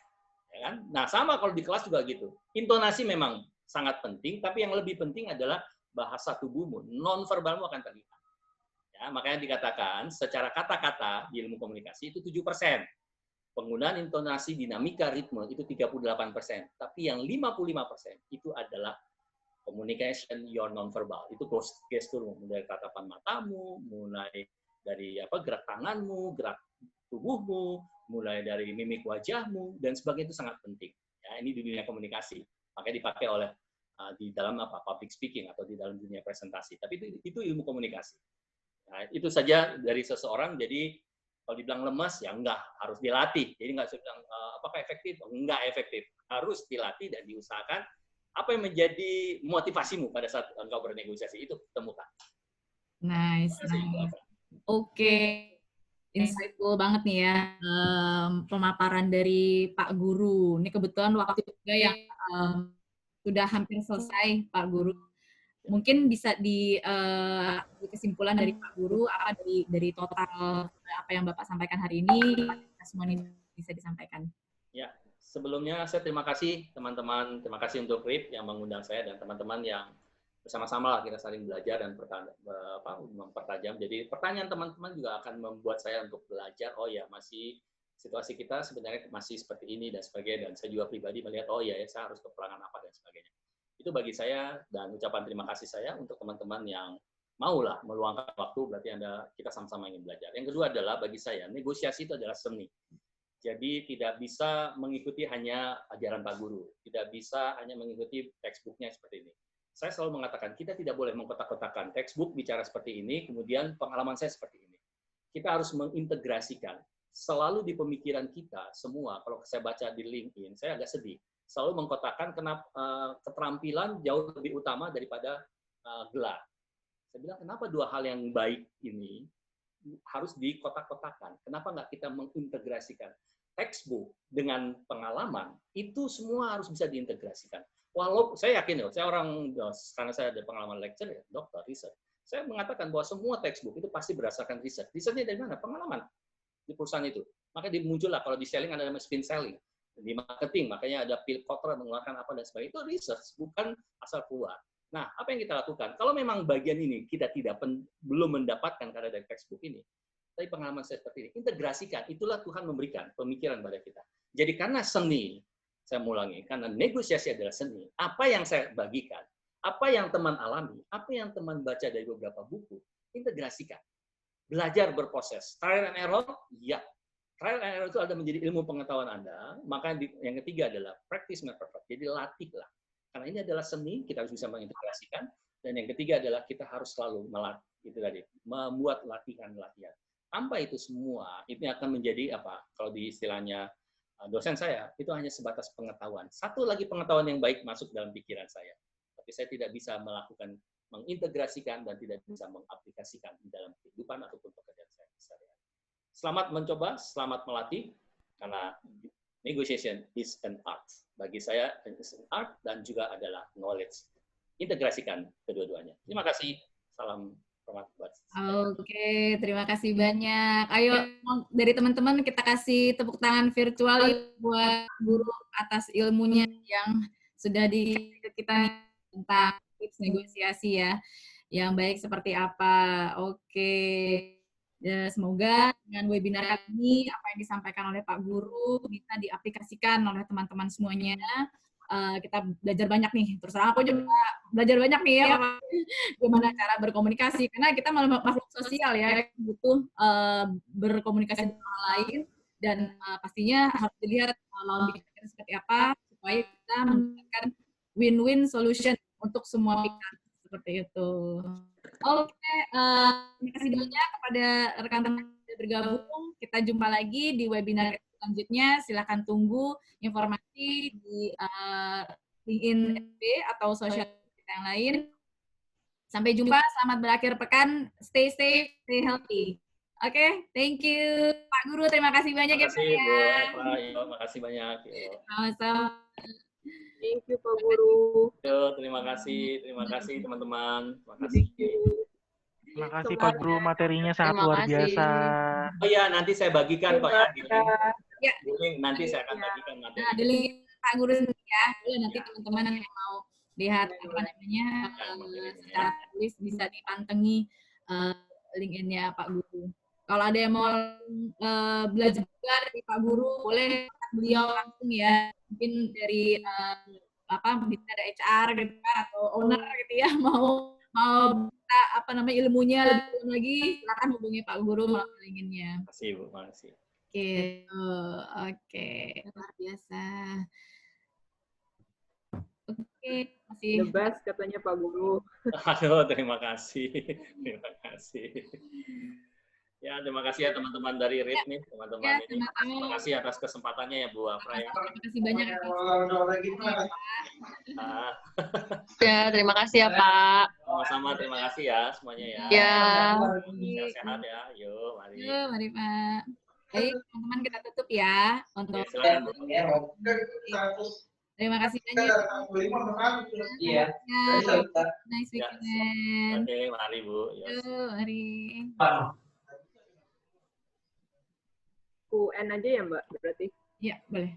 A: Ya kan? Nah, sama kalau di kelas juga gitu. Intonasi memang sangat penting, tapi yang lebih penting adalah bahasa tubuhmu, non-verbalmu akan terlihat. Ya, makanya dikatakan secara kata-kata di ilmu komunikasi itu 7%. Penggunaan intonasi, dinamika, ritme itu 38%. Tapi yang 55% itu adalah communication your non-verbal. Itu gesturmu, mulai tatapan matamu, mulai dari gerak tanganmu, gerak tubuhmu, mulai dari mimik wajahmu, dan sebagainya itu sangat penting. Ya, ini di dunia komunikasi. Makanya dipakai oleh di dalam public speaking atau di dalam dunia presentasi. Tapi itu ilmu komunikasi. Nah, itu saja dari seseorang. Jadi kalau dibilang lemas, ya enggak, harus dilatih. Jadi enggak saya bilang apakah efektif? Enggak efektif. Harus dilatih dan diusahakan. Apa yang menjadi motivasimu pada saat engkau bernegosiasi itu temukan.
J: Nice. Oke. Insightful banget nih ya pemaparan dari Pak Guru. Ini kebetulan waktu juga yang sudah hampir selesai, Pak Guru. Mungkin bisa di kesimpulan dari Pak Guru apa dari total apa yang Bapak sampaikan hari ini, semua ini bisa disampaikan.
A: Ya, sebelumnya saya terima kasih teman-teman, terima kasih untuk RIP yang mengundang saya dan teman-teman yang bersama-sama lah kita saling belajar dan mempertajam. Jadi pertanyaan teman-teman juga akan membuat saya untuk belajar, oh ya masih situasi kita sebenarnya masih seperti ini dan sebagainya. Dan saya juga pribadi melihat, oh ya saya harus kekurangan apa dan sebagainya. Itu bagi saya dan ucapan terima kasih saya untuk teman-teman yang maulah meluangkan waktu, berarti kita sama-sama ingin belajar. Yang kedua adalah bagi saya, negosiasi itu adalah seni. Jadi tidak bisa mengikuti hanya ajaran Pak Guru, tidak bisa hanya mengikuti textbook-nya seperti ini. Saya selalu mengatakan, kita tidak boleh mengkotak-kotakan. Textbook bicara seperti ini, kemudian pengalaman saya seperti ini. Kita harus mengintegrasikan. Selalu di pemikiran kita, semua, kalau saya baca di LinkedIn, saya agak sedih. Selalu mengkotakkan keterampilan jauh lebih utama daripada gelar. Saya bilang, kenapa dua hal yang baik ini harus dikotak-kotakan. Kenapa nggak kita mengintegrasikan textbook dengan pengalaman? Itu semua harus bisa diintegrasikan. Walau saya yakin loh, saya orang, karena saya ada pengalaman lecture ya, dokter, riset. Saya mengatakan bahwa semua textbook itu pasti berdasarkan riset. Risetnya dari mana? Pengalaman di perusahaan itu. Maka dimuncullah kalau di selling ada namanya spin selling. Di marketing, makanya ada Phil Kotler mengeluarkan apa dan sebagainya. Itu research, bukan asal keluar. Nah, apa yang kita lakukan? Kalau memang bagian ini kita belum mendapatkan karena dari textbook ini, tapi pengalaman saya seperti ini, integrasikan. Itulah Tuhan memberikan pemikiran pada kita. Jadi karena seni, saya ulangi, karena negosiasi adalah seni, apa yang saya bagikan, apa yang teman alami, apa yang teman baca dari beberapa buku, integrasikan. Belajar berproses. Trial and error, ya. Trial and error itu ada menjadi ilmu pengetahuan Anda. Maka yang ketiga adalah practice makes perfect. Jadi latihlah. Karena ini adalah seni, kita harus bisa mengintegrasikan. Dan yang ketiga adalah kita harus selalu melatih, itu tadi, membuat latihan-latihan. Tanpa itu semua, itu akan menjadi apa? Kalau di istilahnya dosen saya, itu hanya sebatas pengetahuan. Satu lagi pengetahuan yang baik masuk dalam pikiran saya. Tapi saya tidak bisa melakukan, mengintegrasikan dan tidak bisa mengaplikasikan di dalam kehidupan ataupun pekerjaan saya sehari-hari. Selamat mencoba, selamat melatih, karena negotiation is an art. Bagi saya, it's an art dan juga adalah knowledge. Integrasikan kedua-duanya. Terima kasih. Salam hormat buat saya.
J: Oke, terima kasih banyak. Ayo, dari teman-teman kita kasih tepuk tangan virtual buat guru atas ilmunya yang sudah ke kita nih tentang tips negosiasi ya. Yang baik seperti apa. Oke. Ya, semoga dengan webinar ini apa yang disampaikan oleh Pak Guru bisa diaplikasikan oleh teman-teman semuanya. Kita belajar banyak nih. Terus aku juga belajar banyak nih ya gimana cara berkomunikasi. Karena kita makhluk sosial ya, butuh berkomunikasi dengan orang lain dan pastinya harus dilihat lawan bicara seperti apa supaya kita mendapatkan win-win solution untuk semua pihak seperti itu. Oke, terima kasih banyak kepada rekan-rekan yang sudah bergabung. Kita jumpa lagi di webinar selanjutnya. Silakan tunggu informasi di LinkedIn FB atau sosial media yang lain. Sampai jumpa, selamat berakhir pekan. Stay safe, stay healthy. Oke, thank you. Pak Guru, terima kasih banyak ya Pak.
A: Terima kasih, Bu Eva. Terima kasih banyak.
J: Sama-sama.
L: Thank you, Pak Guru.
A: Terima kasih teman-teman. Terima kasih.
M: Terima kasih Pak Guru, materinya sangat luar biasa.
A: Oh iya, nanti saya bagikan Pak ya.
J: Ya.
A: Di link nanti saya akan bagikan materi.
J: Nah, di link Pak Guru sendiri ya. Nanti teman-teman yang mau lihat apa namanya secara tulis bisa dipantengi LinkedIn-nya Pak Guru. Kalau ada yang mau belajar juga dari Pak Guru, boleh beliau langsung ya. Mungkin dari bisa ada HR gitu kan, atau owner gitu ya, mau minta apa namanya ilmunya lebih dalam lagi, silakan hubungi Pak Guru melalui LinkedIn-nya.
A: Terima kasih Bu, makasih.
J: Oke, luar biasa. Oke, masih.
L: The best katanya Pak Guru.
A: Aduh, terima kasih. Terima kasih. Ya, terima kasih ya teman-teman dari RIT nih, teman-teman
J: ya,
A: ini. Terima kasih atas kesempatannya ya Bu Afra ya.
J: Terima kasih banyak.
L: Ya, terima kasih ya Pak.
A: Sama-sama, terima kasih ya semuanya ya.
L: Ya.
A: Sehat-sehat ya. Yuk, mari.
J: Yuk, mari Pak. Baik, teman-teman kita tutup ya untuk.
A: Ya, silakan.
J: Terima kasih banyak.
C: Iya.
J: Nice weekend.
A: Oke, mari Bu.
J: Yuk, mari.
L: UN aja ya Mbak berarti?
J: Iya, boleh.